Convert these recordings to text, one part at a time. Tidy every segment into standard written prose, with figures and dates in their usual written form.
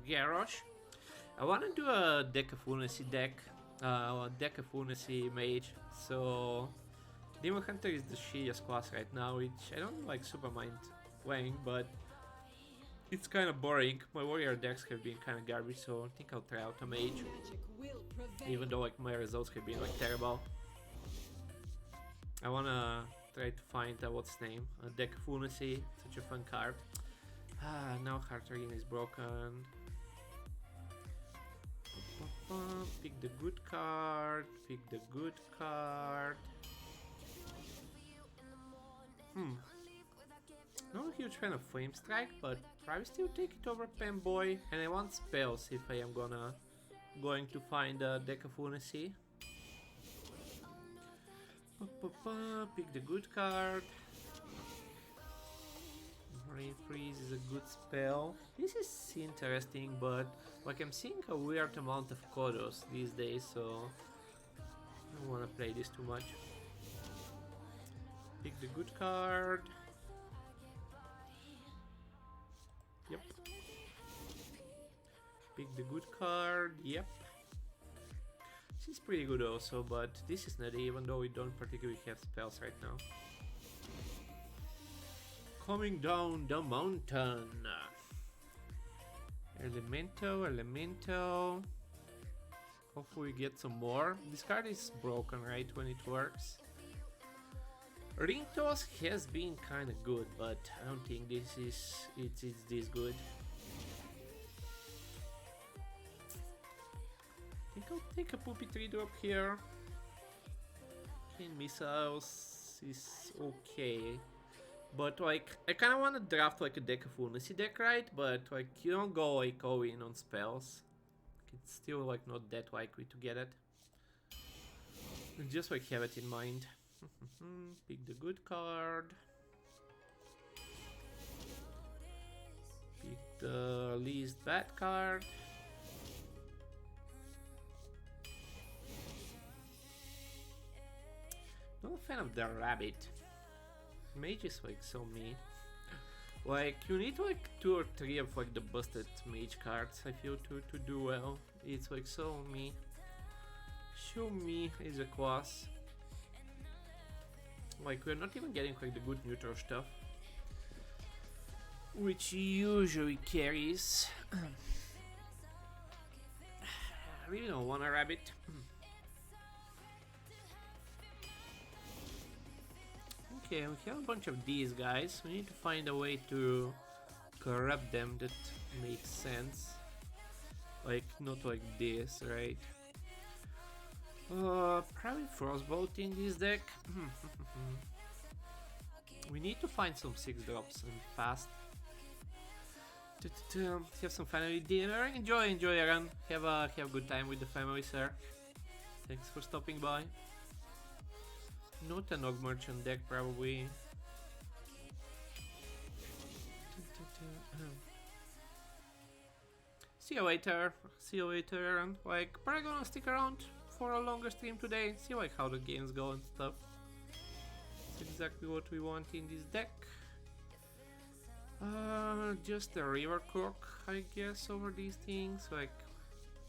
Garrosh. I want to do a deck of Lunacy deck, a deck of Lunacy Mage, so Demon Hunter is the shittiest class right now, which I don't like super mind playing, but it's kind of boring. My warrior decks have been kind of garbage, so I think I'll try out a Mage, even though like my results have been like terrible. I wanna try to find what's the name, a deck of Lunacy, such a fun card. Now Heart Arena is broken. Pick the good card, pick the good card. Not a huge fan of Flame Strike, but probably still take it over Penboy. And I want spells if I am going to find a deck of Lunacy. Pick the good card. Rain Freeze is a good spell. This is interesting, but like I'm seeing a weird amount of Kodos these days, so I don't want to play this too much. Pick the good card. Yep. Pick the good card. Yep. This is pretty good also, but this is nutty, even though we don't particularly have spells right now. Coming down the mountain. Elemento. Hopefully we get some more. This card is broken, right, when it works. Ringtoss has been kind of good, but I don't think it's this good. I think I'll take a Poopy 3-drop here. Chain Missiles is okay. But like, I kinda wanna draft like a deck of Lunacy deck, right? But like, you don't go like all in on spells. It's still like not that likely to get it. Just like have it in mind. Pick the good card. Pick the least bad card. Not a fan of the rabbit. Mage is like so mean. Like you need like 2 or 3 of like the busted mage cards, I feel, to do well. It's like so me. Show me is a class. Like we're not even getting like the good neutral stuff, which usually carries. I really don't want a rabbit. Okay, we have a bunch of these guys. We need to find a way to corrupt them that makes sense. Like, not like this, right? Probably Frostbolt in this deck. We need to find some 6-drops and fast. Have some family dinner. Enjoy, Aaron. Have a good time with the family, sir. Thanks for stopping by. Not an Og Merchant deck, probably. See you later, Aaron. Like, probably gonna stick around for a longer stream today. See like how the games go and stuff. It's exactly what we want in this deck. Just a River Crook, I guess, over these things. Like,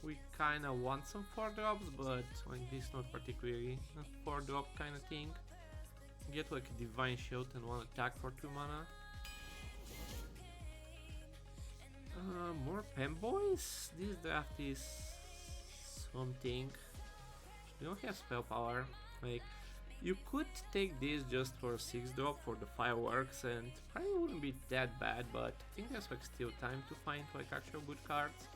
we kinda want some 4-drops, but like this not particularly a 4-drop kind of thing. Get like a Divine Shield and 1 attack for 2 mana. More Penboys? This draft is something. We don't have spell power. Like, you could take this just for a 6-drop for the fireworks and probably wouldn't be that bad, but I think there's like still time to find like actual good cards.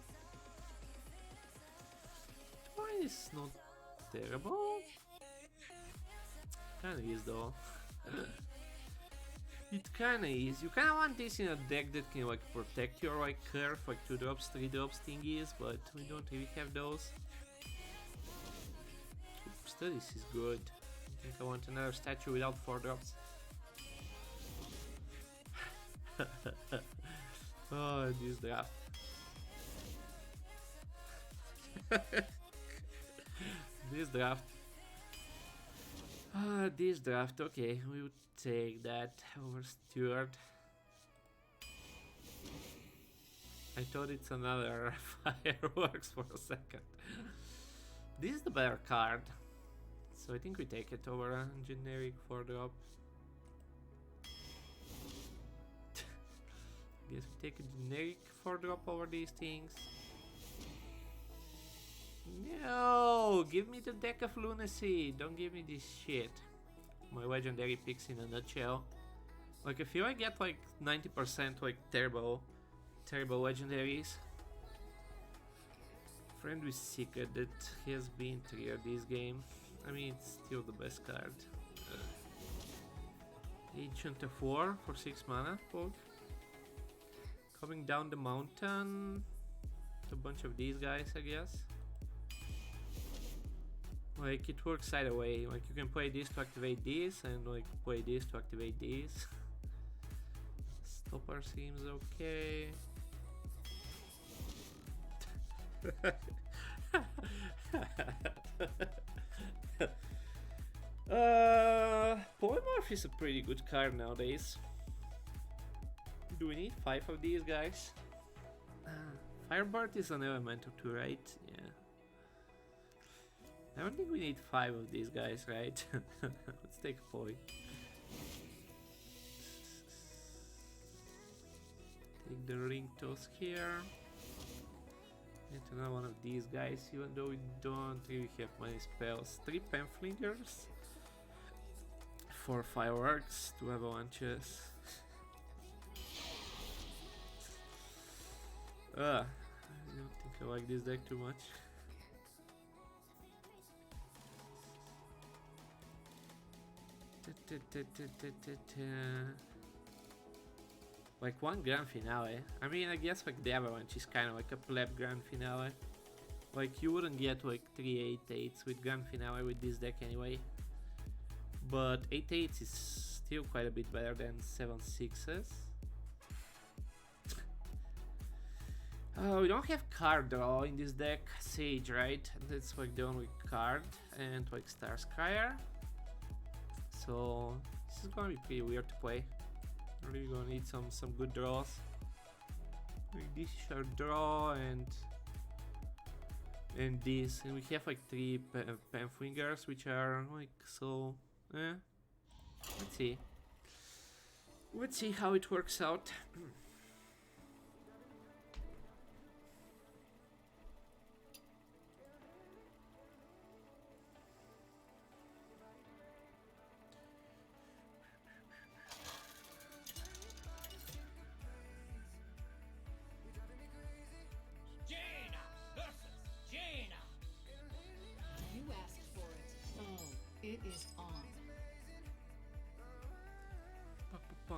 Mine is not terrible. Kinda is though. It kinda is. You kinda want this in a deck that can like protect your like curve, like 2-drops, 3-drops thingies, but we don't really have those. Oops, this is good. I think I want another statue without 4-drops. Oh, this draft. This draft, okay, we would take that over Stewart. I thought it's another fireworks for a second. This is the better card. So I think we take it over a generic 4-drop. Guess we take a generic 4-drop over these things. No! Give me the Deck of Lunacy! Don't give me this shit. My legendary picks in a nutshell. Like, I feel I get like 90% like terrible legendaries. Friend with Secret that has been triggered this game. I mean, it's still the best card. Ancient of War for 6 mana, folk. Coming down the mountain. A bunch of these guys, I guess. Like, it works either way. Like, you can play this to activate this, and like play this to activate this. Stopper seems okay. Polymorph is a pretty good card nowadays. Do we need 5 of these guys? Firebird is an elemental too, right? Yeah. I don't think we need 5 of these guys, right? Let's take a poly. Take the ring toss here. Get another one of these guys, even though we don't really have many spells. 3 Penflingers. 4 fireworks, 2 avalanches. I don't think I like this deck too much. Like 1 grand finale. I mean, I guess like the Avalanche is kind of like a pleb grand finale. Like, you wouldn't get like 3 8/8s with grand finale with this deck anyway. But 8/8s is still quite a bit better than 7 6s. We don't have card draw in this deck. Sage, right? That's like the only card. And like Star Scryer. So this is gonna be pretty weird to play. Really gonna need some good draws. Like this is our draw, and this, and we have like 3 Penflingers, which are like so. Let's see how it works out. It is on. I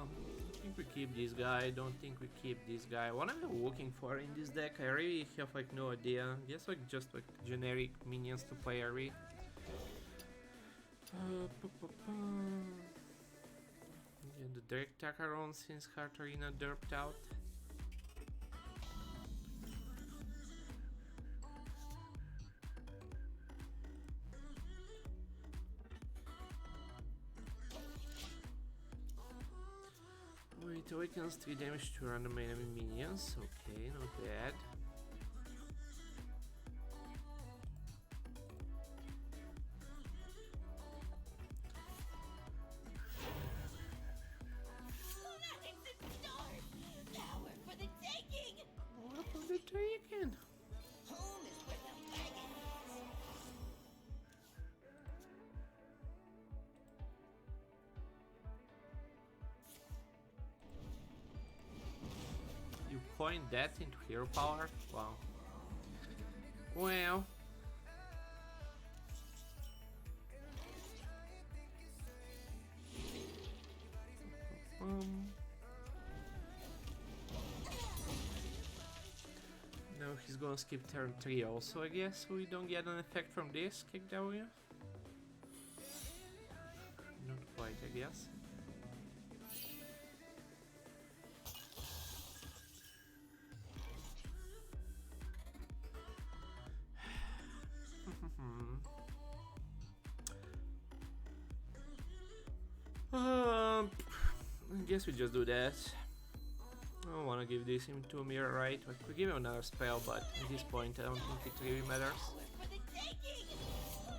think we keep this guy. Don't think we keep this guy. What am I looking for in this deck? I really have like no idea. I guess like just like generic minions to play Ari. Yeah, the Direct Tacaron since Heart Arena derped out. It awakens 3 damage to random enemy minions. Okay, not bad. Power for the taking! What for the taking? Home is where the wagon is. You coined that into hero power? Wow. Well. Now he's gonna skip turn 3 also, I guess. We don't get an effect from this kick W. Not quite, I guess. I guess we just do that. don't want to give this into a mirror, right? We could give him another spell, but at this point I don't think it really matters. Power for the taking!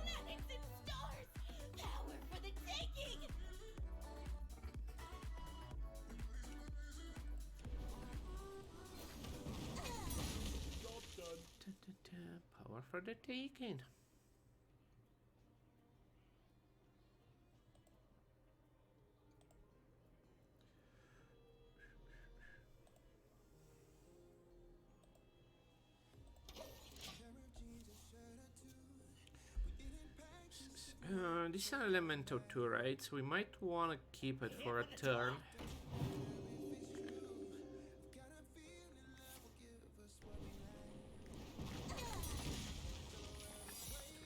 Planets and stars! Power for the taking! Power for the taking. This is an elemental too, right? So we might want to keep it for a turn.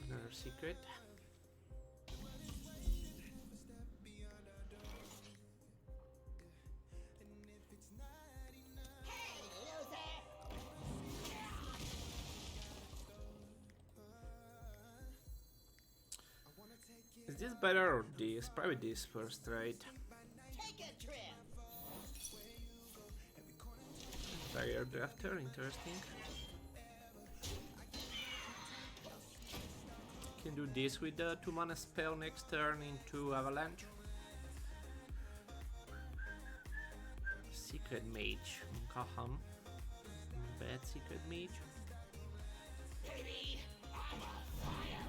Another secret. Is this better or this? Probably this first, right? Take a trip! Barrier drafter, interesting. Can do this with the 2 mana spell next turn into Avalanche. Secret Mage. Kaham. Bad Secret Mage. Baby, I'm a fire!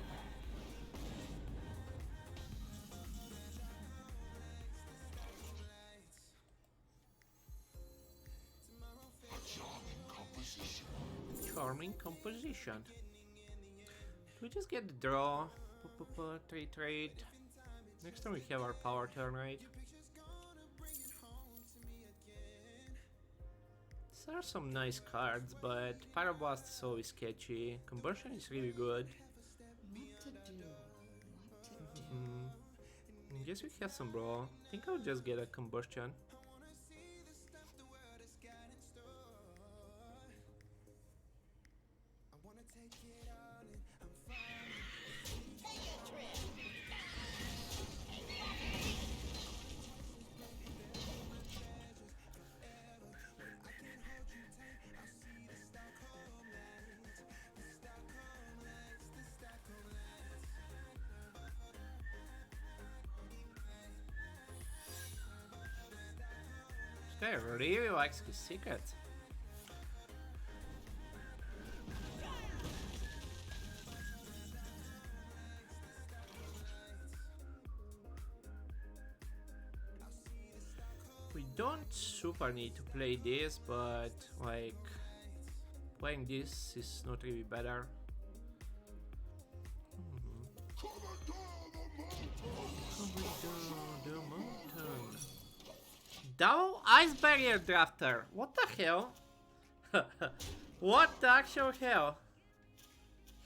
Charming composition. We just get the draw. Trade. Next time we have our power turn, right? These are some nice cards, but Pyroblast is always sketchy. Conversion is really good. What to do? What to do? I guess we have some brawl. I think I'll just get a combustion. This guy really likes his secrets. We don't super need to play this, but like playing this is not really better. The mountain. Double Ice Barrier Drafter. What the hell? What the actual hell?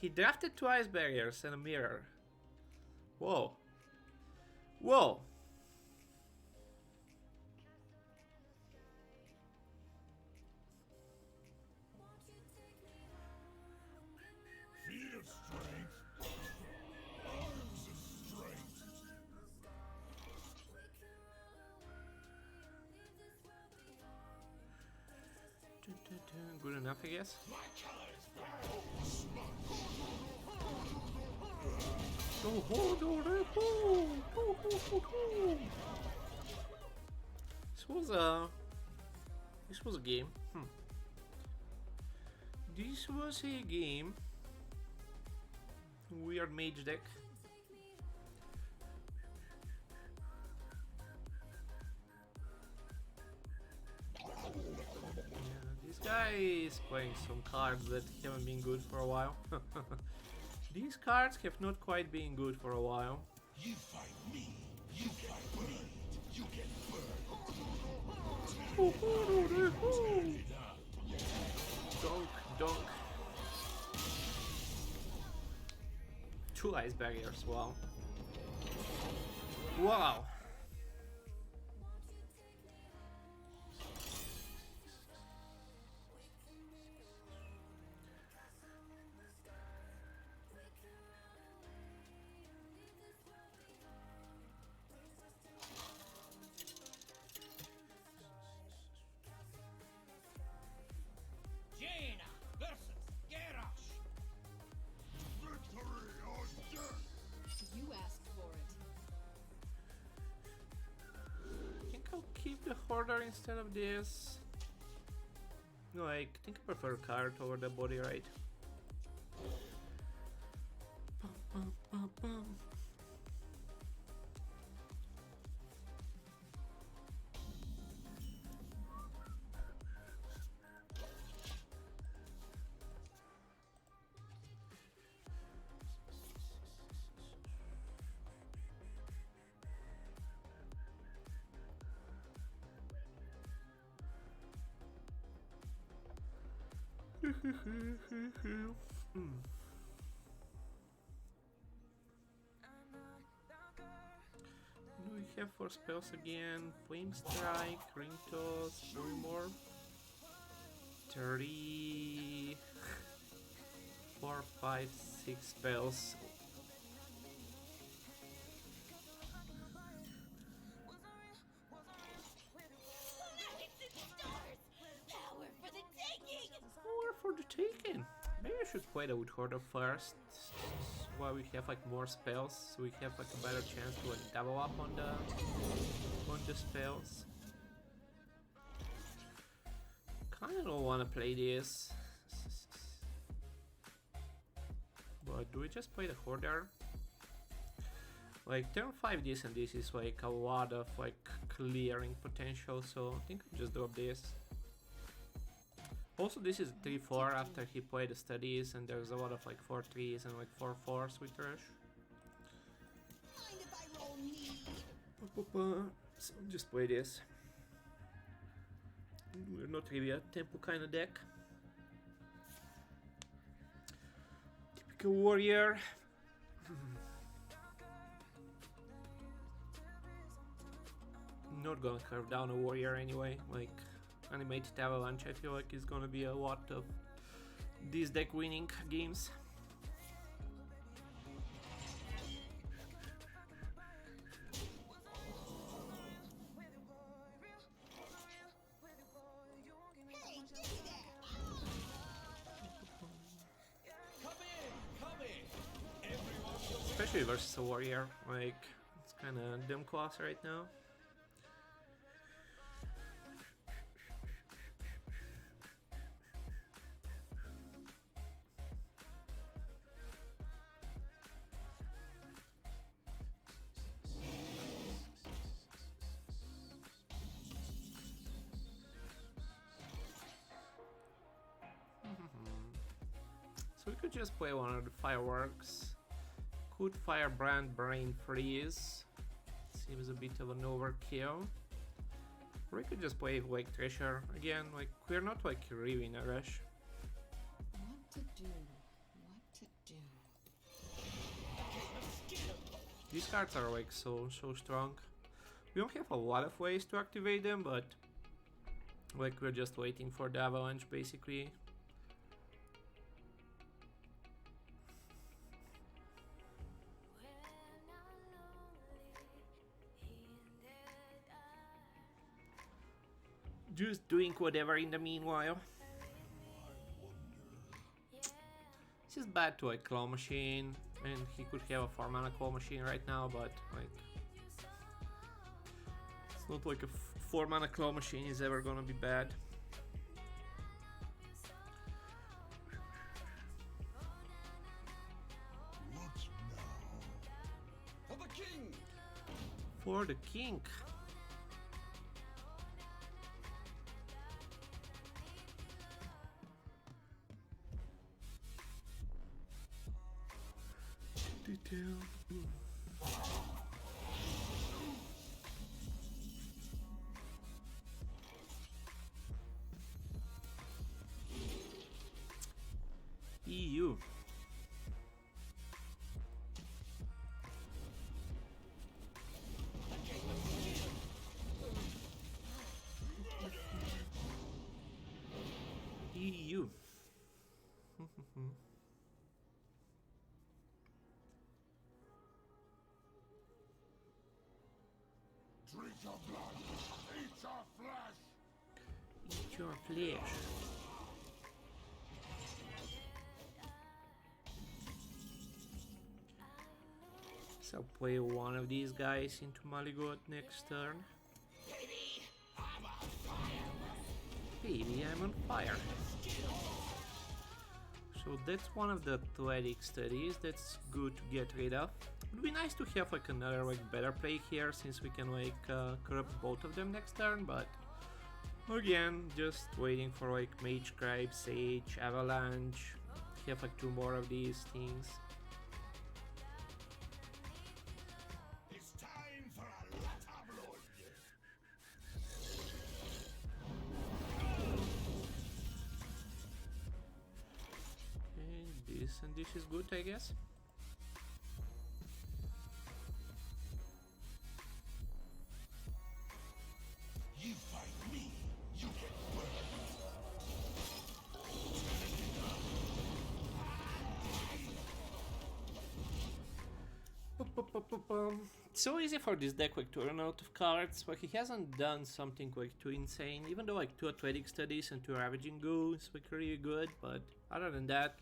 He drafted 2 Ice Barriers and a mirror. Whoa. Whoa. Good enough, I guess. This was a game. This was a game. Weird mage deck. This guy is playing some cards that haven't been good for a while. These cards have not quite been good for a while. You fight me, you fight me, you get burned. Donk, donk. 2 ice barriers, wow. Wow. instead of this. Like, I think I prefer card over the body, right? Bum, bum, bum, bum. Do we have 4 spells again? Flame Strike, Ring Toss, 3 more. 3, 4, 5, 6 spells. Planets and stars! Power for the taking! Or for the taking. Maybe I should play the Wood Hoarder first, while we have like more spells, so we have like a better chance to like double up on the spells. Kinda don't wanna play this. But do we just play the Hoarder? Like turn 5 this and this is like a lot of like clearing potential, so I think I'll just drop this. Also, this is 3-4 after he played the studies, and there's a lot of like 4-3s and like 4-4s with Rush. Mind if I roll knee? So just play this. We're not really a tempo kind of deck. Typical warrior. Not gonna carve down a warrior anyway. Like animated Avalanche, I feel like is gonna be a lot of this deck winning games. Hey, give me that! Come in. Everyone, Especially versus a warrior. Like it's kind of dumb class right now. So we could just play one of the fireworks. Could Firebrand Brain Freeze. Seems a bit of an overkill. Or we could just play Wake Treasure. Again, like we're not like really in a rush. What to do? What to do? These cards are like so strong. We don't have a lot of ways to activate them, but like we're just waiting for the Avalanche basically. Just doing whatever in the meanwhile. It's just bad to like claw machine, and he could have a 4 mana claw machine right now, but like it's not like a 4 mana claw machine is ever gonna be bad. what now? For the king. For the king. Detail. EU. EU. Drink your blood. Eat your flesh. Eat your flesh. So I'll play one of these guys into Maligot next turn. Baby, I'm a Baby, I'm on fire. So that's one of the athletic studies that's good to get rid of. Would be nice to have like another like better play here, since we can like corrupt both of them next turn, but again, just waiting for like Mage, Scribe, Sage, Avalanche. Have like 2 more of these things. It's time for a lot of blood. And this is good, I guess. You fight me, you get burned. It's so easy for this deck like to run out of cards. Like he hasn't done something like too insane, even though like 2 athletic studies and 2 ravaging goo is like really good, but other than that,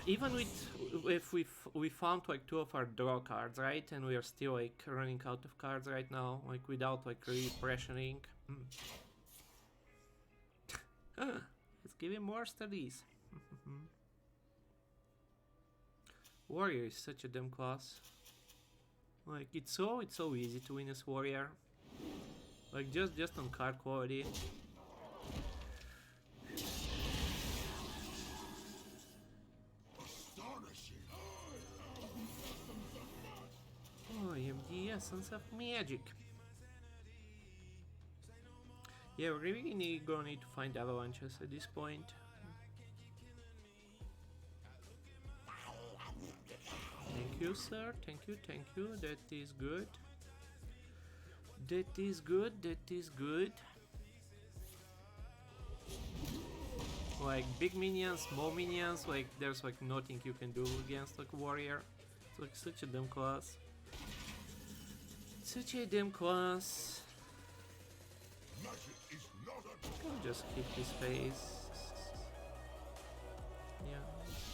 even with if we found like 2 of our draw cards, right, and we are still like running out of cards right now, like without like really pressuring. Let's give him more studies. Warrior is such a dumb class. Like it's so easy to win as warrior. Like just on card quality. Oh, I am the essence of magic. Yeah, we're really gonna need to find avalanches at this point. Thank you, sir. Thank you, thank you. That is good. That is good, that is good. Like big minions, small minions, like there's like nothing you can do against like warrior. It's like such a dumb class. Such a dumb class. I'll just keep his face. Yeah,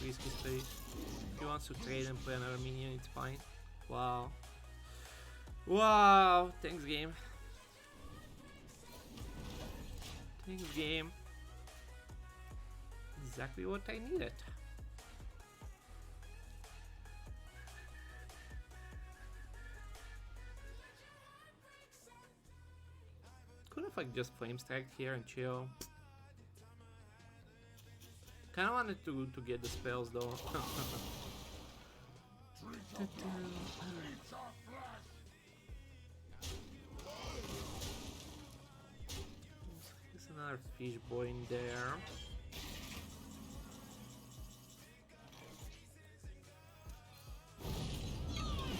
freeze his face. If he wants to trade and play another minion, it's fine. Wow. Wow, thanks game. Thanks game. Exactly what I needed. Could have like just flame strike here and chill. Kinda wanted to get the spells though. There's another fish boy in there.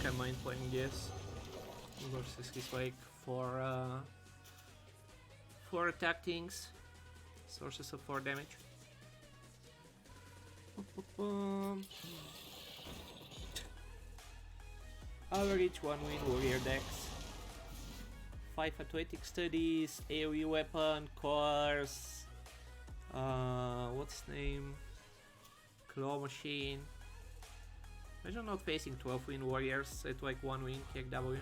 I don't mind playing this versus his like four attack things, sources of 4 damage. Average 1 win warrior decks. 5 athletic studies, AoE weapon, course. What's his name? Claw machine. Imagine not facing 12 win warriors at like 1 win KW.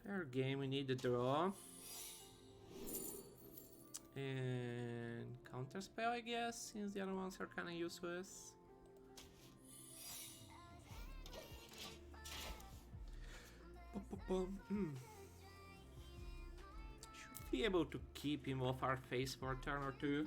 Fair game, we need the draw. And counter spell, I guess, since the other ones are kinda useless. Should be able to keep him off our face for a turn or 2.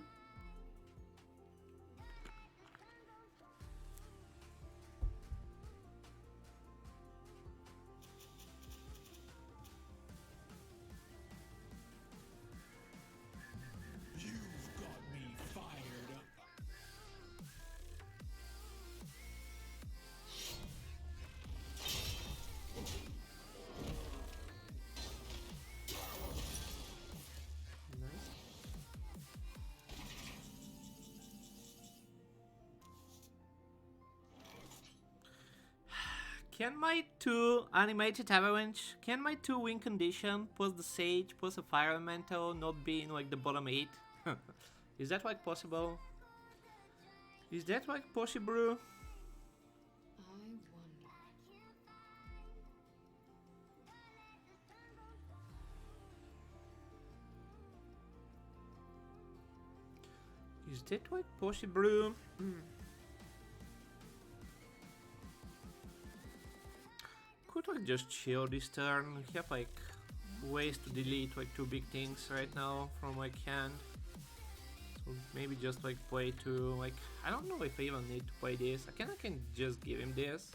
You've got me fired up. Nice. Can my 2 animated Avalanche, can my 2 win condition plus the Sage plus a Fire Elemental not be in like the bottom 8? Is that like possible? Is that like possible? I wonder. Is that like possible? Could I just chill this turn? I have like ways to delete like 2 big things right now from my hand. So maybe just like play 2, like I don't know if I even need to play this. I can just give him this.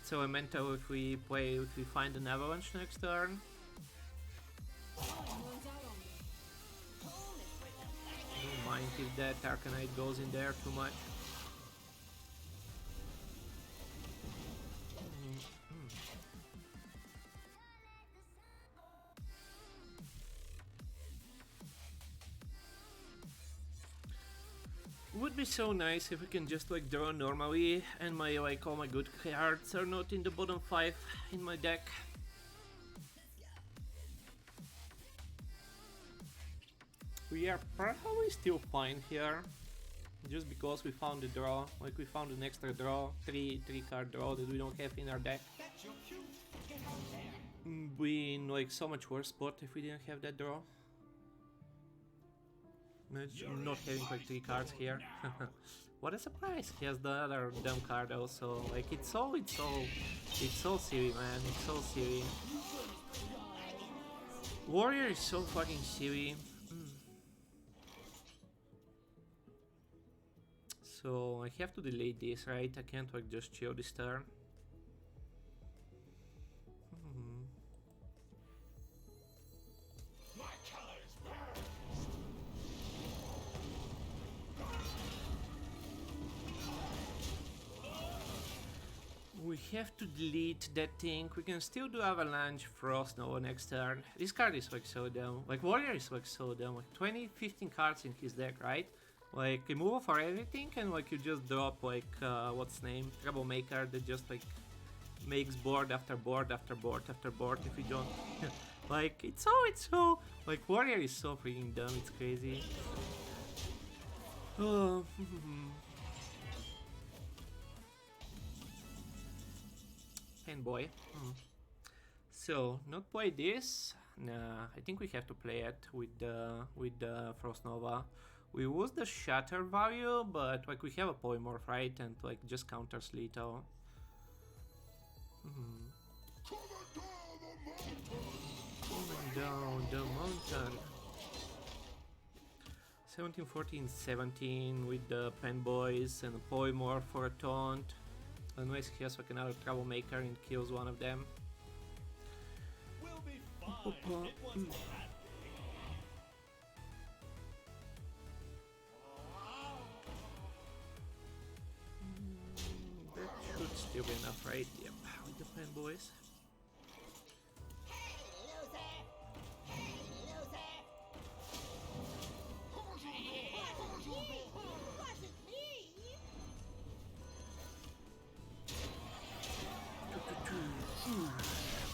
It's elemental if we find an Avalanche next turn. Don't mind if that Arcanite goes in there too much. Would be so nice if we can just like draw normally and my like all my good cards are not in the bottom 5 in my deck. We are probably still fine here, just because we found a draw, like we found an extra draw, 3 card draw that we don't have in our deck. Be in like so much worse spot if we didn't have that draw. Not having like 3 cards here. What a surprise! He has the other dumb card also. Like it's so silly, man. It's so silly. Warrior is so fucking silly. So I have to delete this, right? I can't like just chill this turn. We have to delete that thing. We can still do Avalanche Frost Nova next turn. This card is like so dumb. Like Warrior is like so dumb. Like 15 cards in his deck, right? Like removal for everything and like you just drop like what's name? Troublemaker that just like makes board after board after board after board if you don't. Like it's so like Warrior is so freaking dumb, it's crazy. Oh. Boy. So not play this. Nah, I think we have to play it with the Frost Nova. We lose the shatter value, but like we have a polymorph, right? And like just counters lethal. Coming down the mountain. 17, 14, 17 with the pen boys and a polymorph for a taunt. Unless he has like another troublemaker and kills one of them. We'll be fine. It wasn't That should still be enough, right? Yep, with the pen boys.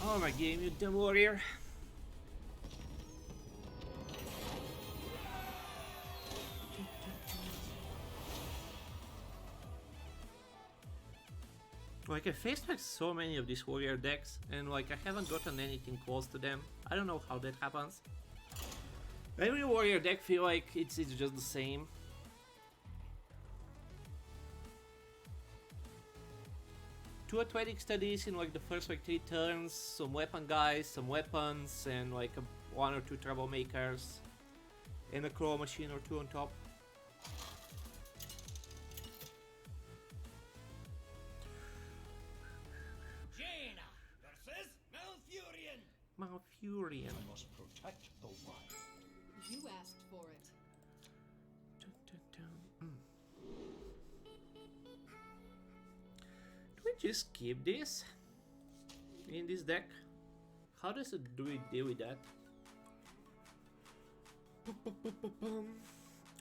Oh my game, you dumb warrior. Like I faced like so many of these warrior decks and like I haven't gotten anything close to them. I don't know how that happens. Every warrior deck feel like it's just the same. Two athletic studies in like the first like 3 turns, some weapon guys, some weapons, and like 1 or 2 troublemakers, and a claw machine or 2 on top. Jaina versus Malfurion. Malfurion. I must protect the wild. You asked for it. Dun, dun, dun. Do we just keep this in this deck? How does it do it deal with that?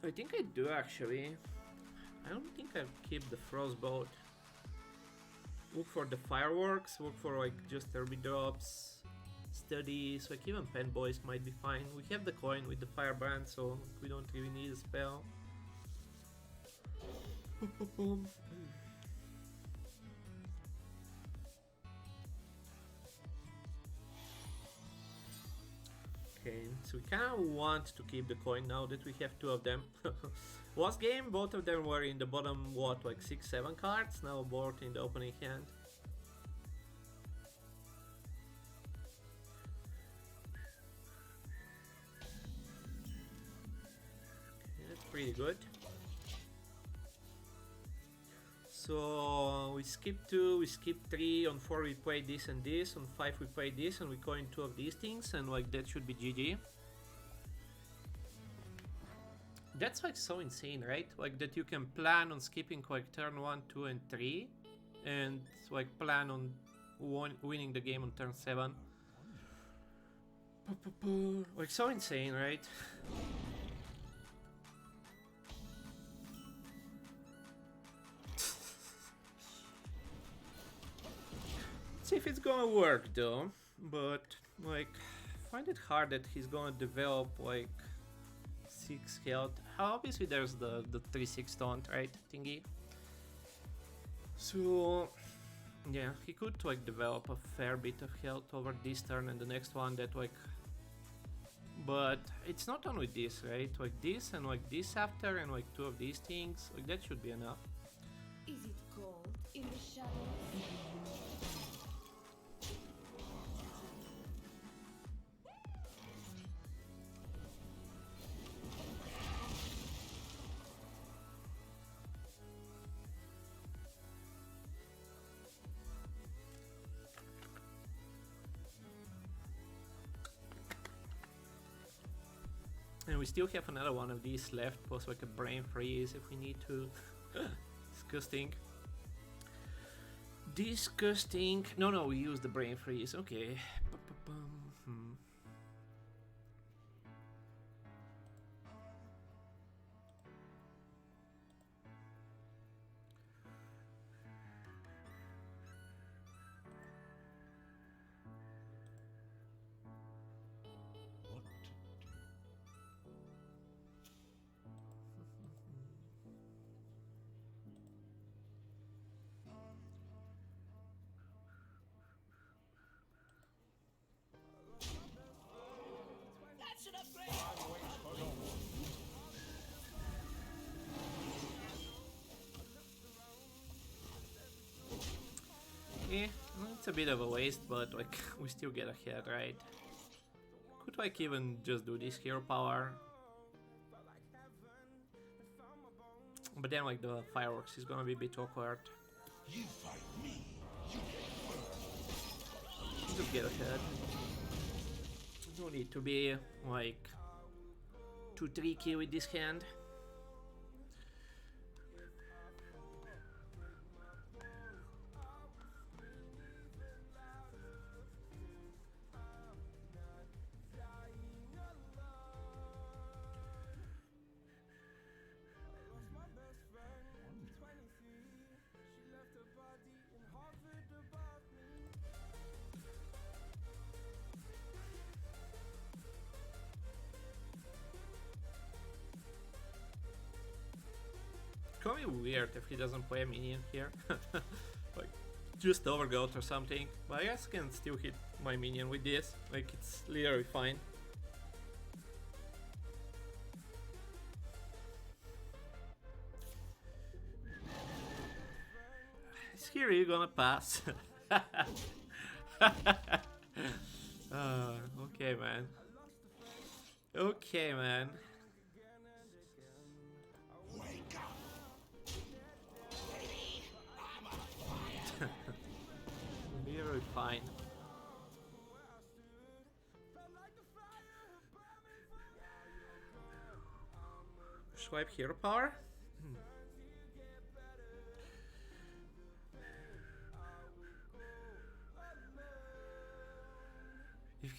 I think I do actually. I don't think I keep the Frostbolt. look for the fireworks, look for like just Herbie drops, studies, like even pen boys might be fine. We have the coin with the firebrand, so we don't really need a spell. Okay, so we kind of want to keep the coin now that we have two of them. Last game, both of them were in the bottom, what, like 6-7 cards, now both in the opening hand. Okay, that's pretty good. So we skip 2, we skip 3, on 4 we play this and this, on 5 we play this and we coin 2 of these things, and like that should be GG. That's like so insane, right? Like that you can plan on skipping like turn 1, 2 and 3 and like plan on winning the game on turn 7. Like so insane, right? See if it's gonna work though, but like find it hard that he's gonna develop like 6 health. Obviously there's the 3-6 taunt, right, thingy. So yeah, he could like develop a fair bit of health over this turn and the next one that like, but it's not only this, right? Like this and like this after and like 2 of these things, like that should be enough. Is it cold in the shadows? And we still have another one of these left, plus like a brain freeze if we need to. Disgusting. Disgusting. No, we use the brain freeze. Okay. That should upgrade. Yeah, it's a bit of a waste, but like we still get ahead, right? Could like even just do this hero power. But then like the fireworks is gonna be a bit awkward. You fight me, you Just get ahead. No need to be like too tricky with this hand. It's gonna be weird if he doesn't play a minion here. Like, just overgoat or something. But I guess I can still hit my minion with this. Like, it's literally fine. Is he really gonna pass? Okay, man. Okay, man. wake up. Literally fine. Swipe hero power?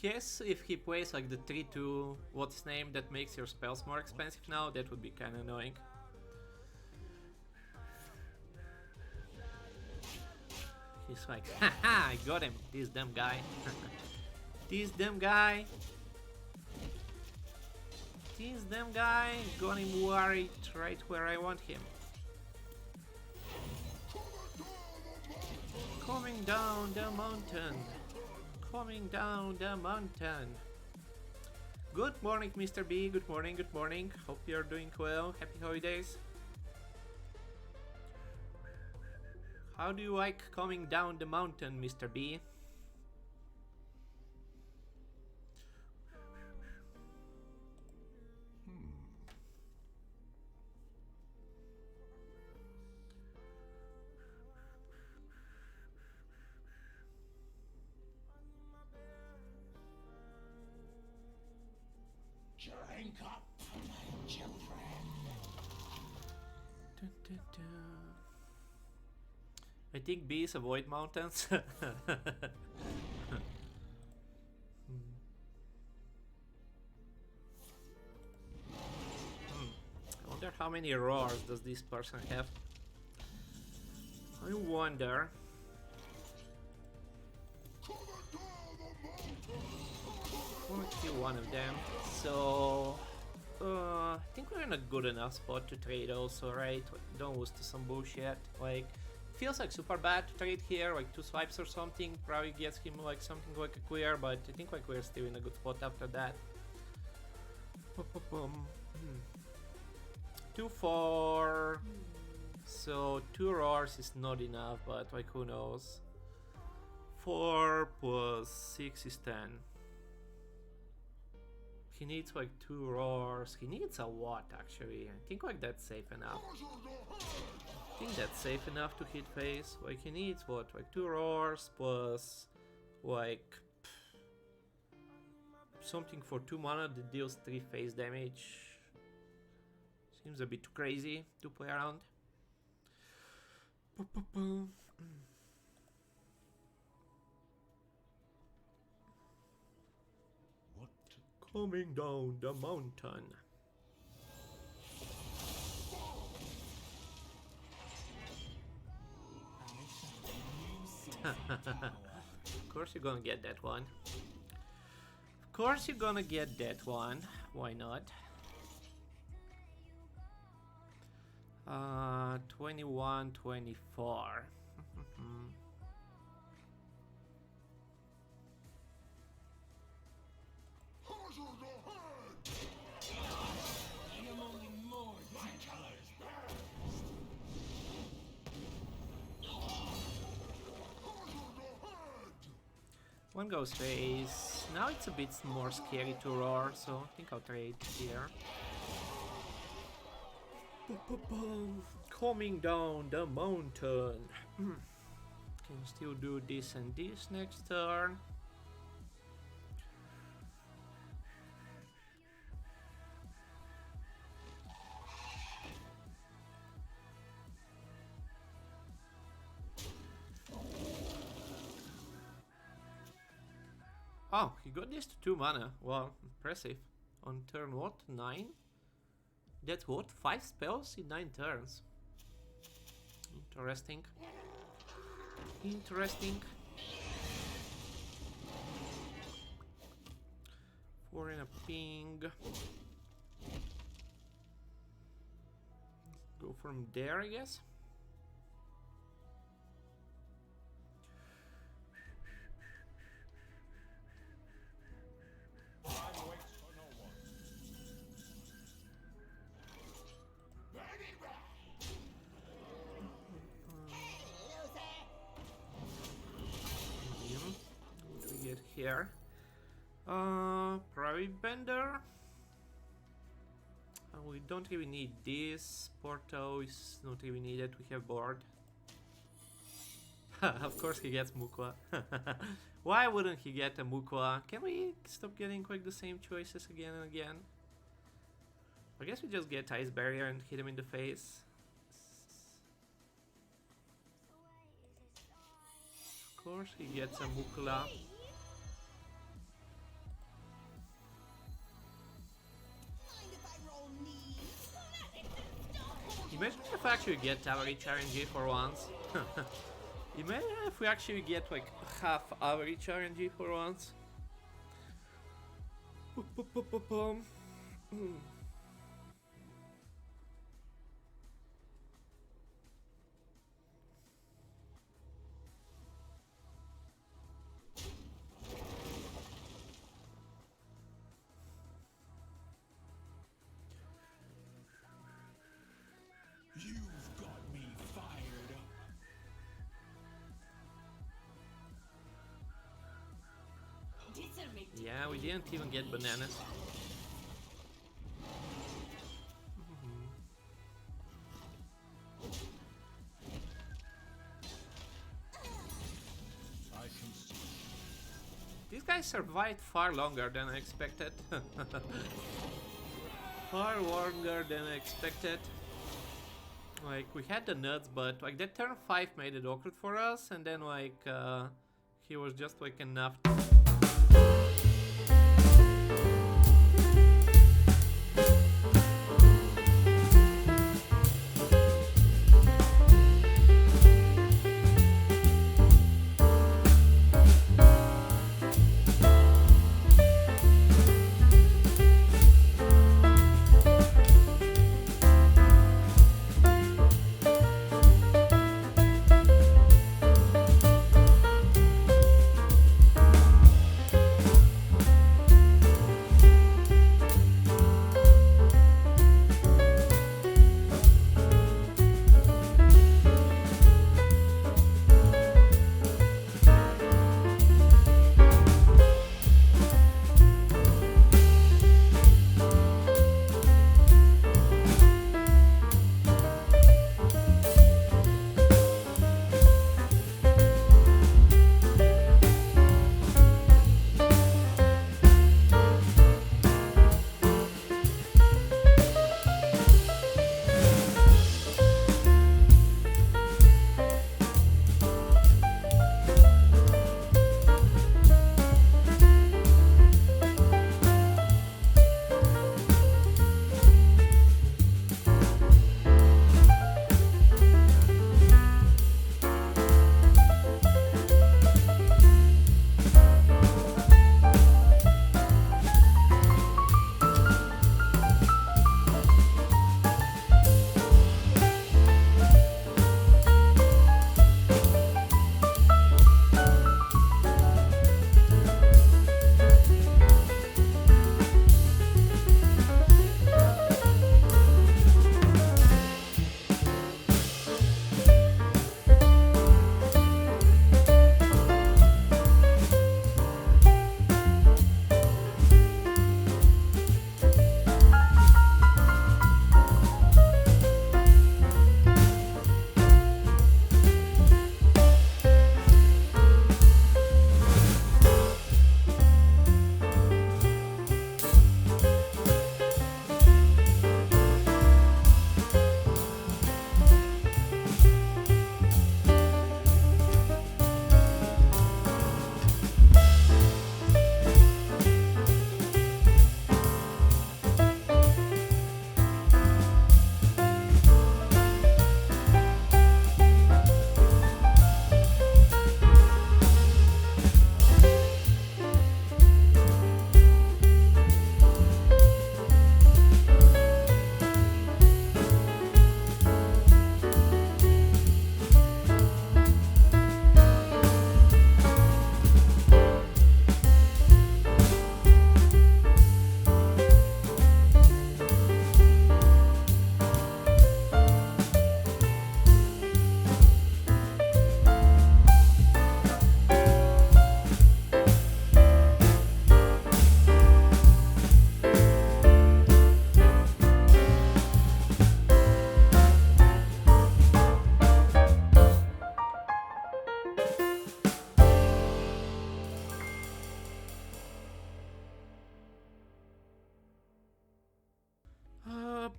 If he plays like the 3-2, what's his name, that makes your spells more expensive now, that would be kinda annoying. He looks like. Haha, I got him. This damn guy. This damn guy. This damn guy. Got him right where I want him. Coming down the mountain. Coming down the mountain. Good morning, Mr. B. Good morning, good morning. Hope you're doing well. Happy holidays. How do you like coming down the mountain, Mr. B? Drink up, my children. Dun, dun, dun. I think bees avoid mountains. I wonder how many roars does this person have. I wonder. I'll kill one of them. So I think we're in a good enough spot to trade also, right? Don't lose to some bullshit. Like, feels like super bad to trade here, like 2 swipes or something. Probably gets him like something like a clear, but I think like we're still in a good spot after that. 2-4. So 2 roars is not enough, but like who knows. 4 plus 6 is 10. He needs like 2 roars. He needs a lot actually. I think like that's safe enough. I think that's safe enough to hit face. Like he needs what? Like 2 roars plus like something for 2 mana that deals 3 face damage. Seems a bit too crazy to play around. What? Coming down the mountain. Of course you're gonna get that one. Of course you're gonna get that one. Why not? 21, 24. One goes face. Now it's a bit more scary to roar, so I think I'll trade here. Coming down the mountain. Can still do this and this next turn. Oh, he got this to 2 mana. Wow, impressive. On turn what? 9? That's what? 5 spells in 9 turns. Interesting. Interesting. 4 and a ping. Go from there, I guess. Here. Private Bender. We don't really need this. Porto is not really needed. We have board. Of course he gets Mukwa. Why wouldn't he get a Mukwa? Can we stop getting like the same choices again and again? I guess we just get Ice Barrier and hit him in the face. Of course he gets a Mukla. Imagine if I actually get Average RNG for once. Imagine if we actually get like half average RNG for once. You've got me fired up. Disarming. Yeah, we didn't even get bananas. I can see. These guys survived far longer than I expected. Far longer than I expected. Like, we had the nuts, but like that turn 5 made it awkward for us, and then like he was just like enough.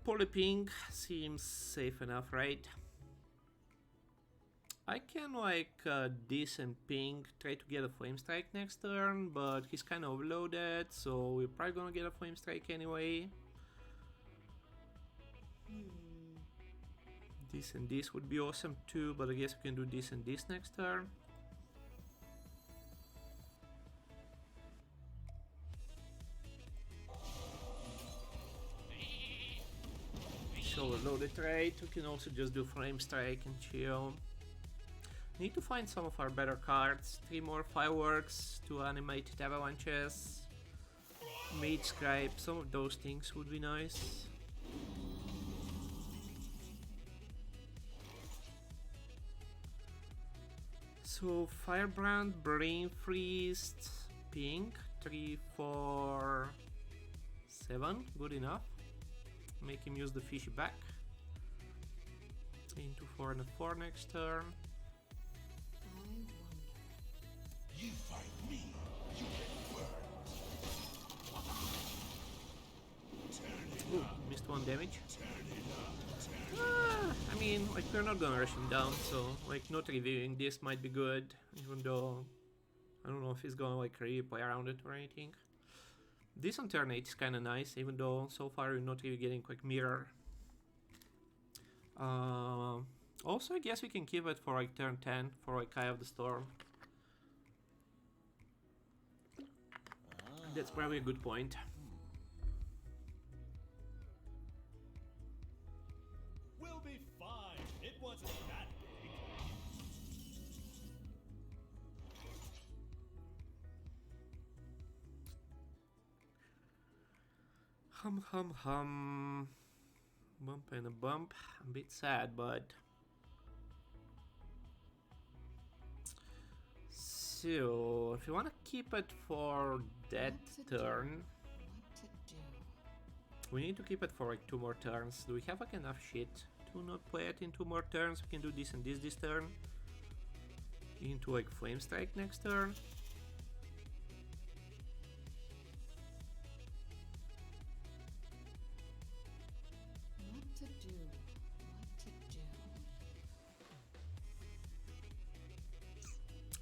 Polyping seems safe enough, right? I can like decent ping, try to get a flame strike next turn, but he's kind of overloaded, so we're probably gonna get a flame strike anyway. This and this would be awesome too, but I guess we can do this and this next turn. So a loaded trade, we can also just do Flame Strike and chill. Need to find some of our better cards. 3 more Fireworks, 2 animated Avalanches, Mage Scribe, some of those things would be nice. So Firebrand, Brain Freeze, pink, 3, 4, 7, good enough. Make him use the fishy back. Into 4 and a 4 next turn. You fight me, you get burned. Turn it Ooh, up, missed 1 damage. turn it up, turn it I mean, like, we're not gonna rush him down, so like not reviewing this might be good, even though I don't know if he's gonna like replay around it or anything. This on turn 8 is kinda nice, even though so far we're not really getting quick mirror. Also, I guess we can keep it for like turn 10 for like Eye of the Storm. That's probably a good point. We'll be fine. It wasn't that big. Hum hum hum. Bump and a bump. A bit sad, but so if you want to keep it for that turn, we need to keep it for like 2 more turns. Do we have like enough shit to not play it in 2 more turns? We can do this and this turn. Into like Flame Strike next turn.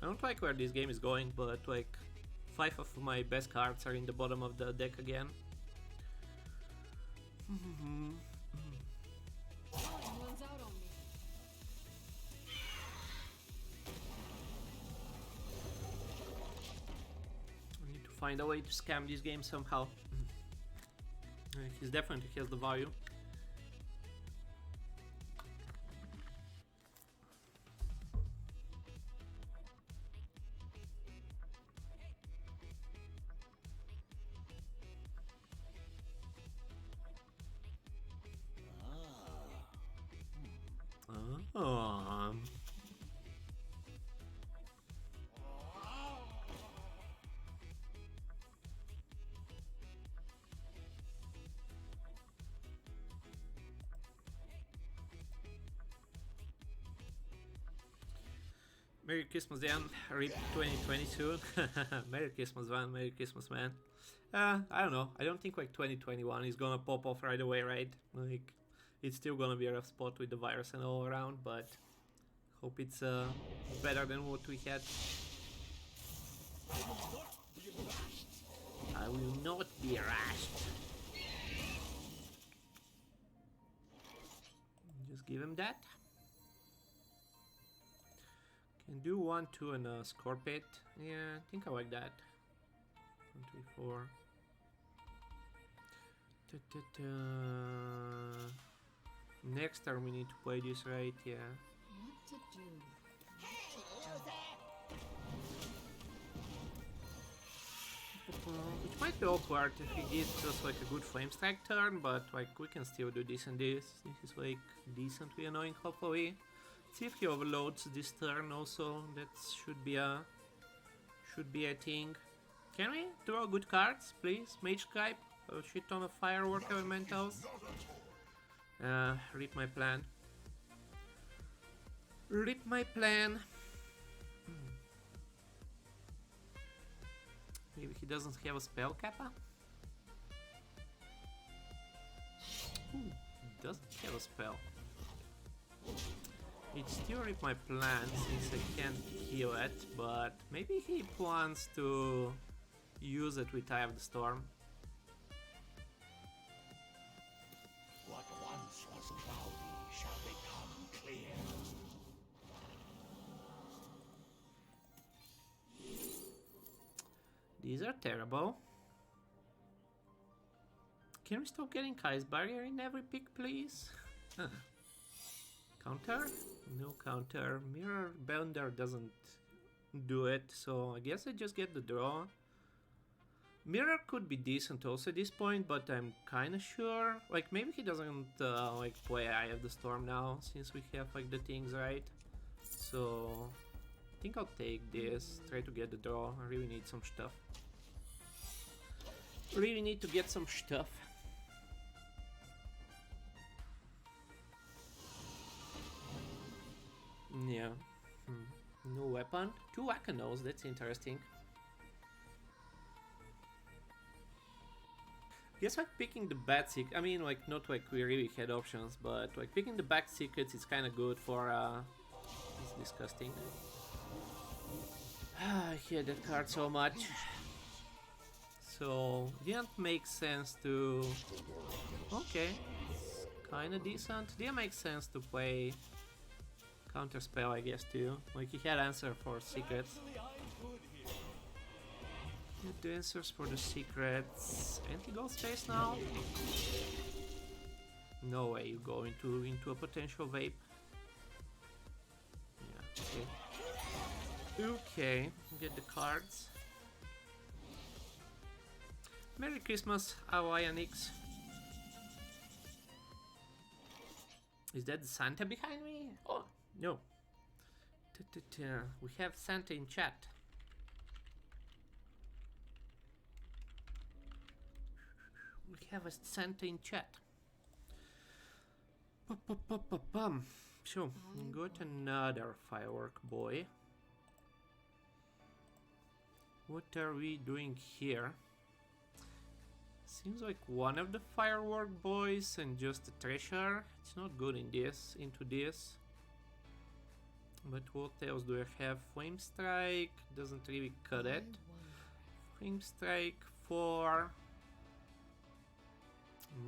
I don't like where this game is going, but like 5 of my best cards are in the bottom of the deck again. Runs out on me. I need to find a way to scam this game somehow. He's definitely has the value. Merry Christmas, Dan. RIP 2022. Merry Christmas, man. Merry Christmas, man. I don't know. I don't think like 2021 is gonna pop off right away, right? Like, it's still gonna be a rough spot with the virus and all around, but hope it's better than what we had. I will not be rushed. Just give him that. Can do 1, 2, and a Scorpit. Yeah, I think I like that. 1, 3, 4. Next turn we need to play this right, yeah. What to do? Which might be awkward if he gives us like a good Flame Strike turn, but like we can still do this and this. This is like decently annoying, hopefully. See if he overloads this turn also. That should be a thing. Can we draw good cards, please? Mage Scribe, a shit ton of Firework Elementals. Rip my plan. Rip my plan. Maybe he doesn't have a spell kappa? Ooh, he doesn't have a spell. It still rip my plan since I can't heal it, but maybe he plans to use it with Eye of the Storm. What once was cloudy shall become These are terrible. Can we stop getting Ice Barrier in every pick, please? Counter? No counter. Mirror Bender doesn't do it, so I guess I just get the draw. Mirror could be decent also at this point, but I'm kinda sure. Like, maybe he doesn't like play Eye of the Storm now, since we have like the things right. So I think I'll take this, try to get the draw. I really need some stuff. Really need to get some stuff. Yeah. No weapon. 2 Akanos, that's interesting. Guess like picking the bad secret. I mean, like, not like we really had options, but like picking the bad secrets is kind of good for. It's disgusting. I hate that card so much. So didn't make sense to. Okay, it's kind of decent. Didn't make sense to play counter spell, I guess, too. Like he had answer for secrets. Actually, I'm good here. Get the answers for the secrets. And he goes face now. No way you go into a potential vape. Yeah, okay. Okay, get the cards. Merry Christmas, Hawaiianix. Is that Santa behind me? Oh, no. We have Santa in chat. We have a Santa in chat. So, got another firework boy. What are we doing here? Seems like one of the firework boys and just a treasure. It's not good in this, into this. But what else do I have? Flame Strike doesn't really cut it. Flame Strike 4.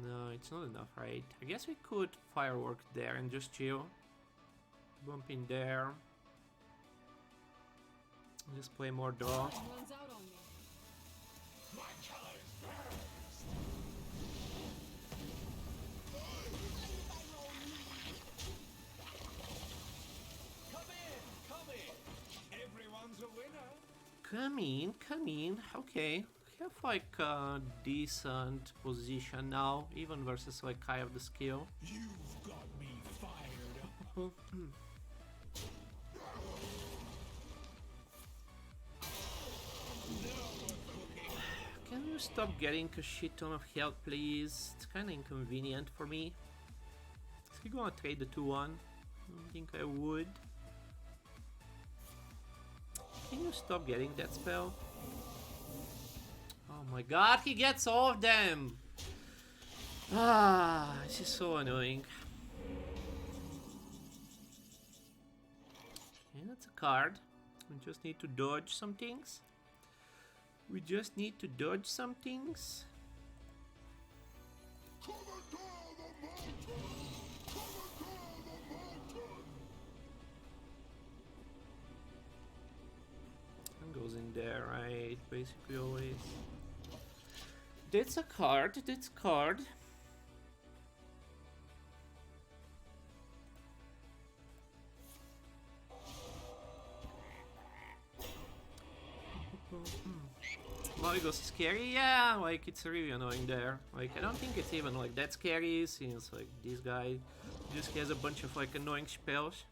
No, it's not enough, right? I guess we could firework there and just chill. Bump in there. Just play more draw. Runs out on me. Come in. Everyone's a winner. Come in. Okay. We have like a decent position now, even versus like Eye of the Skill. You've got me fired up. Can you stop getting a shit ton of health, please? It's kinda inconvenient for me. Is he gonna trade the 2-1? I don't think I would. Can you stop getting that spell? Oh my god, he gets all of them! Ah, this is so annoying. Okay, that's a card. We just need to dodge some things. We just need to dodge some things. And goes in there, right? Basically always. That's a card. That's a card. Morrigo's scary, yeah, like it's really annoying there. Like I don't think it's even like that scary since like this guy just has a bunch of like annoying spells.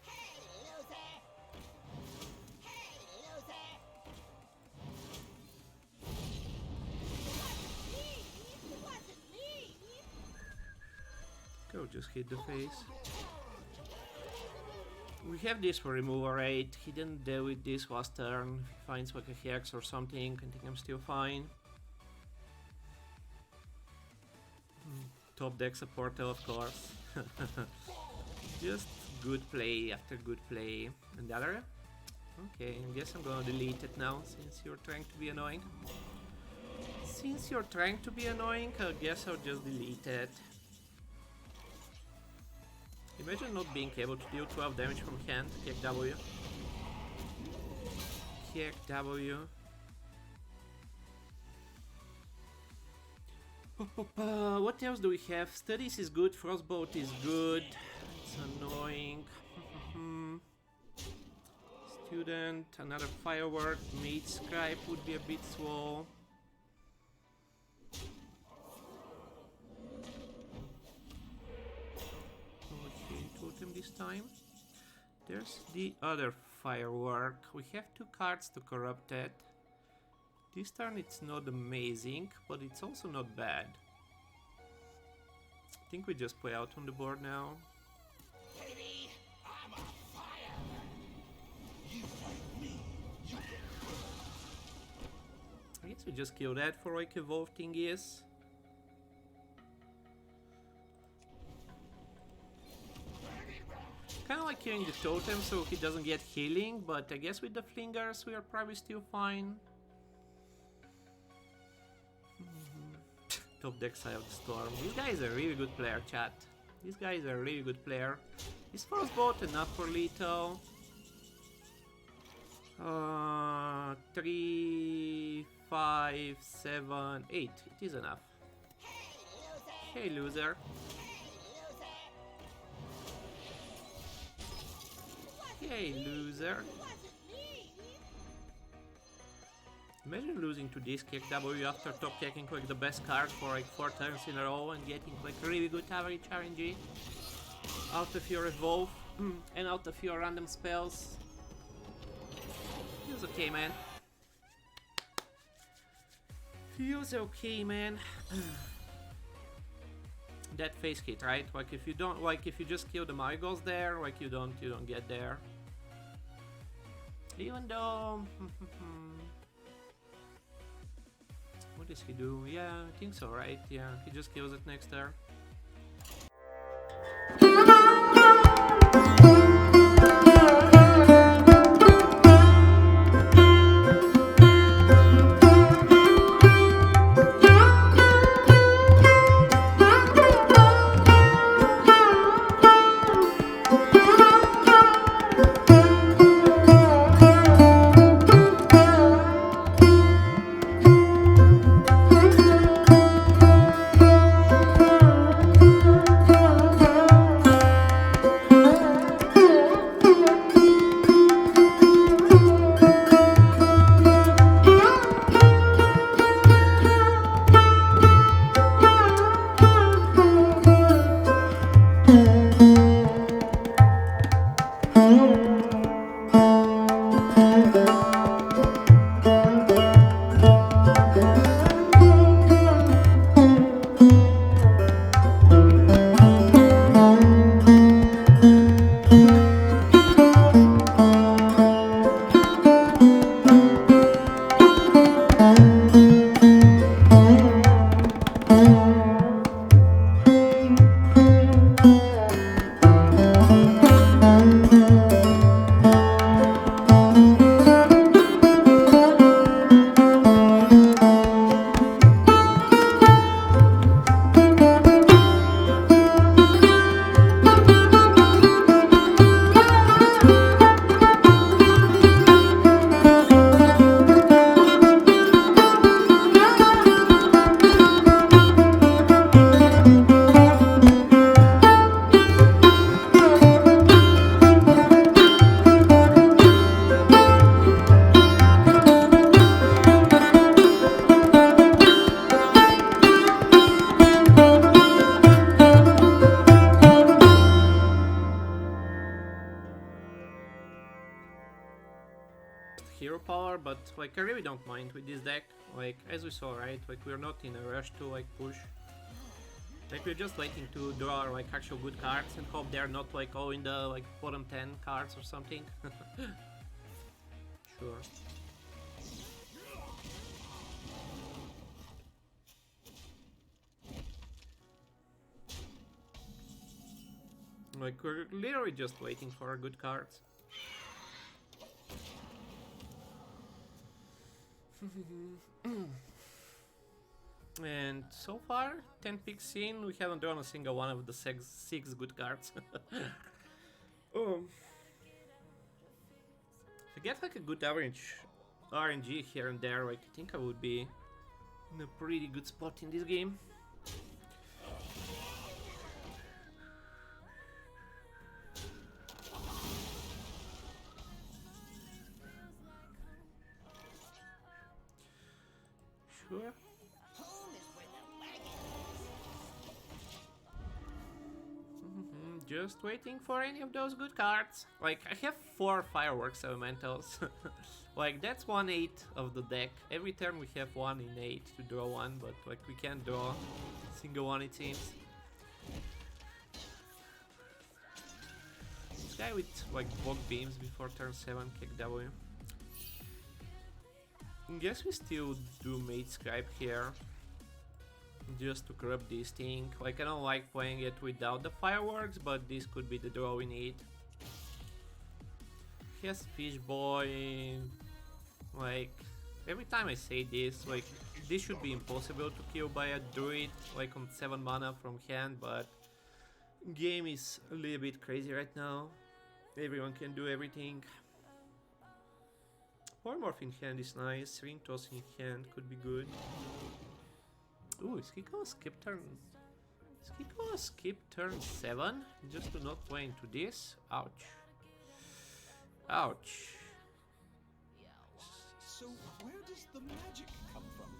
Hey, loser! Hey, loser! It wasn't me! Go, just hit the face. We have this for removal rate. He didn't deal with this last turn. If he finds like a hex or something, I think I'm still fine. Top deck supporter, of course. Just good play after good play. And the other? Okay, I guess I'm gonna delete it now since you're trying to be annoying. Since you're trying to be annoying, I guess I'll just delete it. Imagine not being able to deal 12 damage from hand. Kick W. Kick W. What else do we have? Studies is good, Frostbolt is good. It's annoying. Student, another firework, Mage Scribe would be a bit slow. Okay, totem this time. There's the other firework. We have 2 cards to corrupt it. This turn it's not amazing, but it's also not bad. I think we just play out on the board now. Baby, I'm a fire. You fight me, you get burned. I guess we just kill that for like evolve thingies. Kinda like killing the totem so he doesn't get healing, but I guess with the flingers we are probably still fine. Top deck side of the storm. This guy is a really good player, chat. This guy is a really good player. Is Frostbolt enough for lethal? 3, 5, 7, 8. It is enough. Hey loser. Hey loser. Imagine losing to this kick W after top decking like the best card for like 4 turns in a row and getting like really good average RNG out of your evolve and out of your random spells. Feels okay, man. Feels okay, man. That face hit, right? Like if you don't, like if you just kill the Marigolds there, like you don't get there. Even though. What does he do? Yeah, I think so, right? Yeah, he just kills it next turn. Hero power, but like I really don't mind with this deck. Like as we saw, right? Like we're not in a rush to like push. Like we're just waiting to draw like actual good cards and hope they're not like all in the like bottom 10 cards or something. Sure. Like we're literally just waiting for good cards. And so far, 10 picks in, we haven't drawn a single one of the six good cards. If I get like a good average RNG here and there, like, I think I would be in a pretty good spot in this game. Sure. Home is where the wagon is. Just waiting for any of those good cards. Like, I have 4 fireworks elementals. Like, that's 1/8 of the deck. Every turn we have 1 in 8 to draw one, but like we can't draw a single one, it seems. This guy with like Vogue Beams before turn 7, kick W. Guess we still do Mage Scribe here, just to grab this thing. Like, I don't like playing it without the fireworks, but this could be the draw we need. He has Fish Boy. Like, every time I say this, like, this should be impossible to kill by a druid, like on 7 mana from hand, but game is a little bit crazy right now. Everyone can do everything. Polymorph in hand is nice, Ring Toss in hand could be good. Ooh, is he gonna skip turn? Is he gonna skip turn 7 just to not play into this? Ouch. Ouch. So where does the magic come from?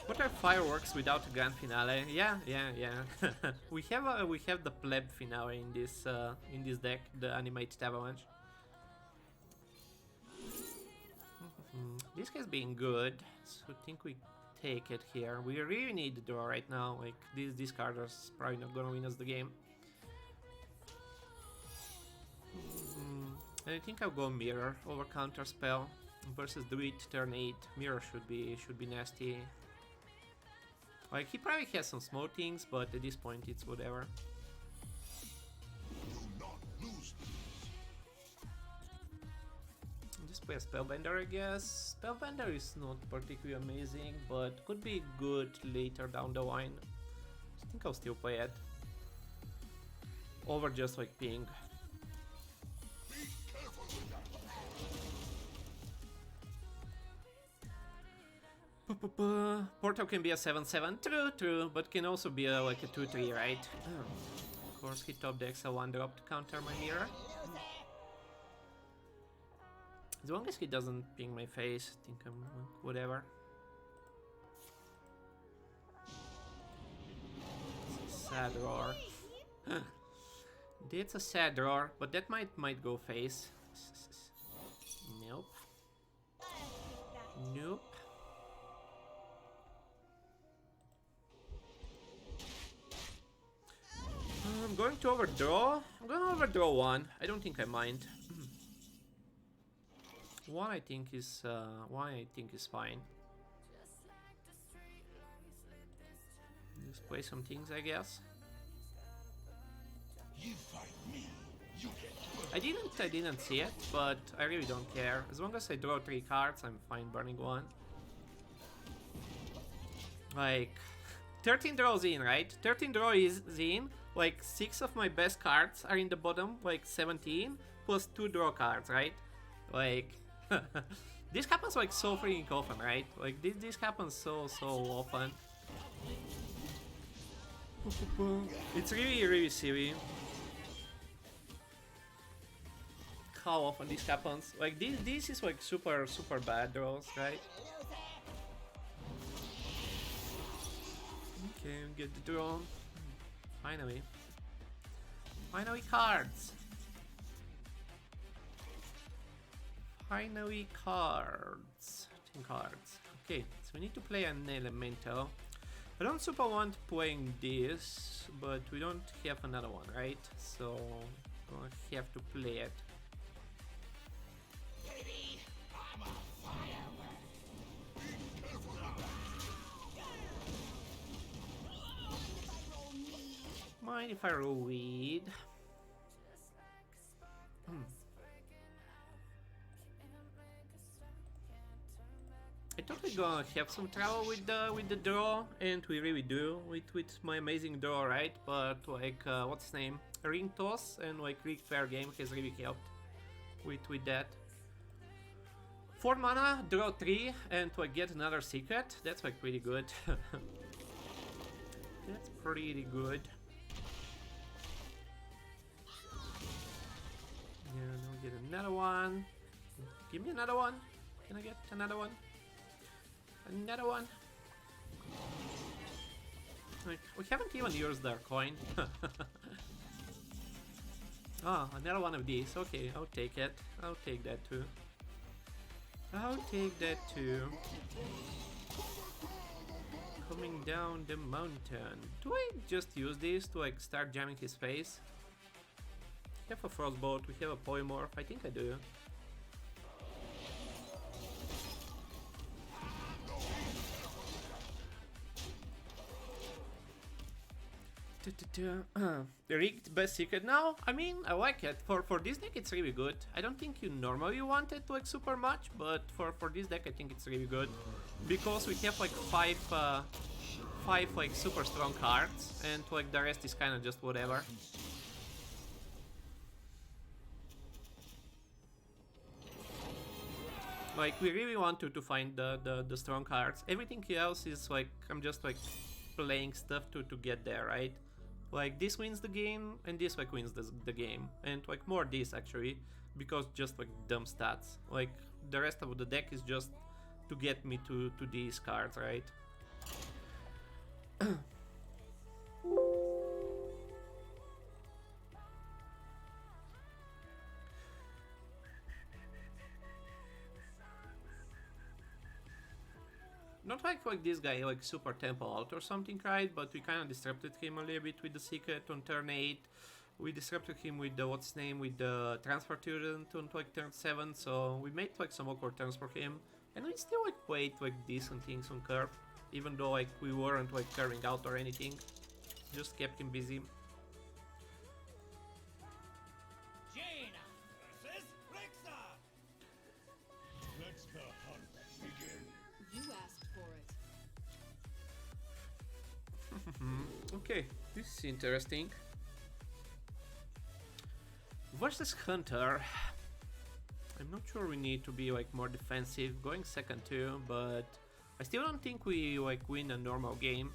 What are fireworks without a grand finale? Yeah. we have the pleb finale in this deck, the animated Avalanche. This has been good, so I think we take it here. We really need the draw right now. Like, these cards are probably not gonna win us the game. And I think I'll go Mirror over Counter Spell versus Druid turn 8. Mirror should be nasty. Like, he probably has some small things, but at this point it's whatever. Do not lose these. Just play a Spellbender, I guess. Spellbender is not particularly amazing, but could be good later down the line. I think I'll still play it over just like Ping. Be careful with that. Portal can be a 7/7, true, but can also be like a 2/3, right? Of course, he top decks a 1-drop to counter my mirror. As long as he doesn't ping my face, I think I'm whatever. It's a sad roar. That's a sad roar, but that might go face. Nope. Nope. I'm going to overdraw. I'm going to overdraw 1. I don't think I mind. 1 I think is fine. Just play some things, I guess. You fight me, you get burned. I didn't see it, but I really don't care. As long as I draw 3 cards, I'm fine burning 1. Like, 13 draws in, right? 13 draws is in. Like, 6 of my best cards are in the bottom, like 17, plus 2 draw cards, right? Like, this happens like so freaking often, right? Like, this happens so often. It's really silly how often this happens. Like, this is like super bad draws, right? Okay, get the draw. Finally cards. Finally cards. 10 cards. Okay, so we need to play an elemental. I don't super want playing this, but we don't have another one, right? So I have to play it. Baby, I'm a firework. Be careful with that. Mind if I roll weed? I thought we're gonna have some trouble with the draw, and we really do with my amazing draw, right? But like what's his name? Ring toss and like Ring fair game has really helped with that. 4 mana, draw 3, and like get another secret. That's like pretty good. That's pretty good. Yeah, now get another one. Give me another one. Can I get another one? Another one. Like, we haven't even used our coin. Ah, another one of these. Okay, I'll take it. I'll take that too. I'll take that too. Coming down the mountain. Do I just use this to like start jamming his face? We have a frostbolt, we have a polymorph, I think I do. The rigged best secret now? I mean, I like it. For this deck it's really good. I don't think you normally want it like super much, but for this deck I think it's really good. Because we have like five like super strong cards, and like the rest is kind of just whatever. Like we really want to find the strong cards. Everything else is like I'm just like playing stuff to get there, right? Like this wins the game and this like wins the game, and like more this actually, because just like dumb stats. Like the rest of the deck is just to get me to these cards, right? Not like this guy like super temple out or something, right? But we kind of disrupted him a little bit with the secret on turn 8. We disrupted him with the what's name, with the transfer turn on like turn 7. So we made like some awkward turns for him, and we still like played like decent things on curve, even though like we weren't like curving out or anything. Just kept him busy. Jaina versus Rixa. Let the hunt begin. You asked for it. Okay, this is interesting. Versus Hunter. I'm not sure we need to be like more defensive, going second too, but I still don't think we like win a normal game.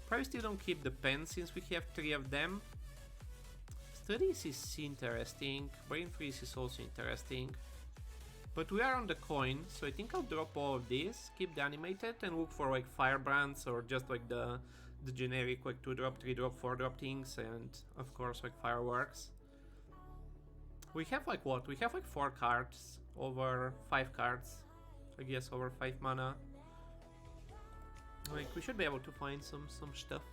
Probably still don't keep the pen since we have 3 of them. Studies is interesting, Brain Freeze is also interesting. But we are on the coin, so I think I'll drop all of these, keep the animated, and look for like Firebrands or just like the generic like 2-drop, 3-drop, 4-drop things, and of course like Fireworks. We have like what? We have like 4 cards over 5 cards, I guess over 5 mana. Like we should be able to find some stuff.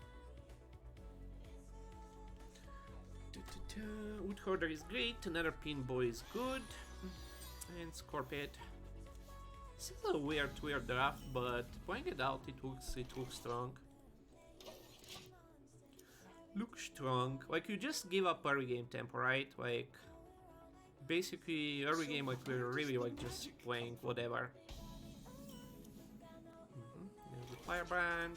Wood Hoarder is great, another Pinball is good. And Scorpion. This is a weird draft, but playing it out, it looks strong. Looks strong. Like you just give up early game tempo, right? Like basically early game, like we're really like just playing whatever. There's the Firebrand.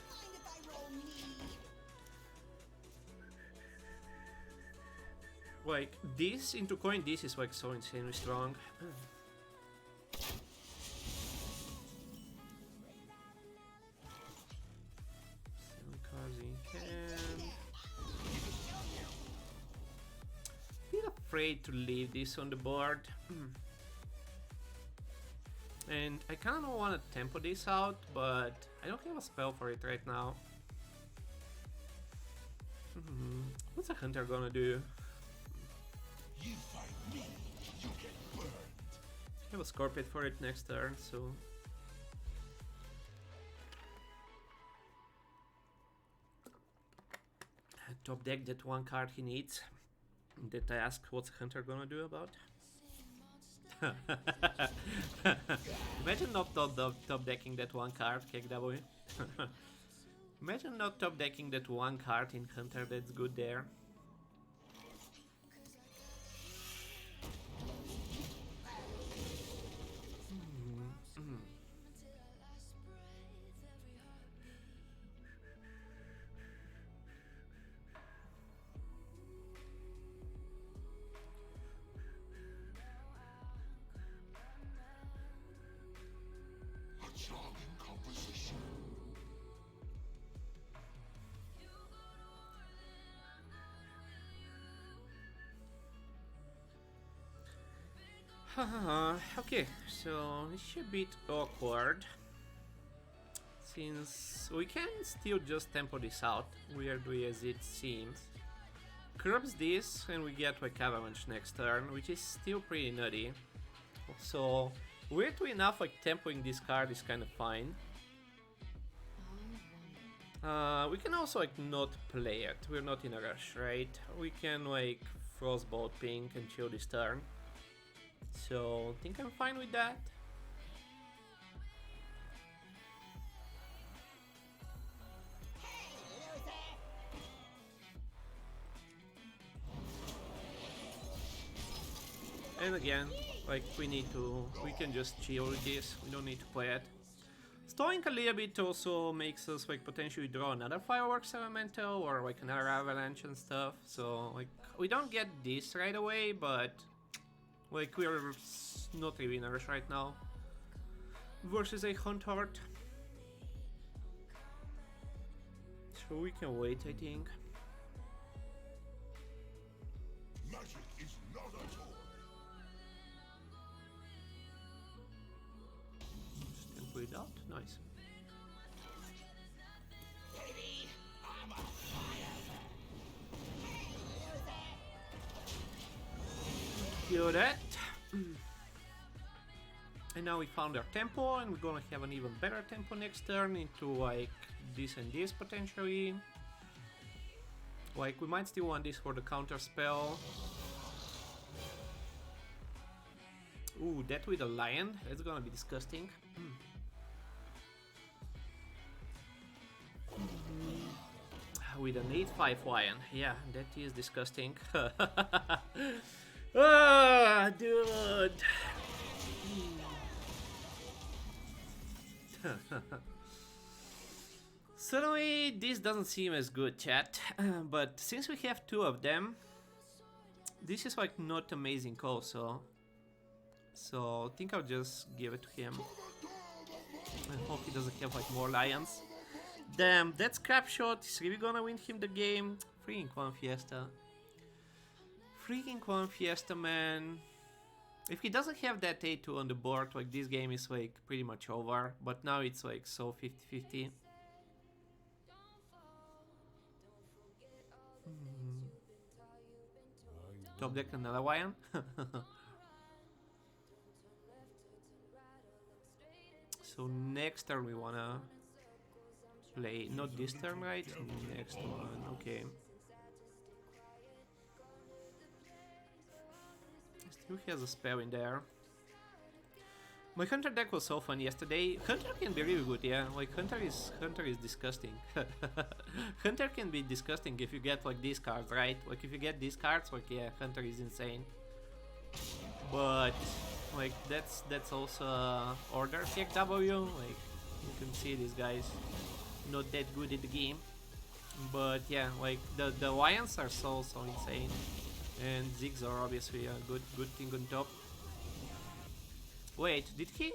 Like this into coin, this is like so insanely strong. Some cards in hand. Bit afraid to leave this on the board. And I kind of want to tempo this out, but I don't have a spell for it right now. What's a Hunter gonna do? You fight me, you get burned. I have a Scorpion for it next turn, so... Top deck that one card he needs. That I ask what's Hunter gonna do about. Imagine not top decking that one card, KW. Imagine not top decking that one card in Hunter that's good there. Okay, so it should be awkward. Since we can still just tempo this out, weirdly as it seems. Corrupts this and we get like Avalanche next turn, which is still pretty nutty. So weirdly enough, like tempoing this card is kind of fine. We can also like not play it, we're not in a rush, right? We can like Frostbolt pink and chill this turn. So I think I'm fine with that. And again, like we can just chill with this, we don't need to play it. Stalling a little bit also makes us like potentially draw another Fireworks Elemental or like another Avalanche and stuff. So like we don't get this right away, but like we're not really in a rush right now. Versus a Hunt Heart. So we can wait, I think. Magic is not a toy. Tempo it out, nice. Baby, I'm a fireman. Kill that. And now we found our tempo, and we're gonna have an even better tempo next turn into like this and this potentially. Like we might still want this for the counter spell. Ooh, that with a lion, that's gonna be disgusting. With an 8/5 lion, yeah, that is disgusting. Ah, dude. Suddenly, this doesn't seem as good, chat. But since we have two of them, this is like not amazing also. So I think I'll just give it to him. I hope he doesn't have like more lions. Damn, that scrap shot is really gonna win him the game. Freaking Quan Fiesta. Freaking Quan Fiesta, man. If he doesn't have that A2 on the board, like this game is like pretty much over. But now it's like so 50-50. Top deck another lion. So next turn we wanna play, not this turn, right? Next one, okay. Still has a spell in there. My Hunter deck was so fun yesterday. Hunter can be really good, yeah. Like Hunter is disgusting. Hunter can be disgusting if you get like these cards, right? Like if you get these cards, like yeah, Hunter is insane. But like that's also Order CXW. Like you can see these guys not that good at the game. But yeah, like the lions are so insane. And Ziggs are obviously a good thing on top. Wait, did he?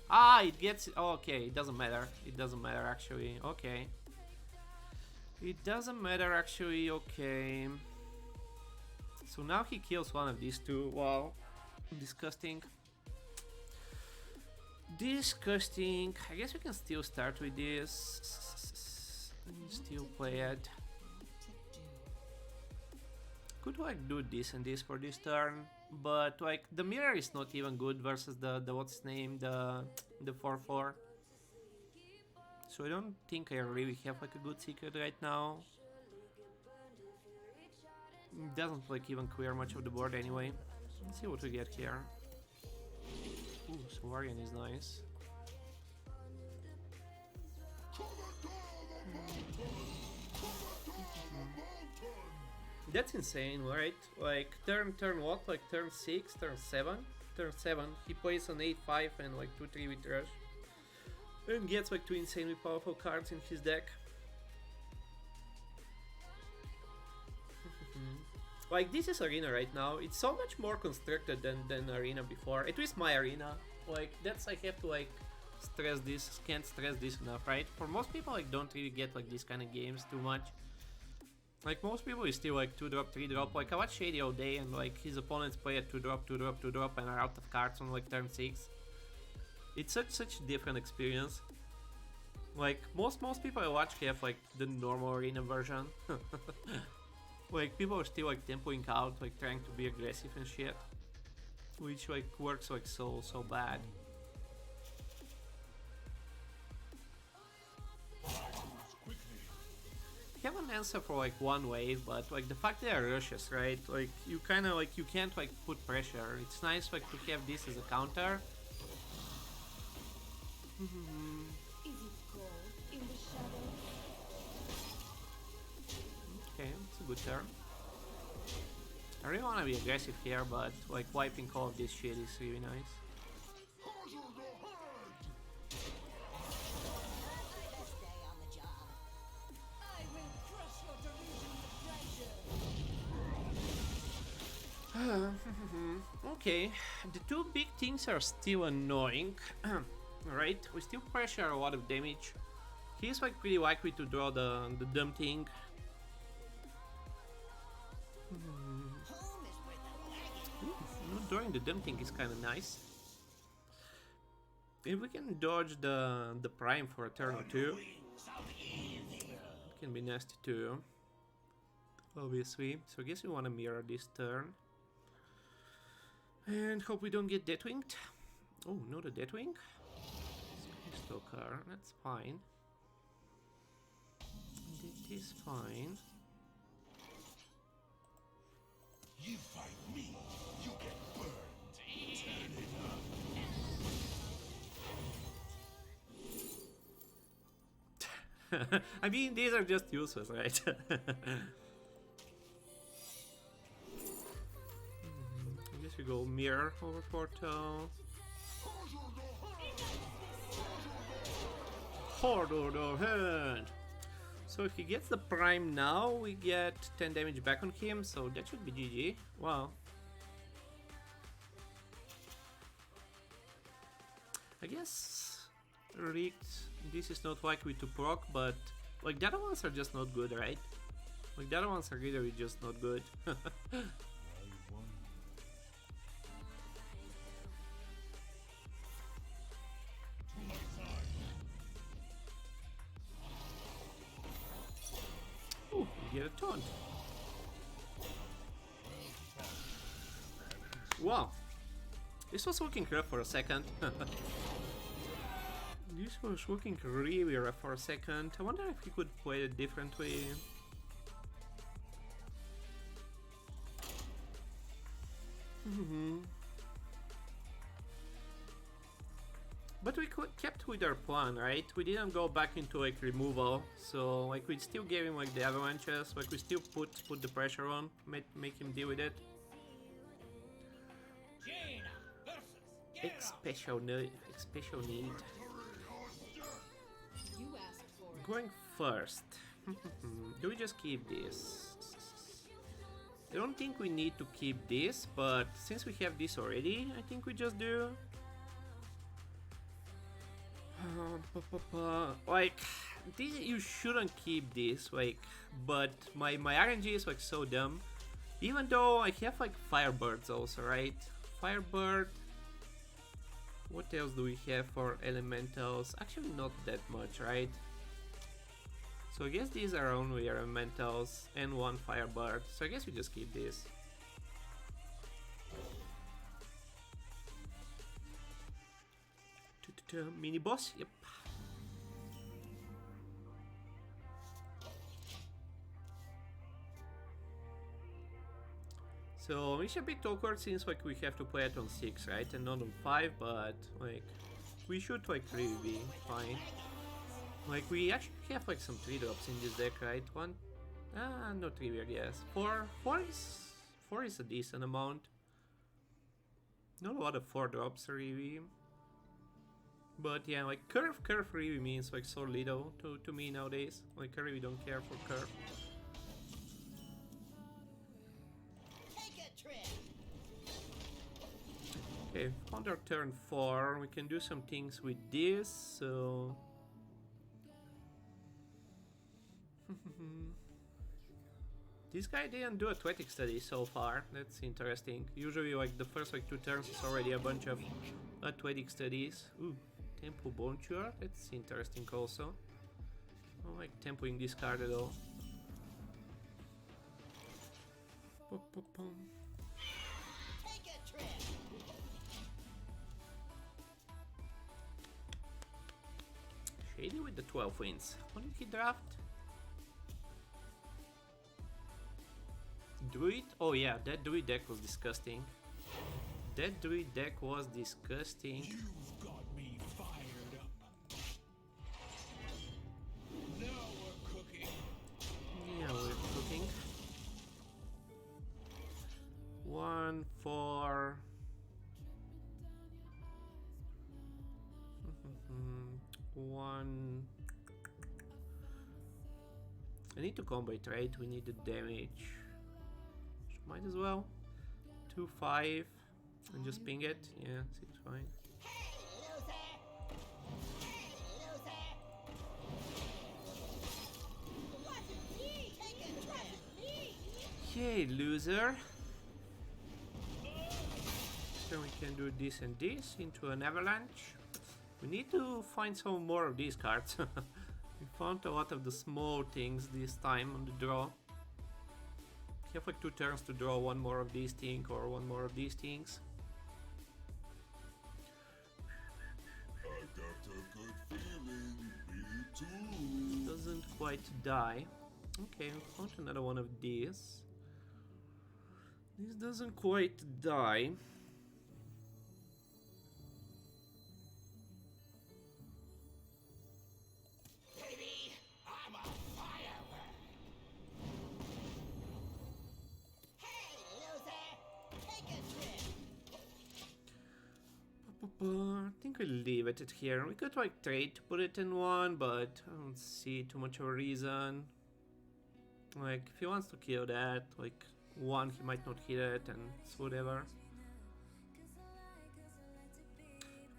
Ah, it gets... Oh, okay, it doesn't matter. It doesn't matter actually. Okay. It doesn't matter actually. Okay. So now he kills one of these two. Wow. Disgusting. Disgusting. I guess we can still start with this. Still play it. Could like do this and this for this turn, but like the mirror is not even good versus the what's its name, the 4/4. So I don't think I really have like a good secret right now. It doesn't like even clear much of the board anyway. Let's see what we get here. Ooh, Saurian is nice. That's insane, right? Like turn what? Like turn 6, turn 7? Turn 7, he plays an 8/5 and like 2/3 with rush. And gets like two insanely powerful cards in his deck. Like this is Arena right now. It's so much more constructed than Arena before. At least my Arena. Like that's, I have to like stress this, can't stress this enough, right? For most people, like don't really get like these kind of games too much. Like most people is still like 2-drop, 3-drop. Like I watch Shady all day and like his opponents play at 2-drop, 2-drop, 2-drop and are out of cards on like turn 6. It's such a different experience. Like most people I watch have like the normal arena version. Like people are still like tempoing out, like trying to be aggressive and shit. Which like works like so bad. I have an answer for like one wave, but like the fact they are rushes, right? Like you kinda like you can't like put pressure. It's nice like to have this as a counter. Is it cold in the shadows? Okay, it's a good turn. I really wanna be aggressive here, but like wiping all of this shit is really nice. Stay on the job. I will crush your delusions of pleasure. Okay, the two big things are still annoying. Right, we still pressure a lot of damage. He's like pretty likely to draw the dumb thing. Home is where the wagon. Drawing the dumb thing is kind of nice. If we can dodge the prime for a turn or two, it can be nasty too. Obviously, so I guess we want to mirror this turn. And hope we don't get Deathwinged. Oh, no, the Deathwing? Stalker, that's fine. That is fine. You fight me, you get burned. Turn it up. I mean, these are just useless, right? I guess we go mirror over portal. Horde order hand. So if he gets the prime now, we get 10 damage back on him, so that should be GG. Wow. I guess rigged. This is not likely to proc, but like the other ones are just not good, right? Like the other ones are literally just not good. Ooh, we get a taunt. Wow. This was looking rough for a second. This was looking really rough for a second. I wonder if he could play it differently. But we kept with our plan, right? We didn't go back into like removal, so like we still gave him like the avalanches, like we still put the pressure on, make him deal with it. Jaina versus Special need. You asked for it. Going first. Do we just keep this? I don't think we need to keep this, but since we have this already, I think we just do. Like, this, you shouldn't keep this, like, but my RNG is like so dumb. Even though I have like Firebirds also, right? Firebird. What else do we have for elementals? Actually not that much, right? So I guess these are only elementals and one Firebird. So I guess we just keep this. Mini boss? Yep. So it's a bit awkward since like we have to play it on 6, right? And not on 5, but like we should like really be fine. Like we actually have like some 3-drops in this deck, right? One, not 3 weird, yes. 4 is a decent amount. Not a lot of 4-drops really. But yeah, like curve really means like so little to me nowadays. Like I really don't care for curve. Take a trip. Okay, on our turn 4, we can do some things with this, so... This guy didn't do athletic study so far. That's interesting. Usually like the first like 2 turns is already a bunch of athletic studies. Ooh, Tempo Bonture. That's interesting also. I don't like tempoing this card at all. Take a trip. Shady with the 12 wins. What did he draft? Druid? Oh yeah, that Druid deck was disgusting. That Druid deck was disgusting. You've got me fired up. Now we're cooking. Yeah, we're cooking. 1 for... One... I need to combo it, right? We need the damage. Might as well. 2-5 and just ping it. Yeah, seems fine. Hey, loser! Hey, loser! Wasn't me! Take a trip! Me! Yay, loser! So we can do this and this into an avalanche. We need to find some more of these cards. We found a lot of the small things this time on the draw. You have like 2 turns to draw 1 more of these things or 1 more of these things. I got a good feeling. Me too. Doesn't quite die. Okay, we found another one of these. This doesn't quite die. Baby, I'm a firework. Hey, loser! Take a trip! I think we'll leave it at here. We could like trade to put it in 1, but I don't see too much of a reason. Like, if he wants to kill that, like 1 he might not hit it and it's whatever.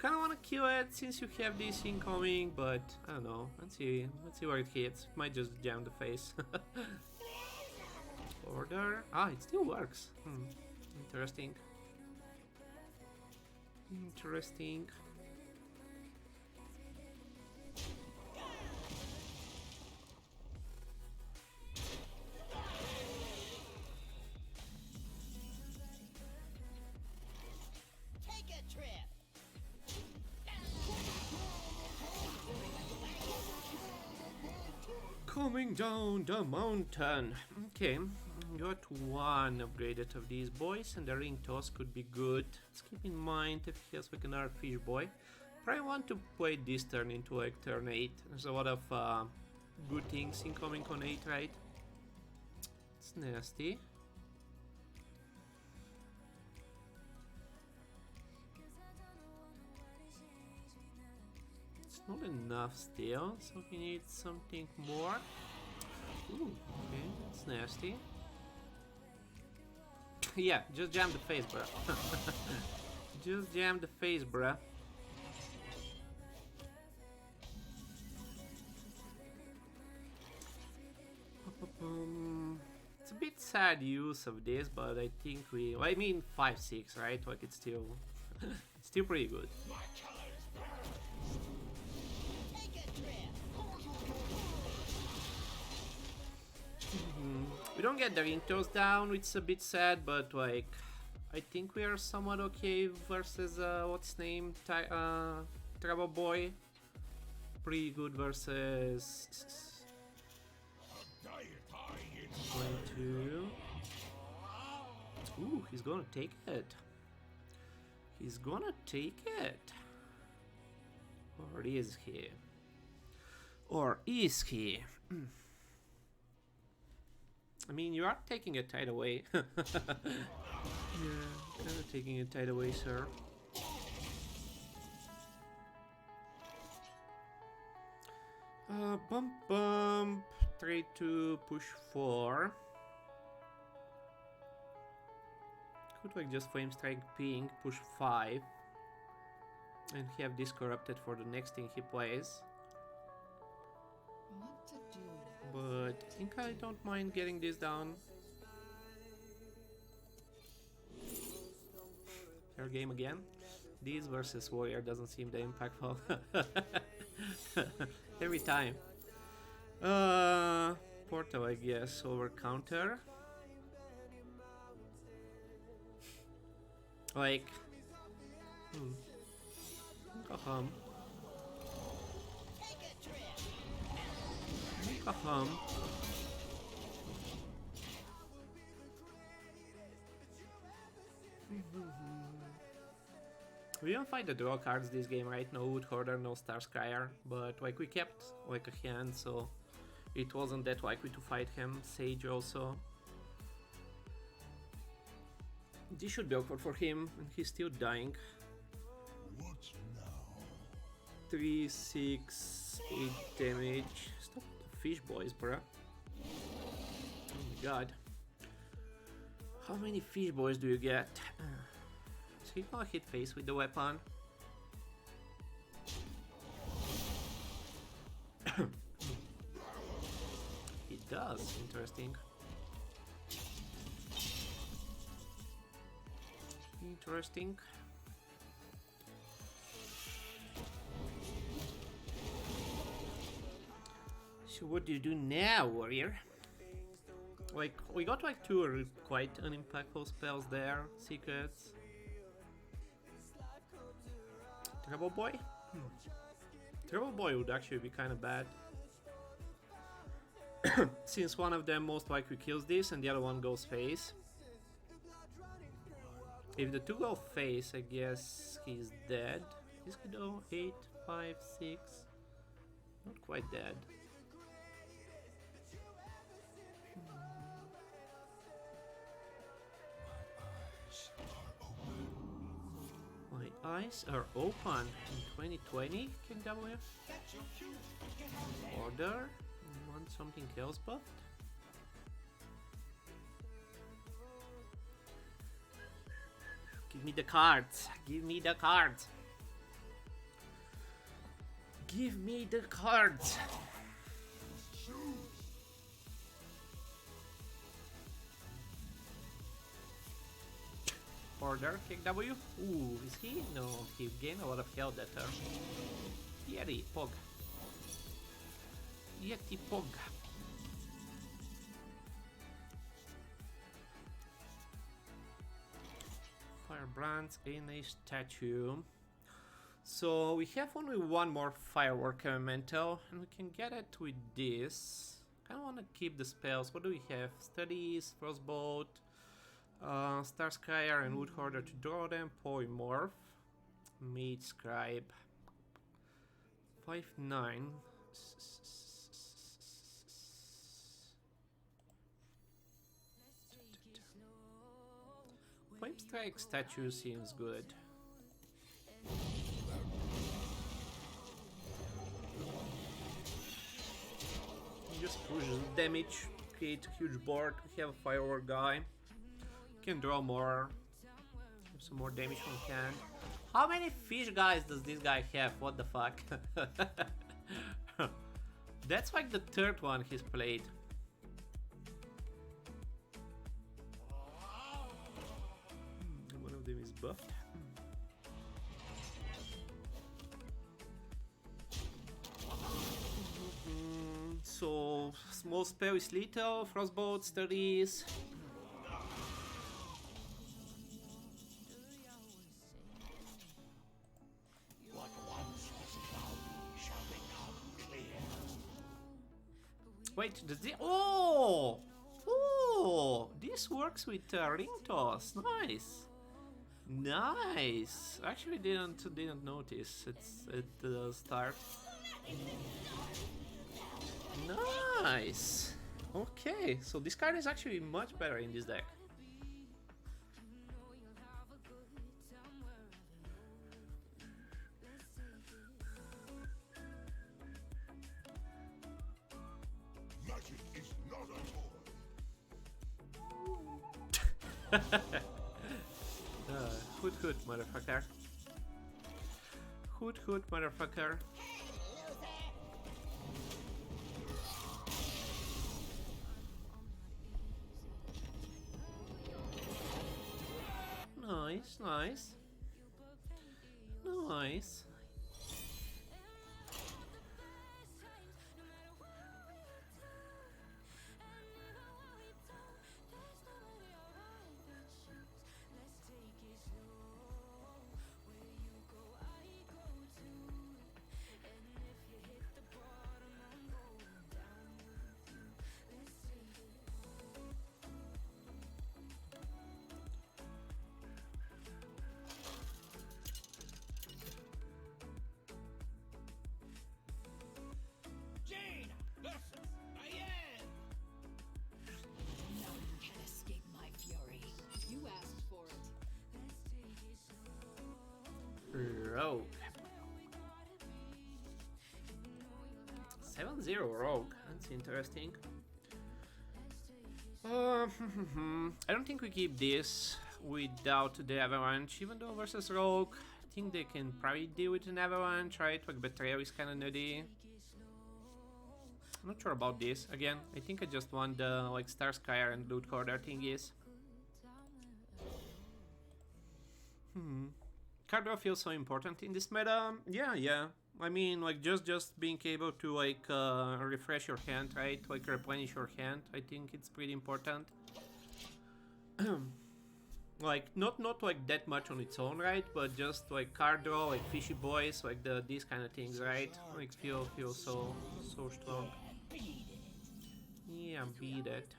Kinda wanna kill it since you have this incoming, but I don't know. Let's see where it hits. It might just jam the face. Order. Ah, it still works. Interesting. Interesting. Take a trip! Coming down the mountain. Okay, got 1 upgraded of these boys, and the ring toss could be good. Let's keep in mind if he has like another fish boy. Probably want to play this turn into like turn 8. There's a lot of good things incoming on 8, right? It's nasty. It's not enough still, so we need something more. Ooh, okay, that's nasty. Yeah, just jam the face, bruh. Just jam the face, bruh. It's a bit sad use of this, but I think we... I mean 5-6, right? Like it's still... it's still pretty good. My colors burn. Take a trip! We don't get the ring toss down, which is a bit sad, but like... I think we are somewhat okay versus, what's his name? Trouble Boy. Pretty good versus... One, 2. Ooh, he's gonna take it. He's gonna take it. Or is he? Or is he? I mean, you are taking it right away. Yeah, kind of taking it right away, sir. Bump, bump. Trade to push 4. Could like just flame strike ping, push 5, and have this corrupted for the next thing he plays. What to do now? But I think I don't mind getting this down. Warrior game again. This versus Warrior doesn't seem that impactful. Every time. Portal, I guess, over counter. Like... Go home. Take a trip. Go home. We don't fight the draw cards this game, right? No Wood Hoarder, no Star Scryer, but like we kept like a hand, so it wasn't that likely to fight him. Sage also. This should be awkward for him, and he's still dying. What now? 3, 6, 8 damage. Stop the fish boys, bruh. Oh my god. How many fish boys do you get? So he's gonna hit face with the weapon. He does, interesting. Interesting. So what do you do now, warrior? Like, we got like 2 quite unimpactful spells there. Secrets. Trouble Boy? Trouble Boy would actually be kind of bad. Since one of them most likely kills this and the other one goes face. If the 2 go face, I guess he's dead. This could go 8, 5, 6. Not quite dead. My eyes are open in 2020, King W. Order? You want something else buffed? Give me the cards! Give me the cards! Give me the cards! Order, King W. Ooh, is he? No, he gained a lot of health that turn. Yeti Pog. Yeti Pog. Firebrands in a statue. So we have only one more firework elemental, and we can get it with this. Kinda wanna keep the spells. What do we have? Studies, Frostbolt, Star Scryer and Wood Hoarder to draw them, Polymorph, Mage Scribe, 5/9. Flame Strike statue seems good. Just pushes damage, create a huge board. We have a firework guy. Can draw more. Have some more damage from hand. How many fish guys does this guy have? What the fuck? That's like the 3rd one he's played. One of them is buffed. So small spell is lethal. Frostbolt, studies. What once was cloudy shall become clear. Wait, does this... Oh! Oh! This works with ring toss. Nice! Nice! Actually didn't notice. It's at the start. Nice! Okay, so this card is actually much better in this deck. Magic is not a toy. Hoot, motherfucker. Hoot, motherfucker. Nice, nice. Nice. Jane versus Diane. None can escape my fury. You asked for it. Rogue. 7-0 Rogue. That's interesting. I don't think we keep this without the Avalanche, even though versus Rogue, I think they can probably deal with an Avalanche, right? Like Betrayal is kinda nutty. I'm not sure about this. Again, I think I just want the like Star Skyer and Loot Corder thingies. Card draw feels so important in this meta. Yeah. I mean, like just being able to like refresh your hand, right? Like replenish your hand. I think it's pretty important. Like not like that much on its own, right? But just like card draw, like fishy boys, like these kind of things, right? Like feel so strong. Yeah, beat it.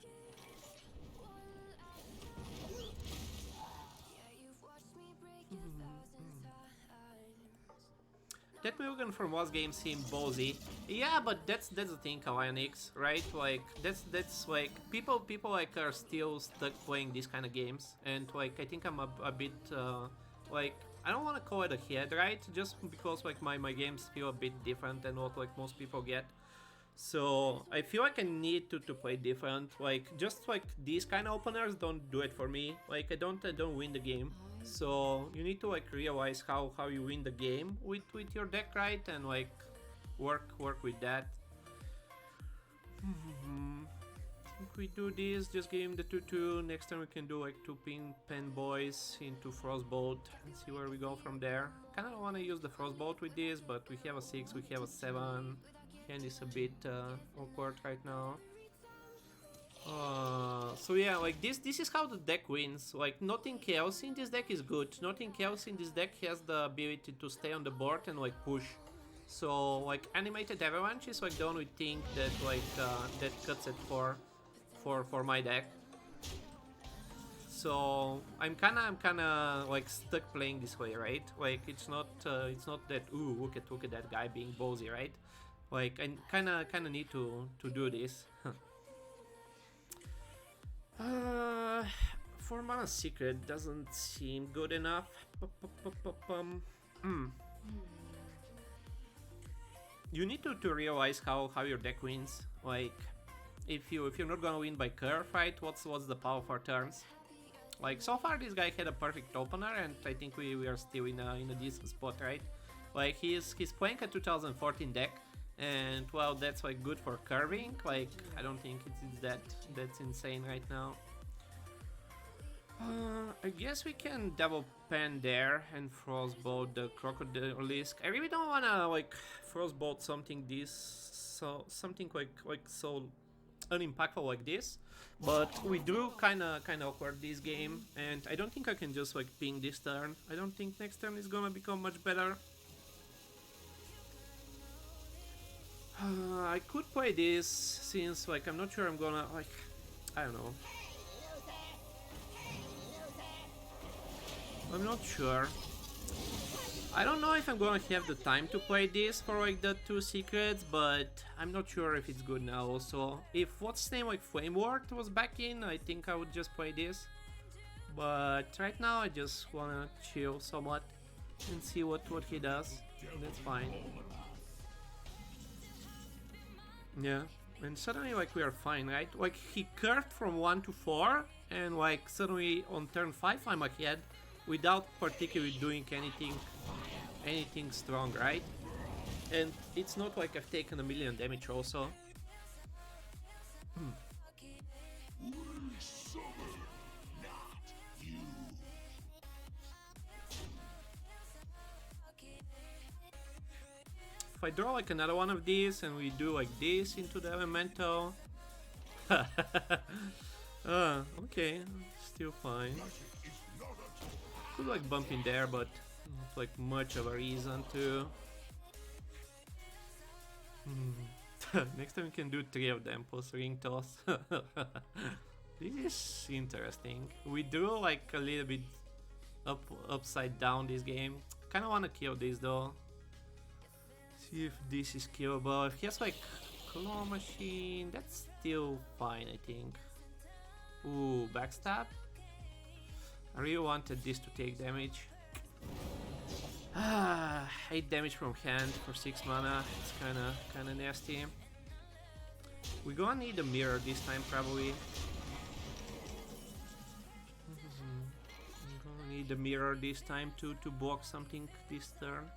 That Mugen from Lost Game seemed ballsy. Yeah, but that's the thing, Kalanix, right? Like that's like people like are still stuck playing these kind of games, and like I think I'm a bit like I don't want to call it a head, right? Just because like my games feel a bit different than what like most people get. So I feel like I need to play different. Like just like these kind of openers don't do it for me. Like I don't win the game. So you need to like realize how you win the game with your deck, right? And like work with that. If we do this, just give him the 2/2. Next time we can do like 2 pen boys into Frostbolt and see where we go from there. Kinda wanna use the Frostbolt with this, but we have a 6, we have a 7. Hand is a bit awkward right now. So yeah, like this is how the deck wins. Like nothing else in this deck is good. Nothing else in this deck has the ability to stay on the board and like push. So like animated Avalanche is like the only thing that like that cuts it for my deck. So I'm kinda like stuck playing this way, right? Like it's not that ooh look at that guy being ballsy, right? Like I kinda need to do this. 4 mana secret doesn't seem good enough. You need to realize how your deck wins. Like if you're not gonna win by curve, right? What's the power for turns? Like so far this guy had a perfect opener, and I think we are still in a decent spot, right? Like he's playing a 2014 deck. And well, that's like good for curving. Like I don't think it's that's insane right now. I guess we can double pen there and frostbolt the Crocodilisk. I really don't wanna like frostbolt something something like so unimpactful like this. But we drew kinda awkward this game, and I don't think I can just like ping this turn. I don't think next turn is gonna become much better. I could play this since like I'm not sure I'm gonna like I don't know. I'm not sure. I don't know if I'm gonna have the time to play this for like the 2 secrets, but I'm not sure if it's good now also. If what's his name like Flame Ward was back in, I think I would just play this. But right now I just wanna chill somewhat and see what he does. And that's fine. Yeah, and suddenly like we are fine, right? Like he curved from 1 to 4, and like suddenly on turn 5 I'm ahead without particularly doing anything strong, right? And it's not like I've taken a million damage also. We suffer, not you. If I draw like another one of these and we do like this into the elemental. Okay, still fine. Could like bump in there, but not like much of a reason to. Next time we can do 3 of them post ring toss. This is interesting. We drew like a little bit upside down this game. Kinda wanna kill this though. See if this is killable. If he has like claw machine, that's still fine, I think. Ooh, backstab. I really wanted this to take damage. 8 damage from hand for 6 mana. It's kinda nasty. We're gonna need a mirror this time probably. We're gonna need a mirror this time to block something this turn.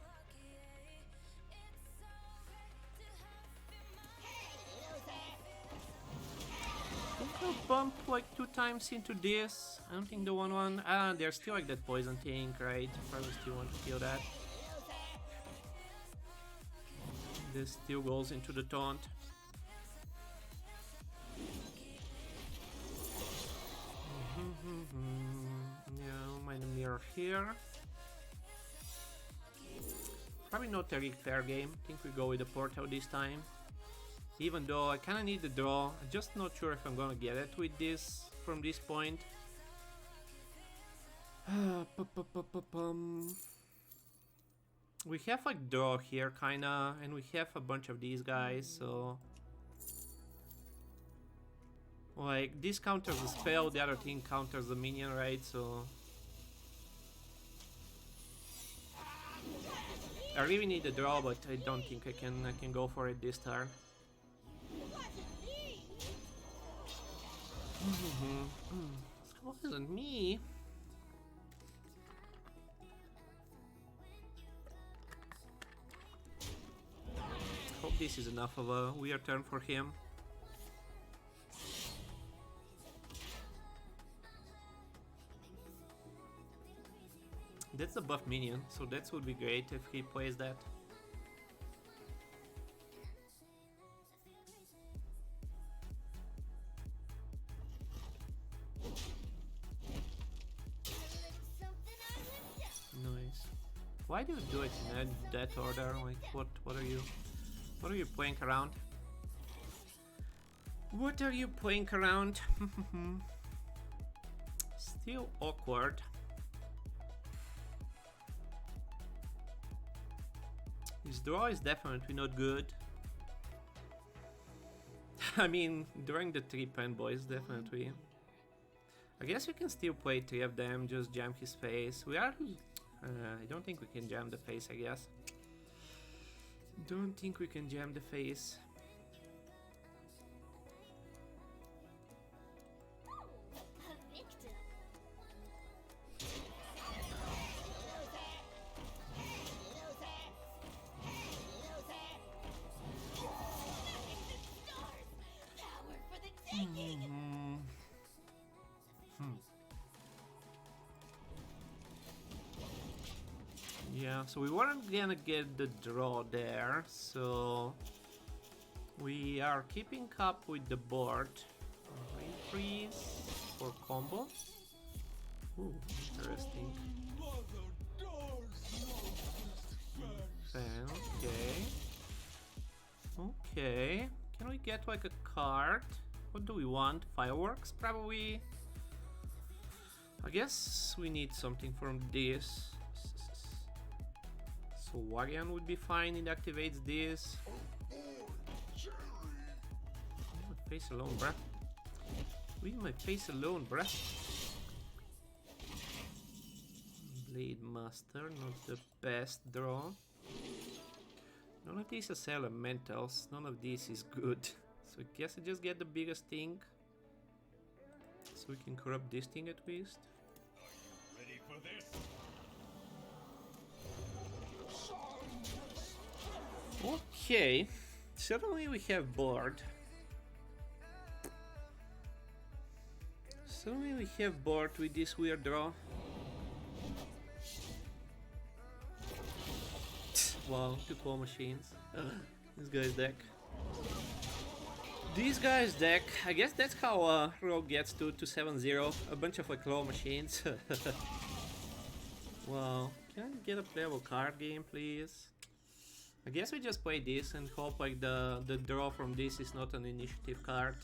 I'll bump like 2 times into this. I don't think the 1/1. There's still like that poison thing, right? Probably still want to kill that. This still goes into the taunt. Yeah, mind a mirror here. Probably not a really fair game. I think we go with the portal this time. Even though I kinda need the draw, I'm just not sure if I'm gonna get it with this from this point. We have like draw here kinda, and we have a bunch of these guys, so like this counters the spell, the other thing counters the minion, right? So I really need the draw, but I don't think I can go for it this turn. It wasn't me. Hope this is enough of a weird turn for him. That's a buff minion, so that would be great if he plays that. Nice. Why do you do it in that order? Like, what are you playing around? What are you playing around? Still awkward. His draw is definitely not good. I mean, during the 3 pen boys, definitely. I guess we can still play 3 of them, just jam his face. We are... I don't think we can jam the face, I guess. Don't think we can jam the face. Yeah, so we weren't gonna get the draw there, so we are keeping up with the board. Rain freeze for combo. Ooh, interesting. Fan, okay. Okay, can we get like a card? What do we want? Fireworks, probably. I guess we need something from this. So Warian would be fine, it activates this. Leave my face alone, bruh. Leave my face alone, bruh. Blade Master, not the best draw. None of these are elementals, none of these is good. So I guess I just get the biggest thing. So we can corrupt this thing at least. Ready for this? Okay, suddenly we have board. Suddenly we have board with this weird draw. Wow, 2 claw machines. This guy's deck. This guy's deck, I guess that's how Rogue gets to 7-0. A bunch of like claw machines. Wow, can I get a playable card game, please? I guess we just play this and hope like the draw from this is not an initiative card.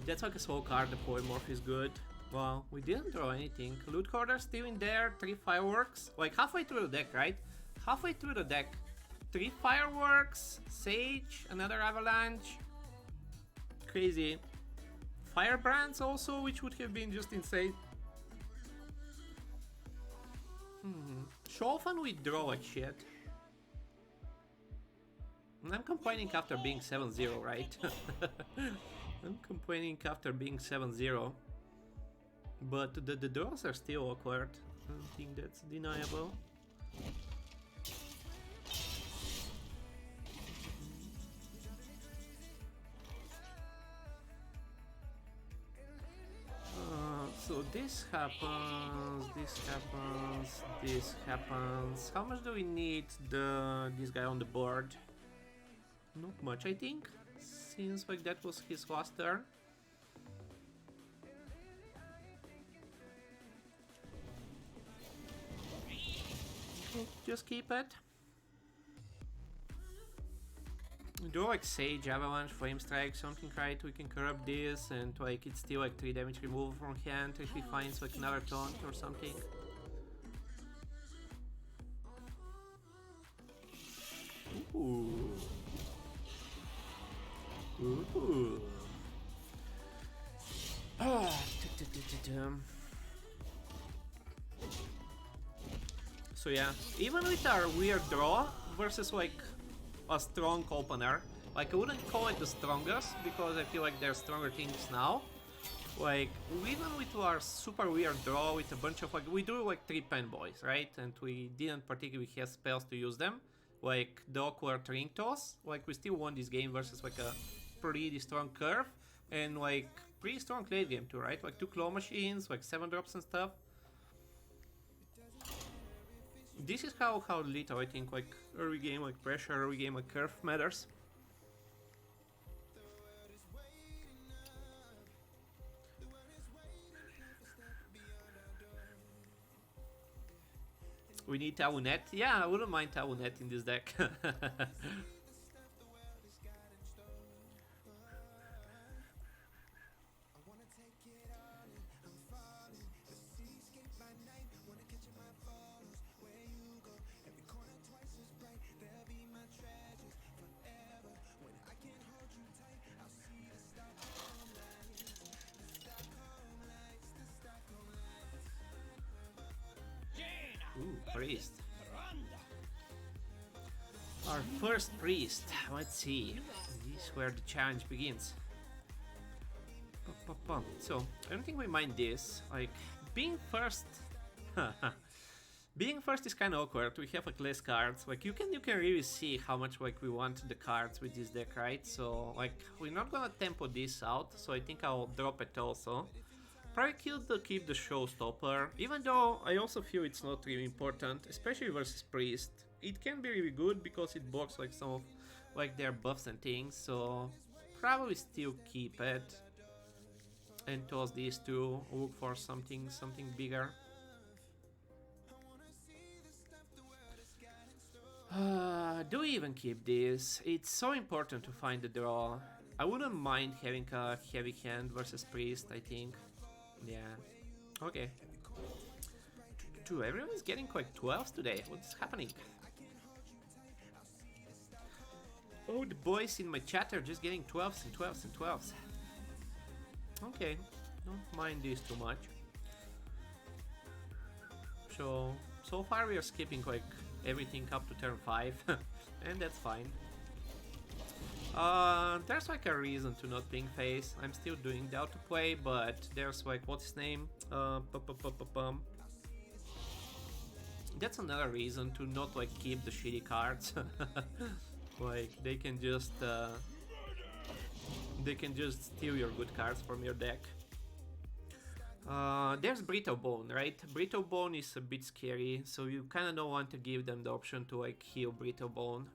That's like a slow card, the polymorph is good. Wow, we didn't draw anything. Loot Hoarder still in there, 3 fireworks. Like halfway through the deck, right? Halfway through the deck. 3 fireworks, Sage, another Avalanche. Crazy. Firebrands also, which would have been just insane. Sholfan we draw like shit. I'm complaining after being 7-0, right? I'm complaining after being 7-0. But the draws are still awkward. I don't think that's deniable. So this happens, this happens, this happens. How much do we need this guy on the board? Not much, I think. Seems like that was his last turn. Just keep it. Do like Sage, Avalanche, Flame Strike, something, right? We can corrupt this and like it's still like 3 damage removal from hand if he finds like another taunt or something. Ooh. Ooh. So yeah, even with our weird draw versus like a strong opener, like I wouldn't call it the strongest because I feel like there's stronger things now. Like even with our super weird draw with a bunch of like we drew like 3 pen boys, right? And we didn't particularly have spells to use them, like the awkward ring toss. Like we still won this game versus like a pretty strong curve and like pretty strong late game too, right? Like 2 claw machines, like 7 drops and stuff. This is how little I think like early game like pressure, early game like curve matters. We need Tawunet. Yeah, I wouldn't mind Tawunet in this deck. Ooh, priest. Our first priest. Let's see. This is where the challenge begins. So, I don't think we mind this. Like, being first... being first is kind of awkward. We have like less cards. Like, you can really see how much like we want the cards with this deck, right? So, like, we're not gonna tempo this out. So I think I'll drop it also. Probably keep the showstopper, even though I also feel it's not really important, especially versus priest. It can be really good because it blocks like some of like their buffs and things, so probably still keep it and toss these two. Look for something bigger. Do we even keep this? It's so important to find the draw. I wouldn't mind having a heavy hand versus priest, I think. Yeah. Okay. Dude, everyone's getting like 12s today. What's happening? Oh, the boys in my chat are just getting 12s and 12s and 12s. Okay. Don't mind this too much. So far we are skipping like everything up to turn 5. And that's fine. There's like a reason to not ping face. I'm still doing the autoplay, but there's like, what's his name? That's another reason to not like keep the shitty cards. Like they can just steal your good cards from your deck. There's Brittle Bone, right? Brittle Bone is a bit scary, so you kind of don't want to give them the option to like heal Brittle Bone.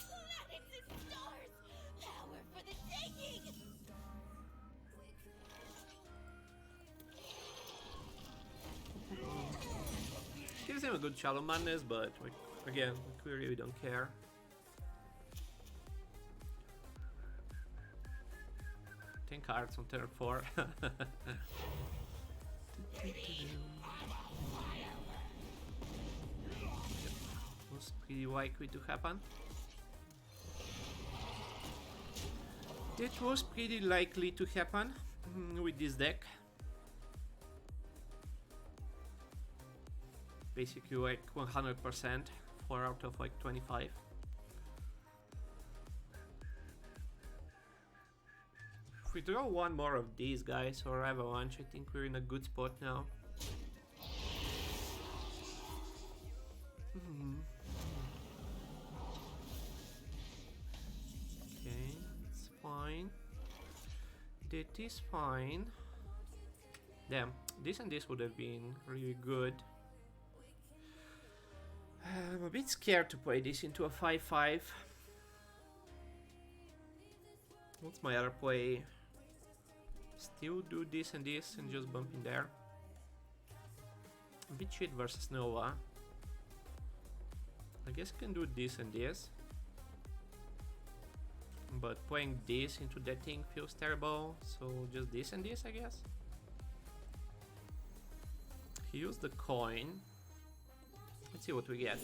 Planets and stars! Power for the taking! Gives him a good Shallow Madness, but like, again, we really don't care. 10 cards on turn 4. Was pretty likely to happen. That was pretty likely to happen with this deck. Basically like 100%, 4 out of like 25. If we draw one more of these guys or Avalanche, I think we're in a good spot now. Okay, it's fine. That is fine. Damn, this and this would have been really good. I'm a bit scared to play this into a 5-5. What's my other play? Still do this and just bump in there. A bit shit versus Nova. I guess I can do this and this. But playing this into that thing feels terrible, so just this and this, I guess. He used the coin. Let's see what we get.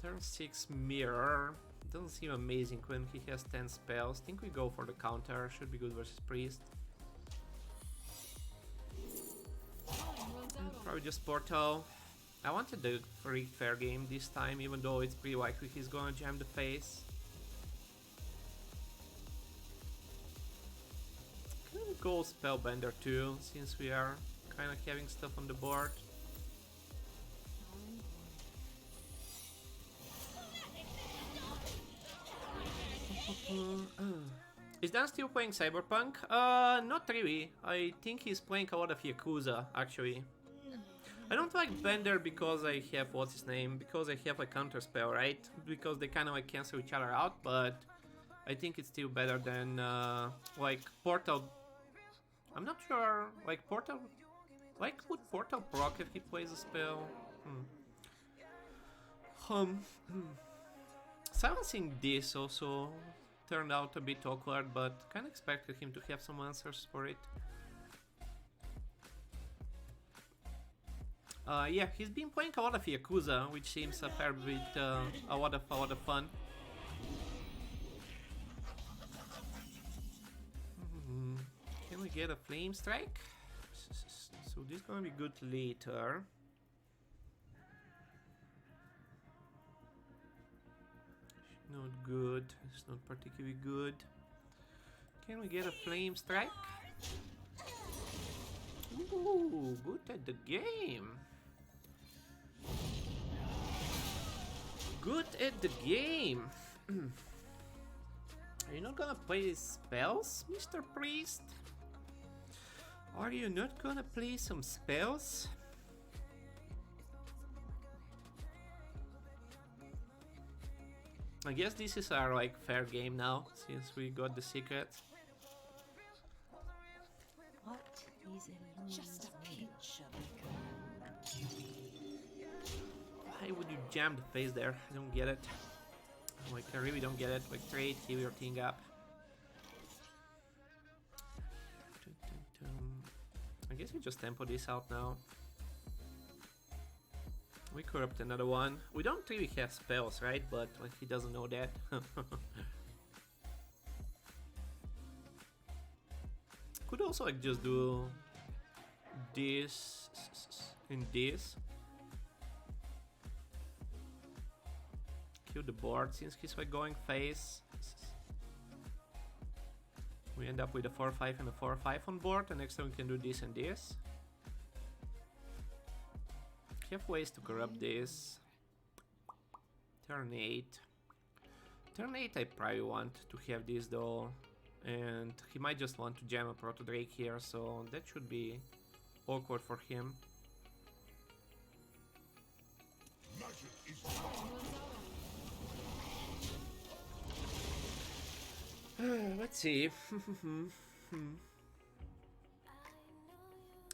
Turn 6 Mirror. Doesn't seem amazing when he has 10 spells. Think we go for the counter. Should be good versus Priest. Probably just Portal. I wanted the free fair game this time, even though it's pretty likely he's gonna jam the face. Can we go Spellbender too, since we are kind of having stuff on the board? Is Dan still playing Cyberpunk? Not really. I think he's playing a lot of Yakuza, actually. I don't like Bender because I have, what's his name? Because I have a counter spell, right? Because they kind of like cancel each other out, but I think it's still better than like Portal. I'm not sure, like Portal. Like, would Portal proc if he plays a spell? Silencing this also turned out a bit awkward, but kind of expected him to have some answers for it. Yeah, he's been playing a lot of Yakuza, which seems a fair bit, a lot of fun. Can we get a Flame Strike? So this is gonna be good later. Not good. It's not particularly good. Can we get a Flame Strike? Ooh, good at the game. Good at the game. Are you not gonna play spells, Mr. Priest? Are you not gonna play some spells? I guess this is our like fair game now, since we got the secrets. What is in just a pinch of Why would you jam the face there? I don't get it. Like, I really don't get it. Like, trade, heal your thing up. I guess we just tempo this out now. We corrupt another one. We don't really have spells, right? But like, he doesn't know that. Could also like just do this and this. Kill the board since he's like going face. We end up with a 4-5 and a 4-5 on board, and next time we can do this and this. We have ways to corrupt this. Turn 8. Turn 8 I probably want to have this though. And he might just want to jam a Proto Drake here, so that should be awkward for him. Magic is Let's see.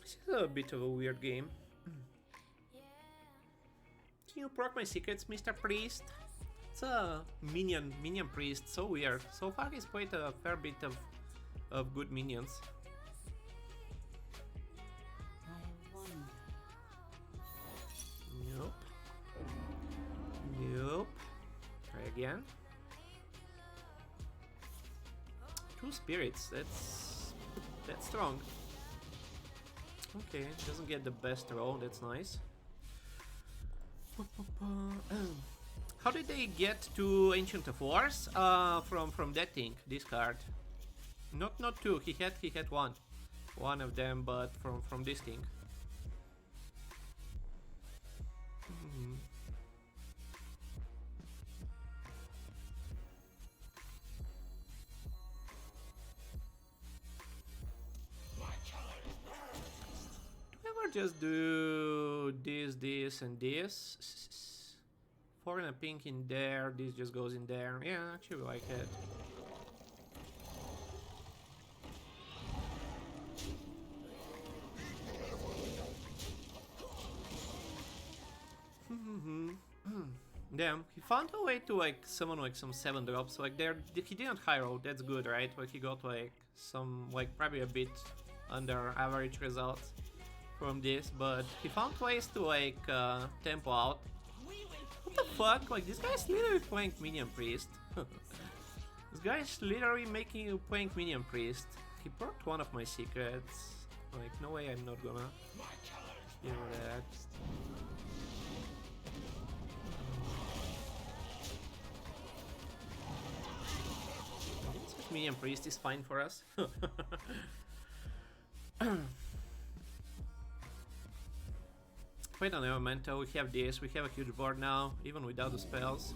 This is a bit of a weird game. Can you proc my secrets, Mr. Priest? It's a minion priest, so weird. So far he's played a fair bit of good minions. Nope. Nope. Try again. 2 spirits, that's strong. Okay, doesn't get the best roll, that's nice. How did they get to Ancient of Wars? From that thing, this card. Not 2, he had one of them, but from this thing. Just do this and this. 4 and a pink in there, this just goes in there. Yeah, actually like it. Damn, he found a way to like summon like some 7 drops. Like there, he didn't high roll, that's good, right? Like he got like some, like probably a bit under average results from this, but he found ways to like tempo out. What the fuck? Like this guy's literally playing Minion Priest. This guy's literally playing Minion Priest. He broke one of my secrets. Like no way I'm not gonna do that. Minion Priest is fine for us. Wait on Elemental, we have this, we have a huge board now, even without the spells.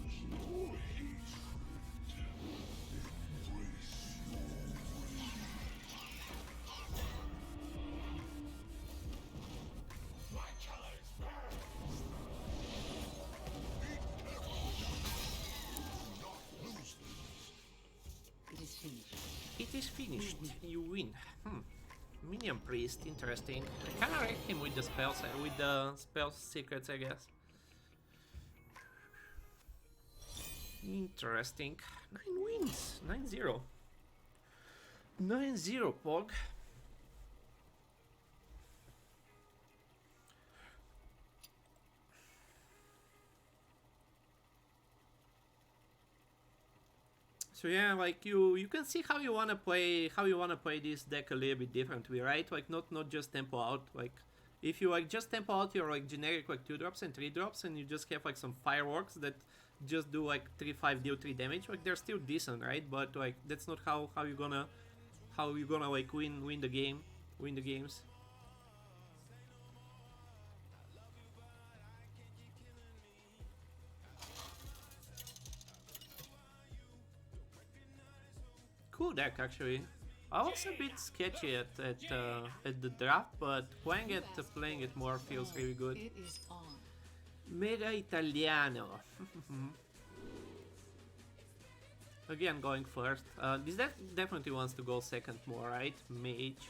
It is finished. You win. Minion Priest, interesting. I kinda like him with the spells, secrets, I guess. Interesting. 9 wins. 9-0. 9-0, Pog. So yeah, like you can see how you wanna play this deck a little bit differently, right? Like not just tempo out. Like if you like just tempo out your like generic like 2 drops and 3 drops, and you just have like some fireworks that just do like 3-5 deal 3 damage. Like they're still decent, right? But like that's not how you gonna like win the games. Cool deck actually. I was a bit sketchy at the draft, but playing it more feels really good. It is on. Mega Italiano. Again, going first. This deck definitely wants to go second more, right? Mage.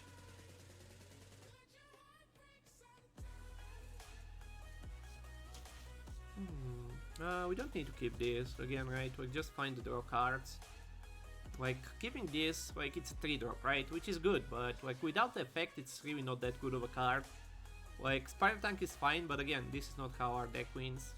We don't need to keep this again, right? We just find the draw cards. Like keeping this, like it's a 3 drop, right? Which is good, but like without the effect, it's really not that good of a card. Like Spider Tank is fine, but again, this is not how our deck wins.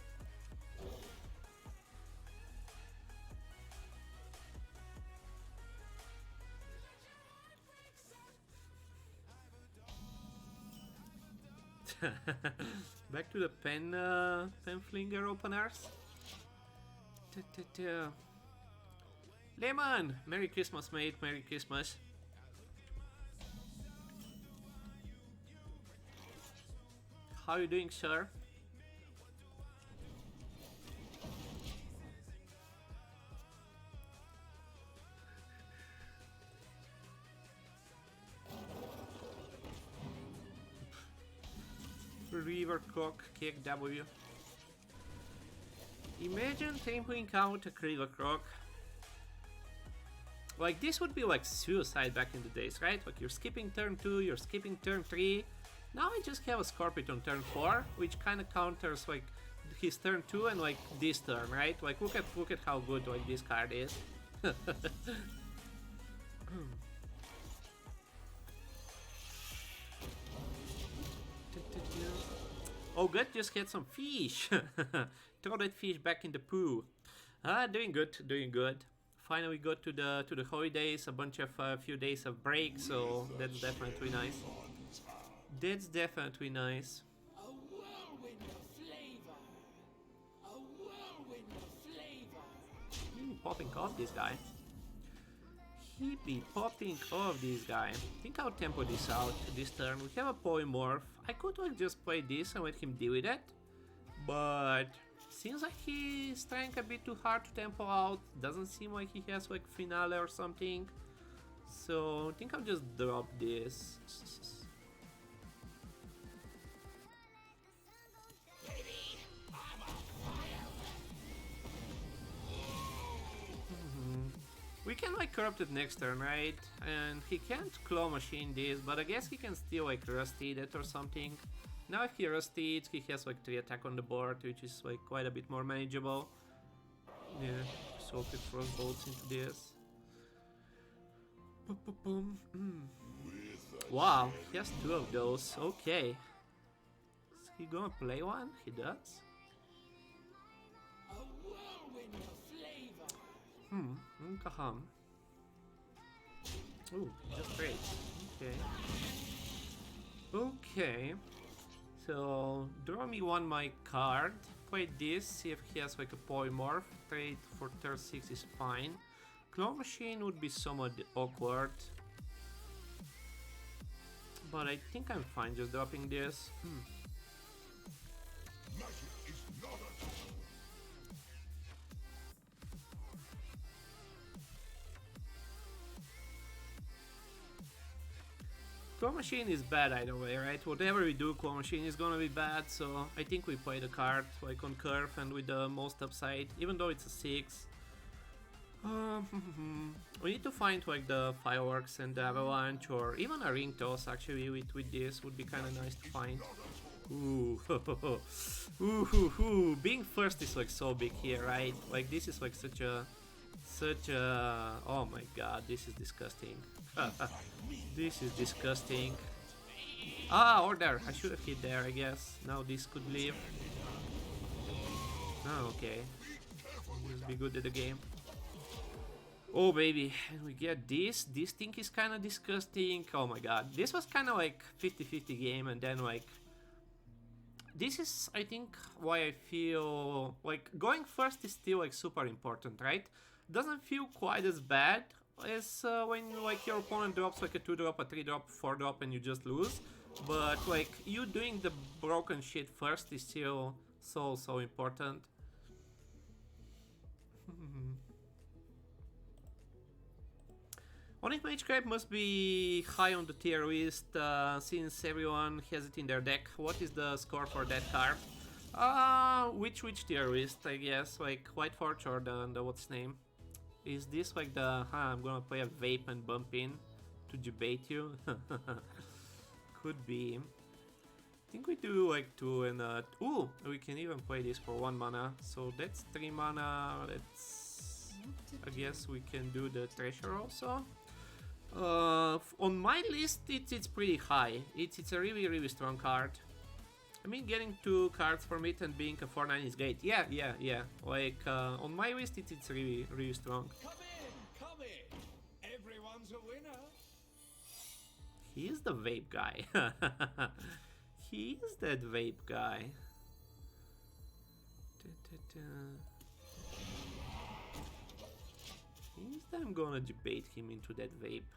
Back to the pen flinger openers. Lemon! Merry Christmas, mate. Merry Christmas. how you doing, sir? River Croc, kick W. Imagine tampering out a River Croc. Like, this would be like suicide back in the days, right? Like, you're skipping turn 2, you're skipping turn 3. Now I just have a Scorpion on turn 4, which kind of counters like his turn 2 and like this turn, right? Like, look at how good like this card is. Oh good, just get some fish. Throw that fish back in the poo. Doing good, doing good. Finally got to the holidays, a bunch of few days of break, so that's definitely nice. That's definitely nice. A whirlwind of flavor. A whirlwind of flavor. Popping off this guy. He be popping off this guy. I think I'll tempo this out this turn. We have a polymorph. I could like just play this and let him deal with it, but seems like he's trying a bit too hard to tempo out. Doesn't seem like he has like finale or something. So I think I'll just drop this. We can like corrupt it next turn, right? And he can't claw machine this, but I guess he can still like rusty that or something. Now if he rusty it, he has like 3 attack on the board, which is like quite a bit more manageable. Yeah, so if frost bolts into this. Wow, he has 2 of those, okay. Is he gonna play one? He does? A whirlwind of flavor. Ooh, just great. Okay. Okay. So, draw me one my card. Play this, see if he has like a polymorph. Trade for turn 6 is fine. Claw machine would be somewhat awkward. But I think I'm fine just dropping this. Magic is not a Claw machine is bad either way, right? Whatever we do, claw machine is gonna be bad, so I think we play the card like on curve and with the most upside, even though it's a 6. We need to find like the fireworks and the avalanche, or even a ring toss actually with this would be kind of nice to find. Ooh, ooh, being first is like so big here, right? Like this is like such a, oh my god, this is disgusting. This is disgusting. Order, I should have hit there, I guess. Now this could leave. Oh, okay. Just be good at the game. Oh baby, and we get this. This thing is kind of disgusting. Oh my god, this was kind of like 50-50 game, and then like this is, I think, why I feel like going first is still like super important, right? Doesn't feel quite as bad as when like your opponent drops like a 2-drop, a 3-drop, 4-drop, and you just lose. But like you doing the broken shit first is still so important. Onyx Mage Crab must be high on the tier list since everyone has it in their deck. What is the score for that card? Which tier list, I guess? Like White Forge or the what's name? Is this like the I'm gonna play a vape and bump in to debate you? Could be. I think we do like 2 and ooh, we can even play this for 1 mana. So that's 3 mana. Let's, I guess we can do the treasure also. On my list, it's pretty high. It's a really strong card. I mean, getting 2 cards from it and being a 4/9 is great. Yeah. Like on my list, it's really strong. Come in. Everyone's a winner. He is the vape guy. He is that vape guy. I'm gonna debate him into that vape.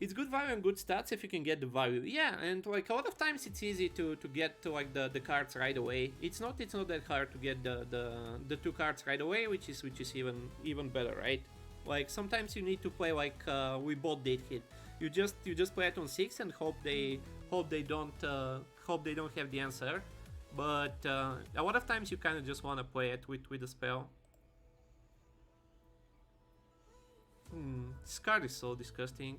it's good value and good stats if you can get the value. Yeah, and like a lot of times it's easy to get to like the cards right away. It's not that hard to get the two cards right away, which is even better, right? Like sometimes you need to play like we both did hit. You just play it on 6 and hope they don't have the answer. But a lot of times you kind of just want to play it with a spell. This card is so disgusting.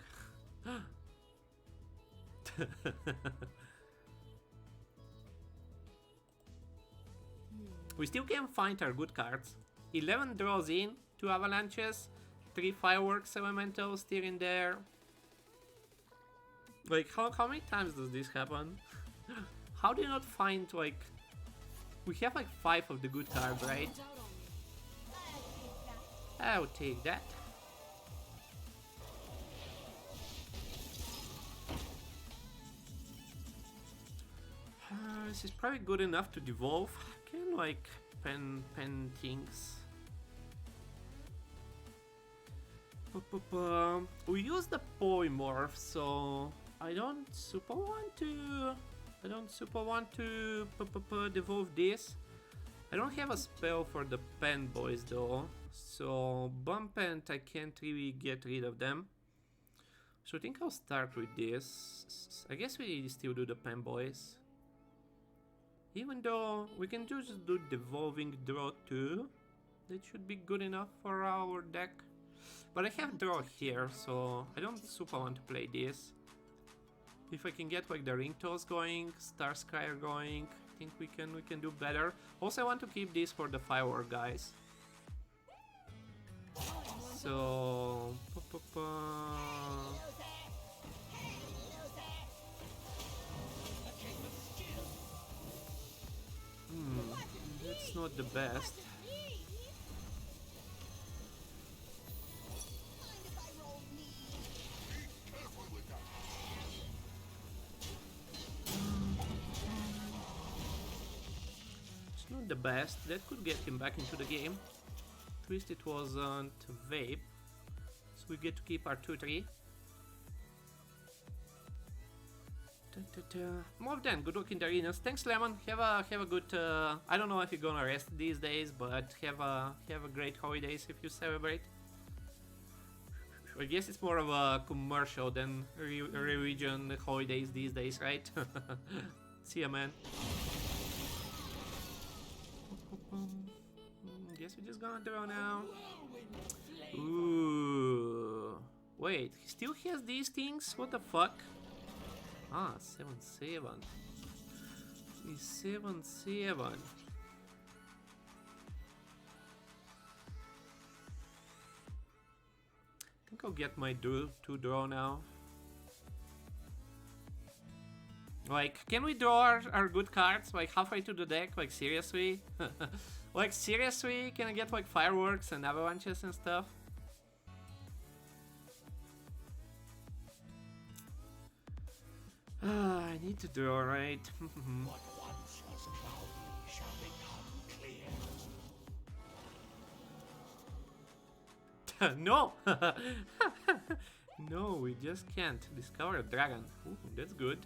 We still can find our good cards. 11 draws in, 2 avalanches, 3 fireworks elementals still in there. Like how many times does this happen? How do you not find like... We have like 5 of the good cards, right? I'll take that. This is probably good enough to devolve. I can like pen things. We use the polymorph, so I don't super want to devolve this. I don't have a spell for the pen boys though, so bump and I can't really get rid of them. So I think I'll start with this. I guess we still do the pen boys. Even though we can just do devolving draw 2. That should be good enough for our deck. But I have draw here, so I don't super want to play this. If I can get like the ring toss going, star scryer going, I think we can do better. Also I want to keep this for the firework guys. So that's not the best. It's not the best. That could get him back into the game. At least it wasn't vape. So we get to keep our 2-3. More than good luck in the arenas. Thanks, Lemon. Have a good. I don't know if you're gonna rest these days, but have a great holidays if you celebrate. I guess it's more of a commercial than religion holidays these days, right? See ya, man. Guess we're just gonna draw now. Ooh. Wait, he still has these things? What the fuck? Ah, 7-7. He's 7-7. I think I'll get my 2 draw now. Like, can we draw our good cards like halfway to the deck? Like, seriously? Like, seriously? Can I get like fireworks and avalanches and stuff? I need to draw, right? What once was cloudy shall become clear. No! No, we just can't. Discover a dragon. Ooh, that's good.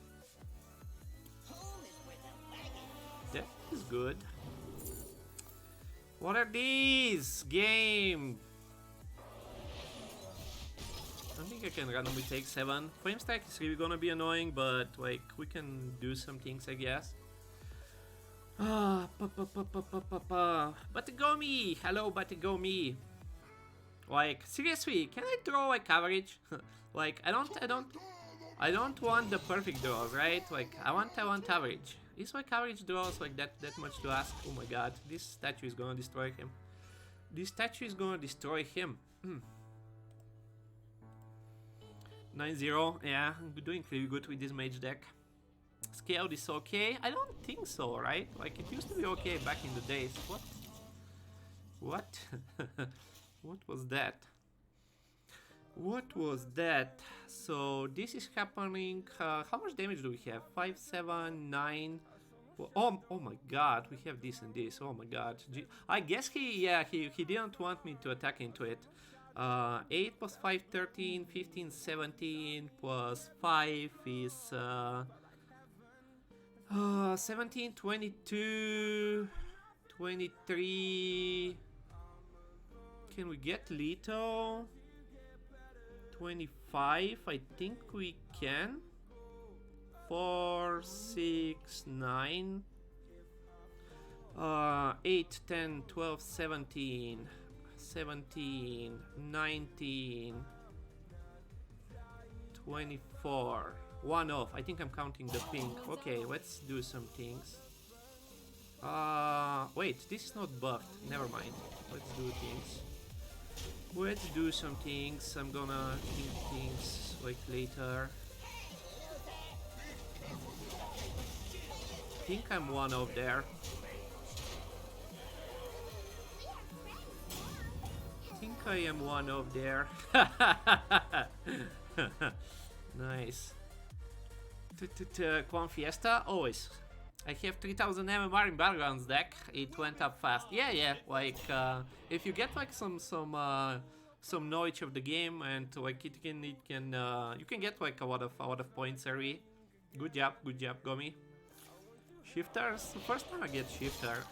That is good. What are these? Game! I don't think I can randomly take 7. Flame stack is really gonna be annoying, but like we can do some things, I guess. Batagomi! Hello, Batagomi! Like, seriously, can I draw like average? Like, I don't want the perfect draws, right? Like, I want average. Is like average draws like that much to ask? Oh my god, this statue is gonna destroy him. This statue is gonna destroy him. 9-0, yeah, I'm doing pretty good with this mage deck. Scaled is okay? I don't think so, right? Like, it used to be okay back in the days. What? What? What was that? What was that? So, this is happening. How much damage do we have? 5, 7, 9. Oh my god, we have this and this. Oh my god. I guess he didn't want me to attack into it. 8 plus 5, 13, 15, 17 plus 5 is 17, 22, 23. Can we get lethal? 25, I think we can. 4, 6, 9. 8, 10, 12, 17. 17, 19, 24. One off. I think I'm counting the pink. Okay, let's do some things. Wait, this is not buffed. Never mind. Let's do things. Let's do some things. I'm gonna think things like later. I think I'm one off there. I think I am one of there. Nice. Quan Fiesta? Always. I have 3000 MMR in Battlegrounds deck. It went up fast. Yeah. Like if you get like some knowledge of the game and like you can get like a lot of points early. Good job, Gomi. Shifters. First time I get shifter.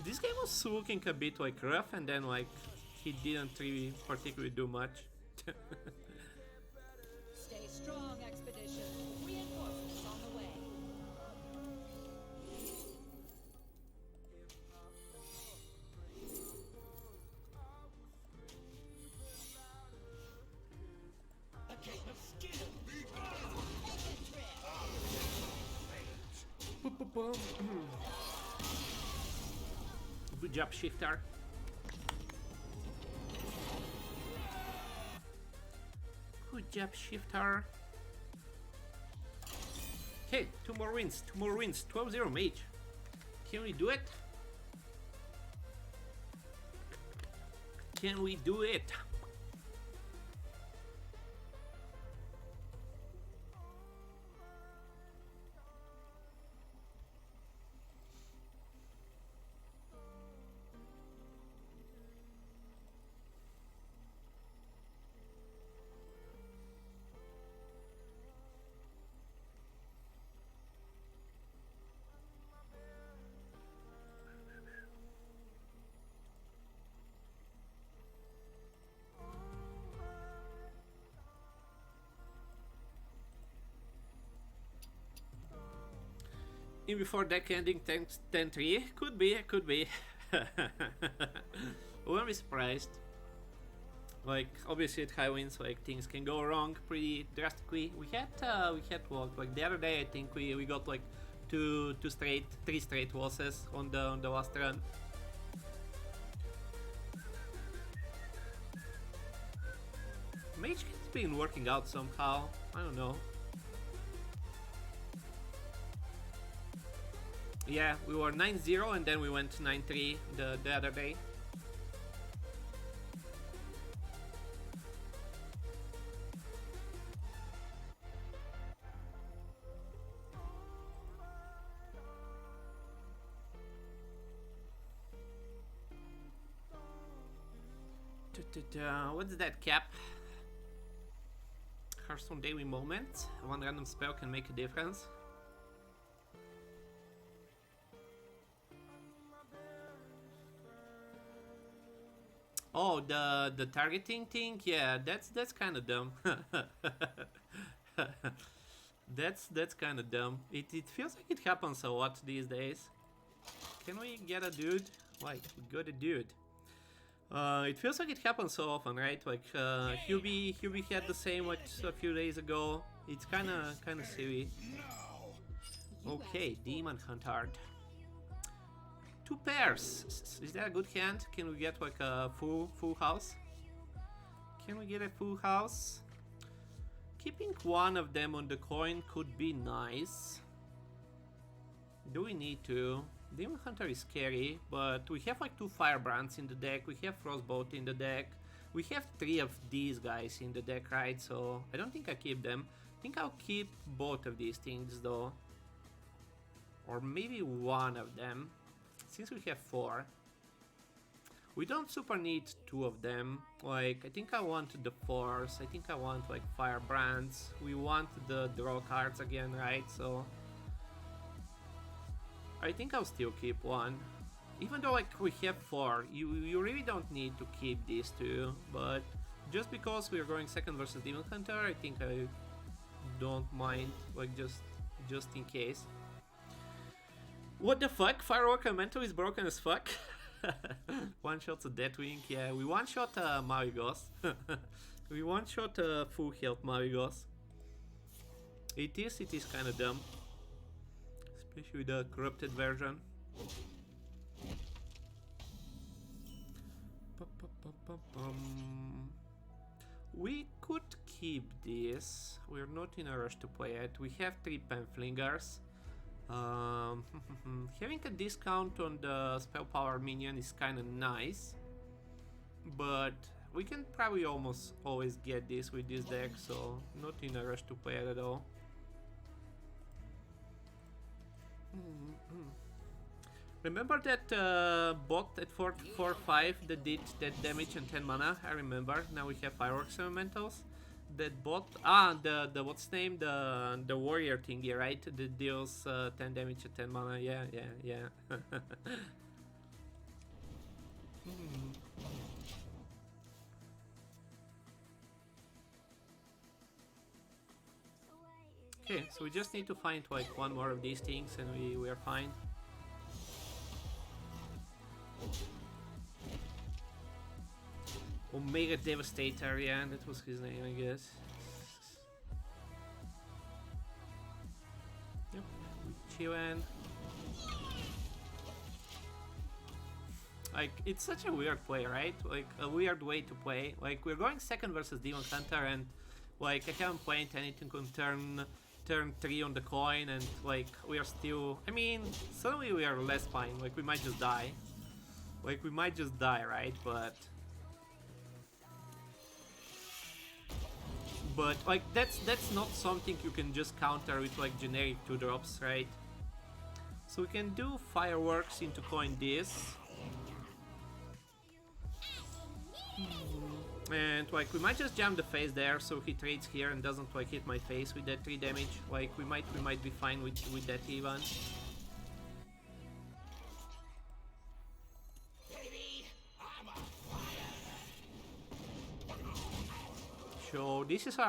This game was looking a bit like rough, and then like he didn't really particularly do much. Stay strong, expedition. Reinforcements on the way. A game of skill. Good job, Shifter. Good job, Shifter. Okay, two more wins. 12-0 Mage. Can we do it? Can we do it? In before deck ending 10-3? Could be. Wouldn't be surprised. Like obviously at high wins, like things can go wrong pretty drastically. We had what, like the other day I think we got like three straight losses on the last run. Mage has been working out somehow. I don't know. Yeah, we were 9-0 and then we went 9-3 the other day. What's that cap? Hearthstone daily moment. One random spell can make a difference. Oh, the targeting thing? Yeah, that's kind of dumb. That's kind of dumb. It feels like it happens a lot these days. Can we get a dude? Like, we got a dude. It feels like it happens so often, right? Like Hubie had the same like a few days ago. It's kind of silly. Okay, Demon Hunter. 2 pairs. Is that a good hand? Can we get like a full house? Can we get a full house? Keeping one of them on the coin could be nice. Do we need to? Demon Hunter is scary, but we have like 2 Firebrands in the deck, we have Frostbolt in the deck, we have 3 of these guys in the deck, right? So I don't think I keep them. I think I'll keep both of these things though. or maybe one of them. Since we have 4, we don't super need 2 of them. Like, I think I want the Force, I think I want like Firebrands. We want the draw cards again, right? So I think I'll still keep 1. Even though like we have 4, you really don't need to keep these 2, but just because we're going second versus Demon Hunter, I think I don't mind, like just in case. What the fuck? Firework Elemental is broken as fuck. One shot a Deathwing, yeah, we one shot Marigos. We one shot full health Marigos. It is kinda dumb. Especially the corrupted version. We could keep this. We're not in a rush to play it. We have 3 Penflingers. Having a discount on the spell power minion is kinda nice, but we can probably almost always get this with this deck, so not in a rush to play it at all. Remember that bot at 4-5 that did that damage and 10 mana? I remember. Now we have Fireworks Elementals. That bot, the what's name, the warrior thingy, right? That deals 10 damage at 10 mana. Yeah. Okay, so we just need to find like 1 more of these things and we are fine. Omega Devastator, yeah, that was his name, I guess. Yep, chillin'. Like, it's such a weird play, right? Like, a weird way to play. Like, we're going second versus Demon Hunter, and like, I haven't played anything on turn 3 on the coin, and like, we are still. I mean, suddenly we are less fine. Like, we might just die. Like, we might just die, right? But like, that's not something you can just counter with like generic 2-drops, right? So we can do Fireworks into coin this. And like, we might just jam the face there so he trades here and doesn't like hit my face with that 3 damage. Like, we might be fine with that even. So this is our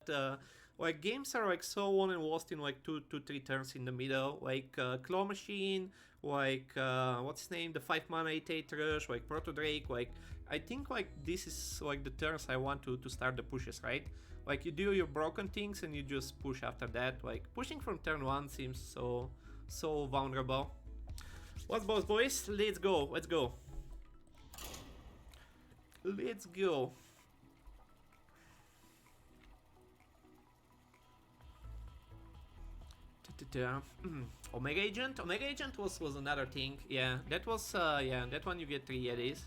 but like games are like so won and lost in like 2-3 turns in the middle. Like Claw Machine, like what's his name, the 5 mana 8/8 rush, like Proto Drake. Like I think like this is like the turns I want to start the pushes, right? Like you do your broken things and you just push after that. Like pushing from turn 1 seems so vulnerable. What's boss, boys? Let's go, let's go. Let's go. Omega Agent? Omega Agent was another thing. Yeah, that was yeah, that one you get 3 Yetis.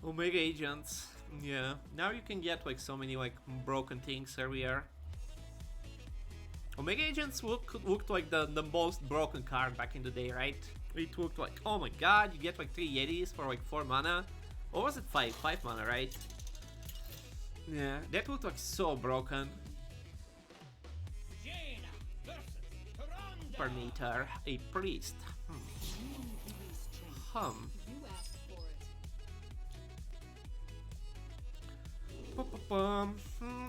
Omega Agents. Yeah. Now you can get like so many like broken things earlier. Omega Agents looked like the most broken card back in the day, right? It looked like, oh my god, you get like 3 Yetis for like 4 mana. Or was it 5? 5 mana, right? Yeah, that looked like so broken. Permeter, a priest. You asked for it.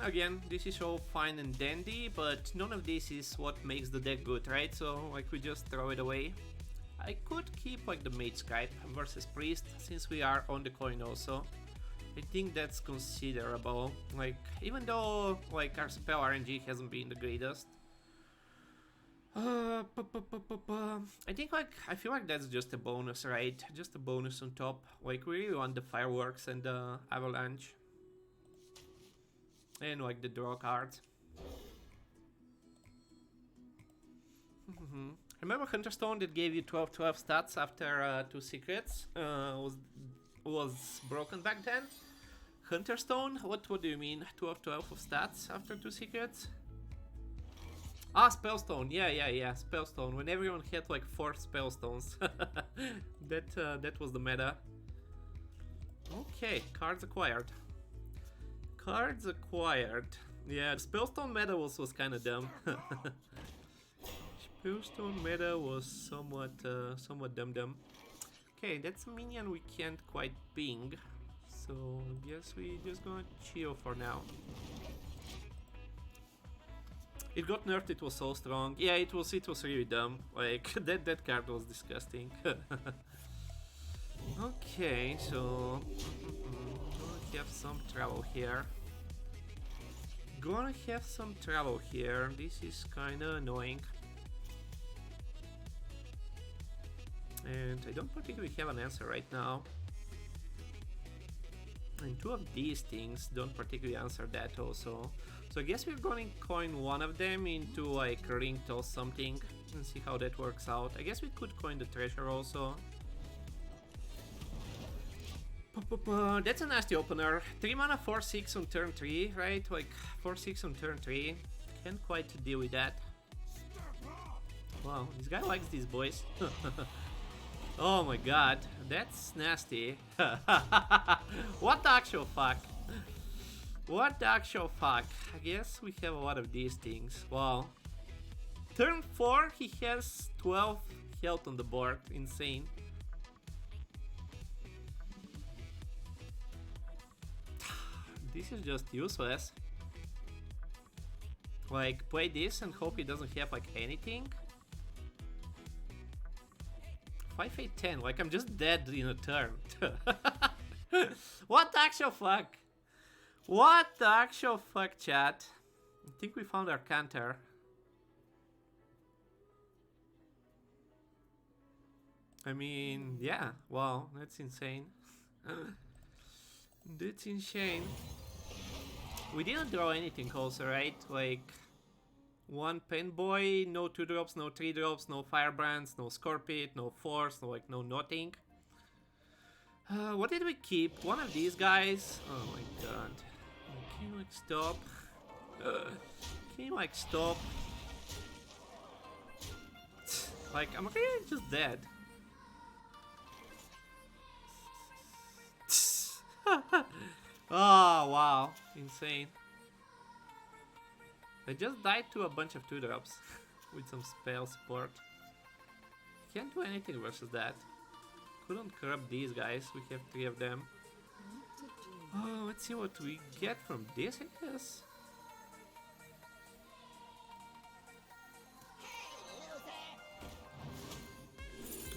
Again, this is all fine and dandy, but none of this is what makes the deck good, right? So, like, we just throw it away. I could keep, like, the Mage Skype versus Priest, since we are on the coin also. I think that's considerable. Like, even though, like, our spell RNG hasn't been the greatest. I think, like, I feel like that's just a bonus, right? Just a bonus on top. Like, we really want the Fireworks and the Avalanche. And, like, the draw cards. Remember Hunterstone that gave you 12/12 stats after 2 secrets? Was broken back then? Hunterstone? What do you mean? 12/12 of stats after 2 secrets? Ah, Spellstone. Yeah. Spellstone. When everyone had like 4 Spellstones. that was the meta. Okay, cards acquired. Cards acquired. Yeah, the Spellstone meta was kind of dumb. Spellstone meta was somewhat dumb. Okay, that's a minion we can't quite ping, so I guess we just gonna chill for now. It got nerfed, it was so strong. Yeah, it was really dumb. Like that card was disgusting. Okay, so gonna have some trouble here. This is kinda annoying. And I don't particularly have an answer right now. And 2 of these things don't particularly answer that also. So I guess we're going to coin one of them into like ring toss something and see how that works out. I guess we could coin the treasure also. That's a nasty opener. 3 mana 4/6 on turn 3, right? Like 4/6 on turn 3. Can't quite deal with that. Wow, this guy likes these boys. Oh my god, that's nasty. What the actual fuck? What the actual fuck? I guess we have a lot of these things. Wow. Turn 4, he has 12 health on the board. Insane. This is just useless. Like, play this and hope he doesn't have like anything. 5/8/10, like I'm just dead in a turn. What the actual fuck? What the actual fuck, chat? I think we found our counter. I mean, yeah, wow, that's insane. That's insane. We didn't draw anything also, right? Like, 1 Pen Boy, no 2 drops, no 3 drops, no Firebrands, no Scorpit, no Force, no nothing. What did we keep? One of these guys? Oh my god. Can you like stop? Can you like stop? Like, I'm really just dead. Oh wow, insane. I just died to a bunch of 2 drops with some spell support. Can't do anything versus that. Couldn't corrupt these guys, we have 3 of them. Oh, let's see what we get from this, I guess.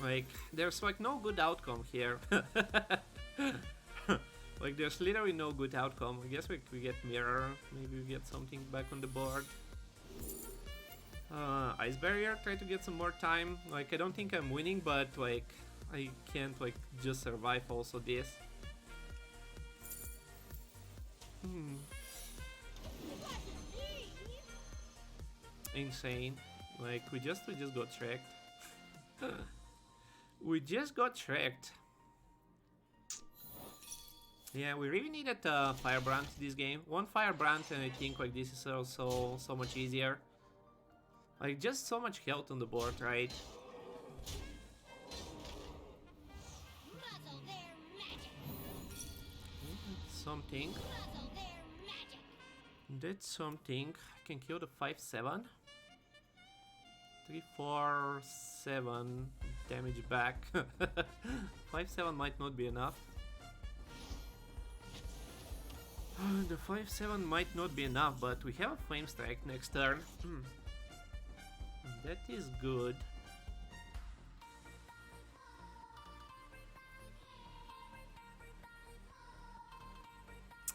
Like, there's like no good outcome here. Like, there's literally no good outcome. I guess we get mirror. Maybe we get something back on the board. Ice barrier, try to get some more time. Like, I don't think I'm winning, but like I can't like just survive also this. Insane. Like, we just got tracked. We just got tracked. Yeah, we really needed Firebrand this game. One Firebrand and I think like this is also so much easier. Like, just so much health on the board, right? Muzzle their magic. Something. Muzzle their magic. That's something. I can kill the 5/7. 3, 4, 7 damage back. 5/7 might not be enough. The 5/7 might not be enough, but we have a Flame Strike next turn. That is good.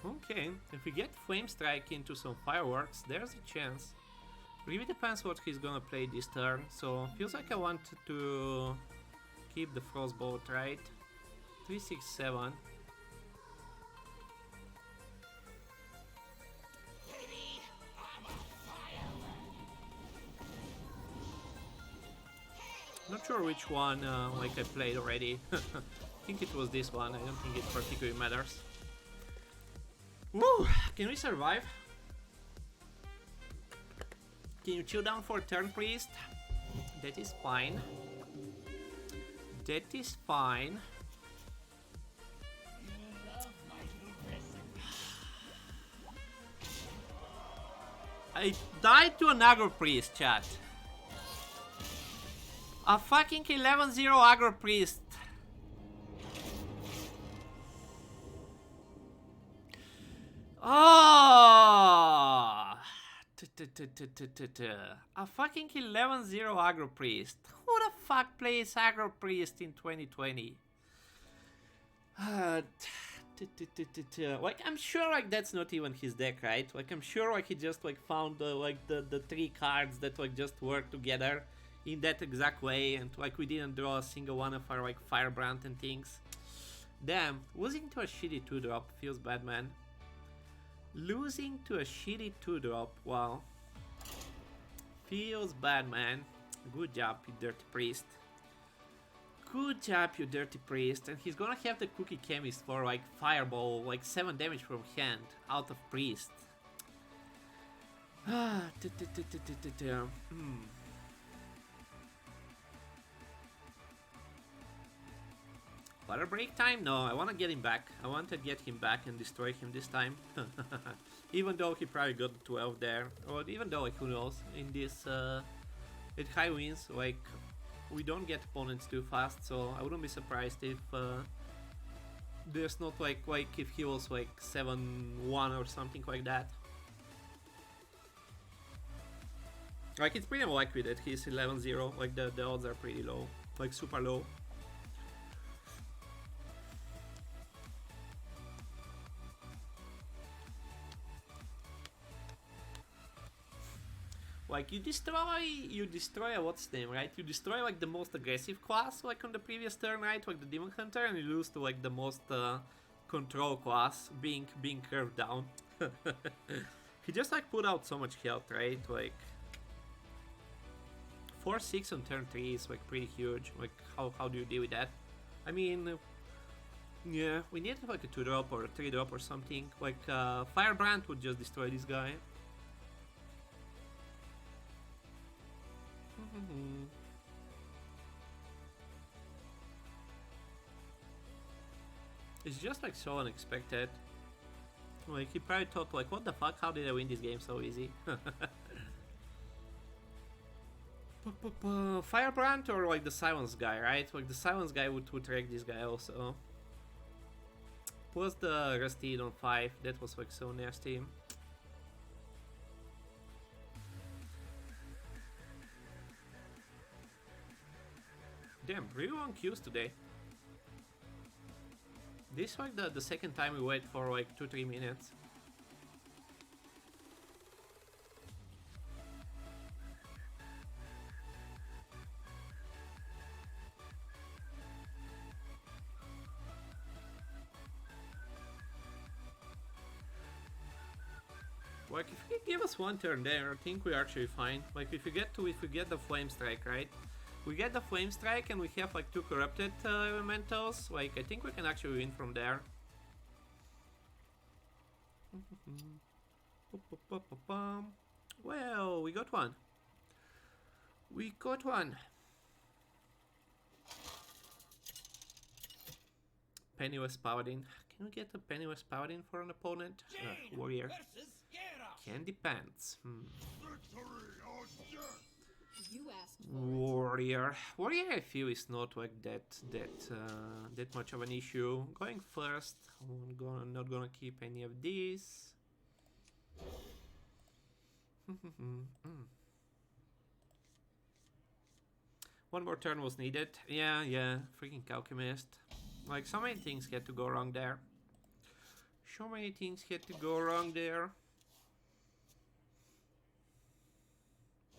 Okay, if we get Flame Strike into some fireworks, there's a chance. Really depends what he's gonna play this turn, so feels like I want to keep the Frostbolt, right? 3, 6, 7. Baby, I'm a firework. Not sure which one like I played already. I think it was this one. I don't think it particularly matters. Woo! Can we survive? Can you chill down for a turn, priest? That is fine. That is fine. You love my new recipe. I died to an aggro priest, chat. A fucking 11-0 aggro priest. Oh! A fucking 11-0 aggro priest. Who the fuck plays aggro priest in 2020? Like, I'm sure like that's not even his deck, right? Like, I'm sure like he just like found like the 3 cards that like just work together in that exact way, and like we didn't draw a single one of our like Firebrand and things. Damn, losing to a shitty 2-drop feels bad, man. Losing to a shitty 2-drop, wow. Feels bad, man. Good job, you dirty priest. Good job, you dirty priest. And he's gonna have the Cookie Chemist for like Fireball, like 7 damage from hand, out of priest. Water break time? No, I want to get him back. I want to get him back and destroy him this time. Even though he probably got the 12 there. Or even though, like, who knows. In this, at high wins, like, we don't get opponents too fast. So I wouldn't be surprised if there's not, like if he was, like, 7-1 or something like that. Like, it's pretty likely that he's 11-0. Like, the odds are pretty low. Like, super low. Like, you destroy what's the name, right? You destroy like the most aggressive class like on the previous turn, right? Like the Demon Hunter, and you lose to like the most control class being curved down. He just like put out so much health, right? Like 4-6 on turn 3 is like pretty huge. Like how do you deal with that? I mean, yeah, we need like a 2-drop or a 3-drop or something. Like Firebrand would just destroy this guy. It's just like so unexpected. Like he probably thought like, what the fuck, how did I win this game so easy? Firebrand or like the Silence guy, right? Like the Silence guy would wreck this guy also. Plus the Rusty on 5, that was like so nasty. damn, really long queues today. This is like the second time we wait for like 2-3 minutes. Like if you give us one turn there, I think we're actually fine. Like if we get the flame strike, right? We get the flame strike and we have like 2 corrupted elementals. Like I think we can actually win from there. Well, we got one. We got one. Penniless Paladin. Can we get a Penniless Paladin for an opponent? Warrior. Can depends. Victory or death! You asked for it. Warrior. Warrior I feel is not like that much of an issue. Going first, I'm not gonna keep any of these. One more turn was needed. Yeah, freaking Alchemist. Like so many things had to go wrong there. So many things had to go wrong there.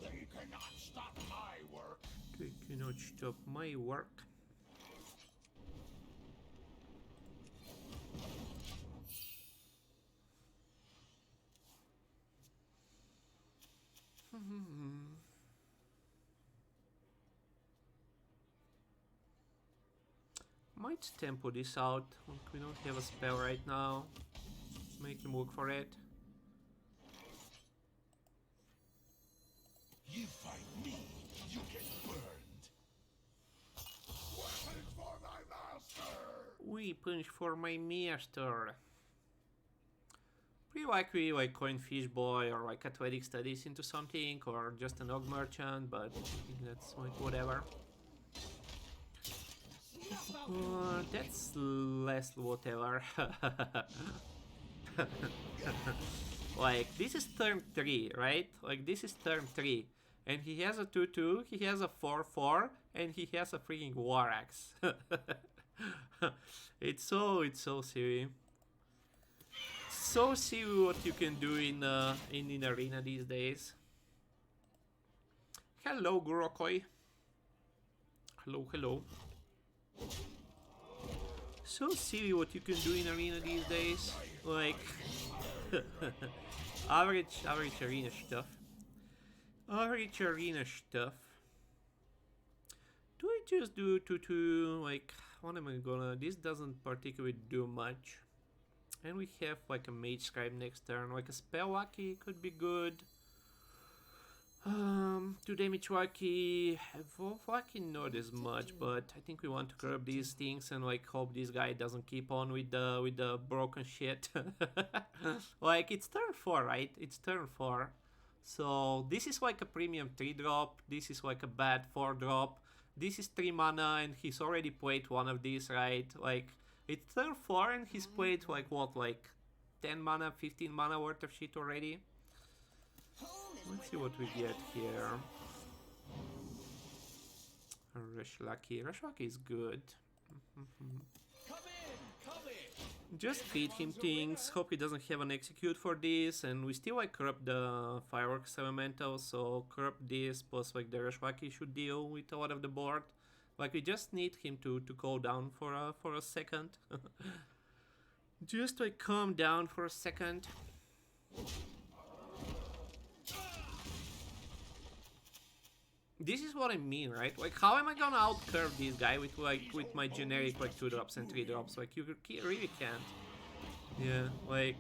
They cannot stop my work. They cannot stop my work. Might tempo this out. We don't have a spell right now. Make him work for it. You fight me, you get burned. Weapons for my master! Weapons for my master. Pretty likely like coin fish boy or like athletic studies into something or just an og merchant, but I think that's like whatever. That's less whatever. Like this is turn 3, right? Like this is turn 3. And he has a 2-2, he has a 4-4, and he has a freaking war axe. It's so silly. So silly what you can do in arena these days. Hello, Gurokoi. Hello. So silly what you can do in arena these days. Like average arena stuff. Average arena stuff. Do I just do 2-2? Like, what am I gonna? This doesn't particularly do much. And we have like a mage scribe next turn. Like a spell lucky could be good. 2 damage lucky. Wolf lucky not as much, but I think we want to curb these things and like hope this guy doesn't keep on with the broken shit. Like it's turn 4, right? It's turn 4. So this is like a premium 3 drop. This is like a bad 4 drop. This is 3 mana and he's already played one of these, right? Like it's turn 4 and he's played like what, like 10 mana, 15 mana worth of shit already. Let's see what we get here. Rush Lucky. Rush Lucky is good. Come in. Just feed him things. Hope he doesn't have an execute for this. And we still like corrupt the fireworks elemental. So corrupt this plus like the Rush Lucky should deal with a lot of the board. Like we just need him to go down for a second. Just like calm down for a second. This is what I mean, right? Like, how am I gonna outcurve this guy with my generic like 2 drops and 3 drops? Like, you really can't. Yeah, like,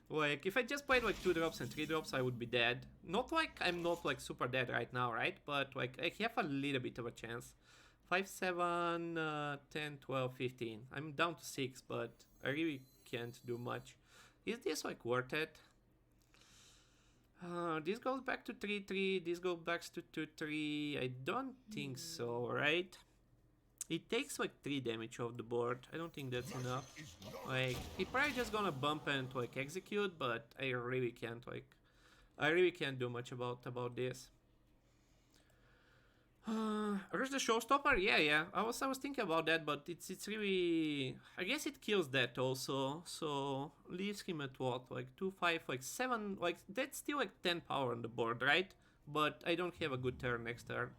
like if I just played like 2 drops and 3 drops, I would be dead. Not like I'm not like super dead right now, right? But like I have a little bit of a chance. 5, 7, 10, 12, 15. I'm down to 6, but I really can't do much. Is this like worth it? This goes back to 3-3, this goes back to 2-3. I don't think so, right? It takes like 3 damage off the board. I don't think that's enough. Like, he probably just gonna bump and like execute, but I really can't do much about this. Where's the showstopper? Yeah. I was thinking about that, but it's really. I guess it kills that also. So leaves him at what, like 2-5, like 7, like that's still like 10 power on the board, right? But I don't have a good turn next turn.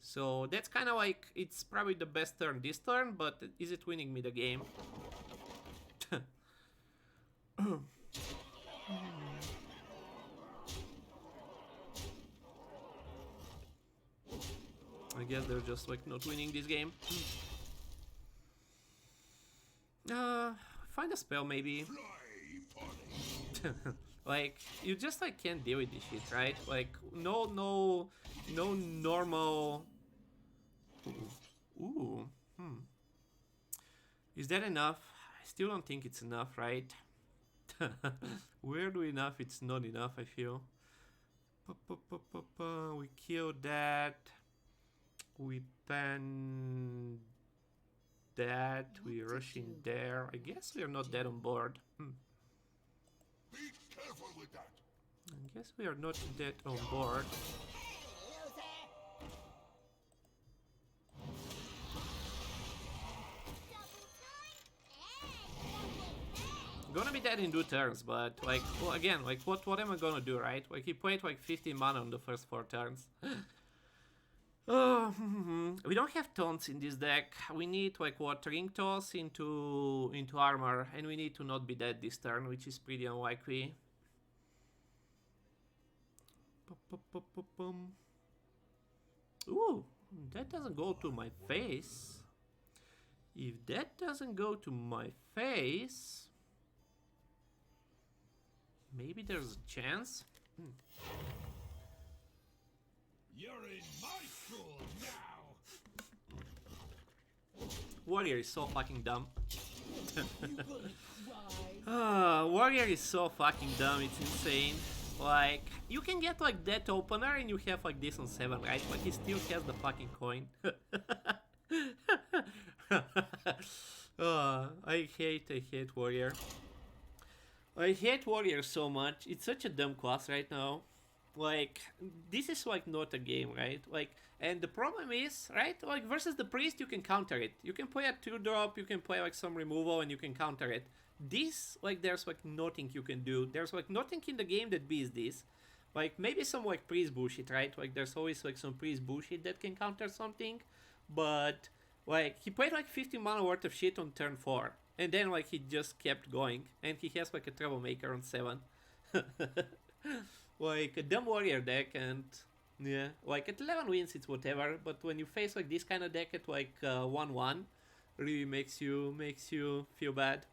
So that's kind of like, it's probably the best turn this turn, but is it winning me the game? I guess they're just like not winning this game. Find a spell maybe. Like, you just like can't deal with this shit, right? Like, no normal. Ooh. Is that enough? I still don't think it's enough, right? Weirdly enough, it's not enough, I feel. We killed that. We ban that. We rush in there. I guess we are not dead on board. Be careful with that. I guess we are not dead on board. Gonna be dead in 2 turns, but like, well, again, like what am I gonna do, right? Like he played like 15 mana on the first 4 turns. We don't have taunts in this deck. We need like what, ring toss into armor, and we need to not be dead this turn, which is pretty unlikely. Ooh, that doesn't go to my face. If that doesn't go to my face, maybe there's a chance. You're in my school now. Warrior is so fucking dumb. You gonna cry. Warrior is so fucking dumb, it's insane. Like, you can get like that opener and you have like this on 7, right? But he still has the fucking coin. I hate Warrior. I hate Warrior so much. It's such a dumb class right now. Like, this is like not a game, right? Like, and the problem is, right? Like, versus the priest, you can counter it. You can play a 2-drop, you can play like some removal, and you can counter it. This, like, there's like nothing you can do. There's like nothing in the game that beats this. Like, maybe some like priest bullshit, right? Like, there's always like some priest bullshit that can counter something. But, like, he played like 50 mana worth of shit on turn 4. And then, like, he just kept going. And he has like a troublemaker on 7. Like a dumb warrior deck, and yeah, like at 11 wins it's whatever, but when you face like this kind of deck at like 1-1, really makes you feel bad.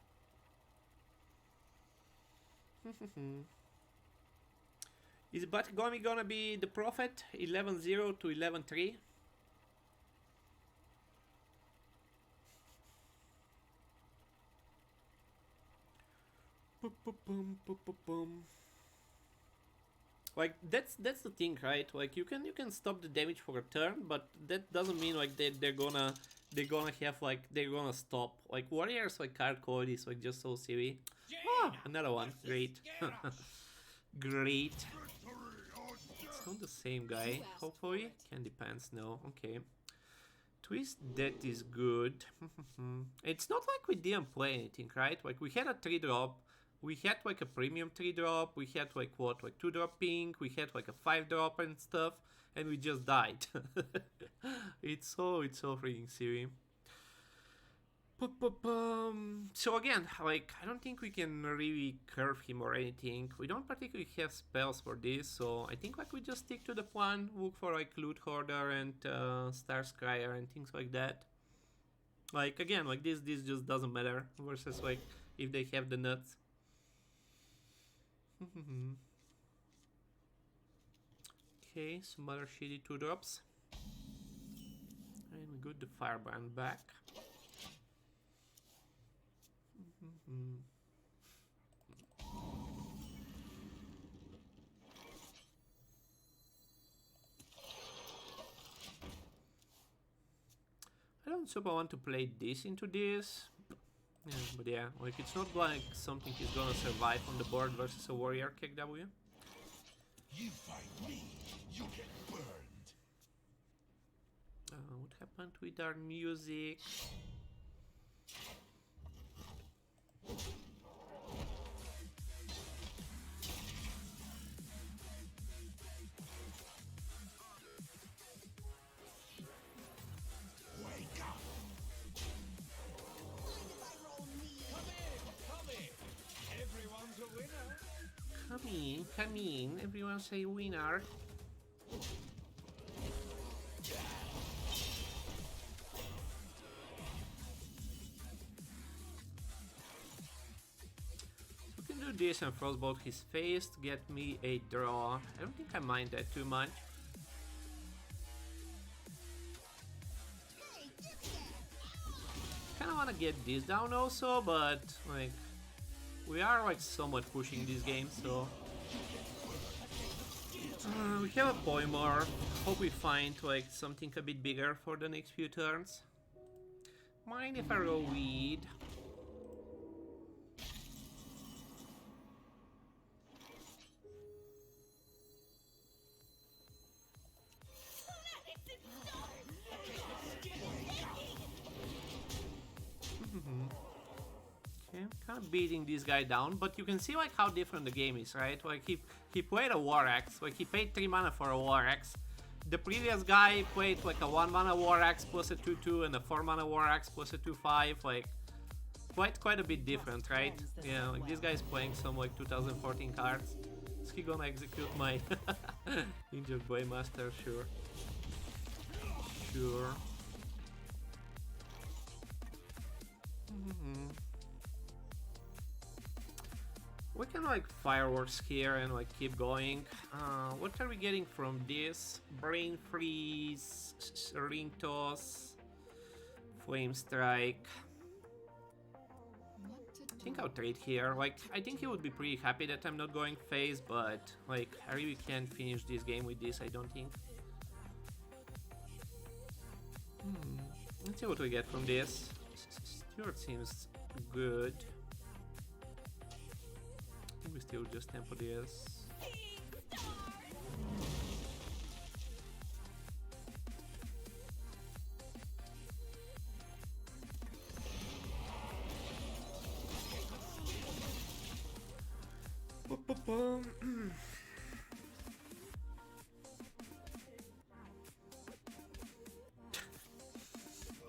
Is Batgomi gonna be the prophet? 11-0 to 11-3? Like, that's the thing, right? Like, you can stop the damage for a turn, but that doesn't mean like they're gonna stop. Like, warriors like card quality is like just so silly. Ah, another one. Great. Great. It's not the same guy, hopefully. Can depends, no. Okay. Twist, that is good. It's not like we didn't play anything, right? Like, we had a 3-drop. We had like a premium 3-drop, we had like what, like 2-drop pink, we had like a 5-drop and stuff, and we just died. It's so freaking silly. So again, like, I don't think we can really curve him or anything. We don't particularly have spells for this, so I think like we just stick to the plan, look for like Loot Hoarder and Star Scryer and things like that. Like, again, like this just doesn't matter versus like if they have the nuts. Okay, some other shitty 2-drops. And we got the Firebrand back. I don't super want to play this into this. Yeah, but yeah, like it's not like something he's gonna survive on the board versus a warrior KW. You fight me, you get burned. What happened with our music? Wake up! Come in! Everyone's a winner. Come in, everyone's a winner. We can do this and frostbolt his face to get me a draw. I don't think I mind that too much. Kinda wanna get this down also, but like we are like somewhat pushing this game, so we have a polymorph. Hope we find like something a bit bigger for the next few turns. Mind if I roll weed? Planets and stars! Okay, kind of beating this guy down, but you can see like how different the game is, right? Like he played a War Axe, like he paid 3 mana for a War Axe. The previous guy played like a 1 mana War Axe plus a 2/2 and a 4 mana War Axe plus a 2/5, like quite a bit different, right? Yeah, like this guy's playing some like 2014 cards. Is he gonna execute my Injured Boymaster? Sure. Sure. We can like fireworks here and like keep going. What are we getting from this? Brain freeze, ring toss, flame strike. I think I'll trade here. Like I think he would be pretty happy that I'm not going phase, but like I really can't finish this game with this, I don't think. Let's see what we get from this. Stewart seems good. I think we still just tempo this.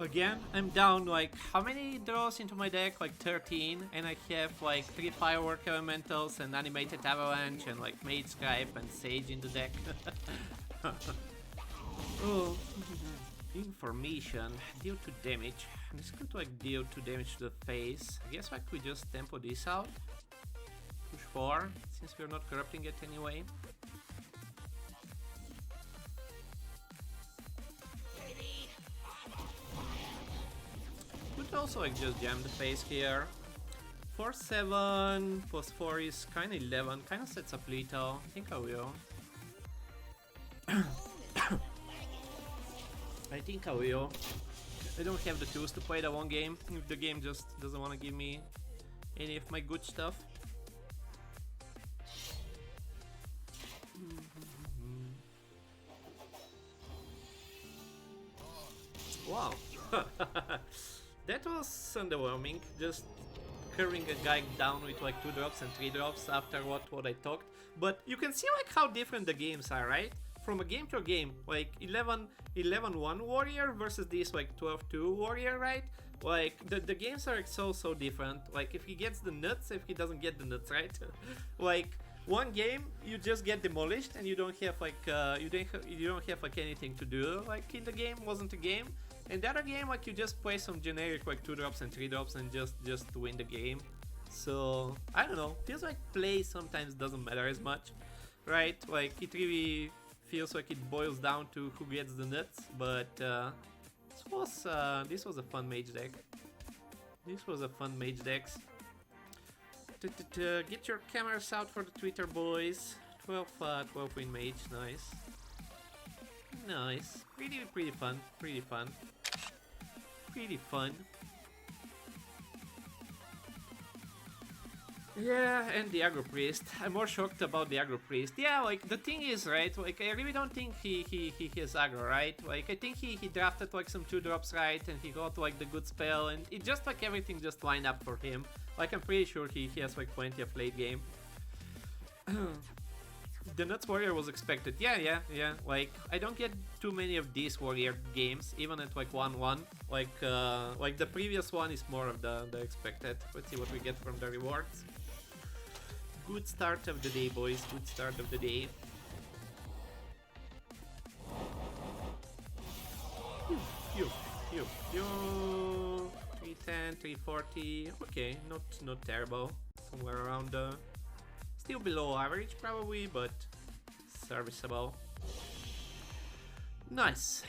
Again, I'm down like how many draws into my deck? Like 13, and I have like 3 firework elementals and animated avalanche and like mage scribe and sage in the deck. Oh, information, deal 2 damage. I'm just going to like deal 2 damage to the face. I guess like we just tempo this out. Push 4, since we're not corrupting it anyway. Could also like just jam the face here. 4/7 plus 4 is kinda 11, kinda sets up lethal. I think I will. I think I will. I don't have the tools to play the one game if the game just doesn't want to give me any of my good stuff. Wow. That was underwhelming, just curving a guy down with like 2 drops and 3 drops after what I talked. But you can see like how different the games are, right? From a game to a game, like 11-1 warrior versus this like 12-2 warrior, right? Like the games are like so different. Like if he gets the nuts, if he doesn't get the nuts, right? Like one game you just get demolished and you don't have like you don't have like anything to do like in the game. Wasn't a game. And the other game, like you just play some generic like 2 drops and 3 drops and just win the game. So I don't know. Feels like play sometimes doesn't matter as much, right? Like it really feels like it boils down to who gets the nuts. But this was a fun mage deck. This was a fun mage deck. Get your cameras out for the Twitter, boys. 12 win mage, nice. Nice. Pretty fun. Pretty fun. Yeah, and the aggro priest. I'm more shocked about the aggro priest. Yeah, like the thing is, right? Like I really don't think he has aggro, right? Like I think he drafted like some 2-drops, right? And he got like the good spell, and it just like everything just lined up for him. Like I'm pretty sure he has like plenty of late game. The Nuts Warrior was expected. Yeah. Like I don't get too many of these Warrior games, even at like 1-1. Like the previous one is more of the expected. Let's see what we get from the rewards. Good start of the day, boys. Good start of the day. Phew. 310, 340. Okay, not terrible. Somewhere around still below average probably, but serviceable. Nice.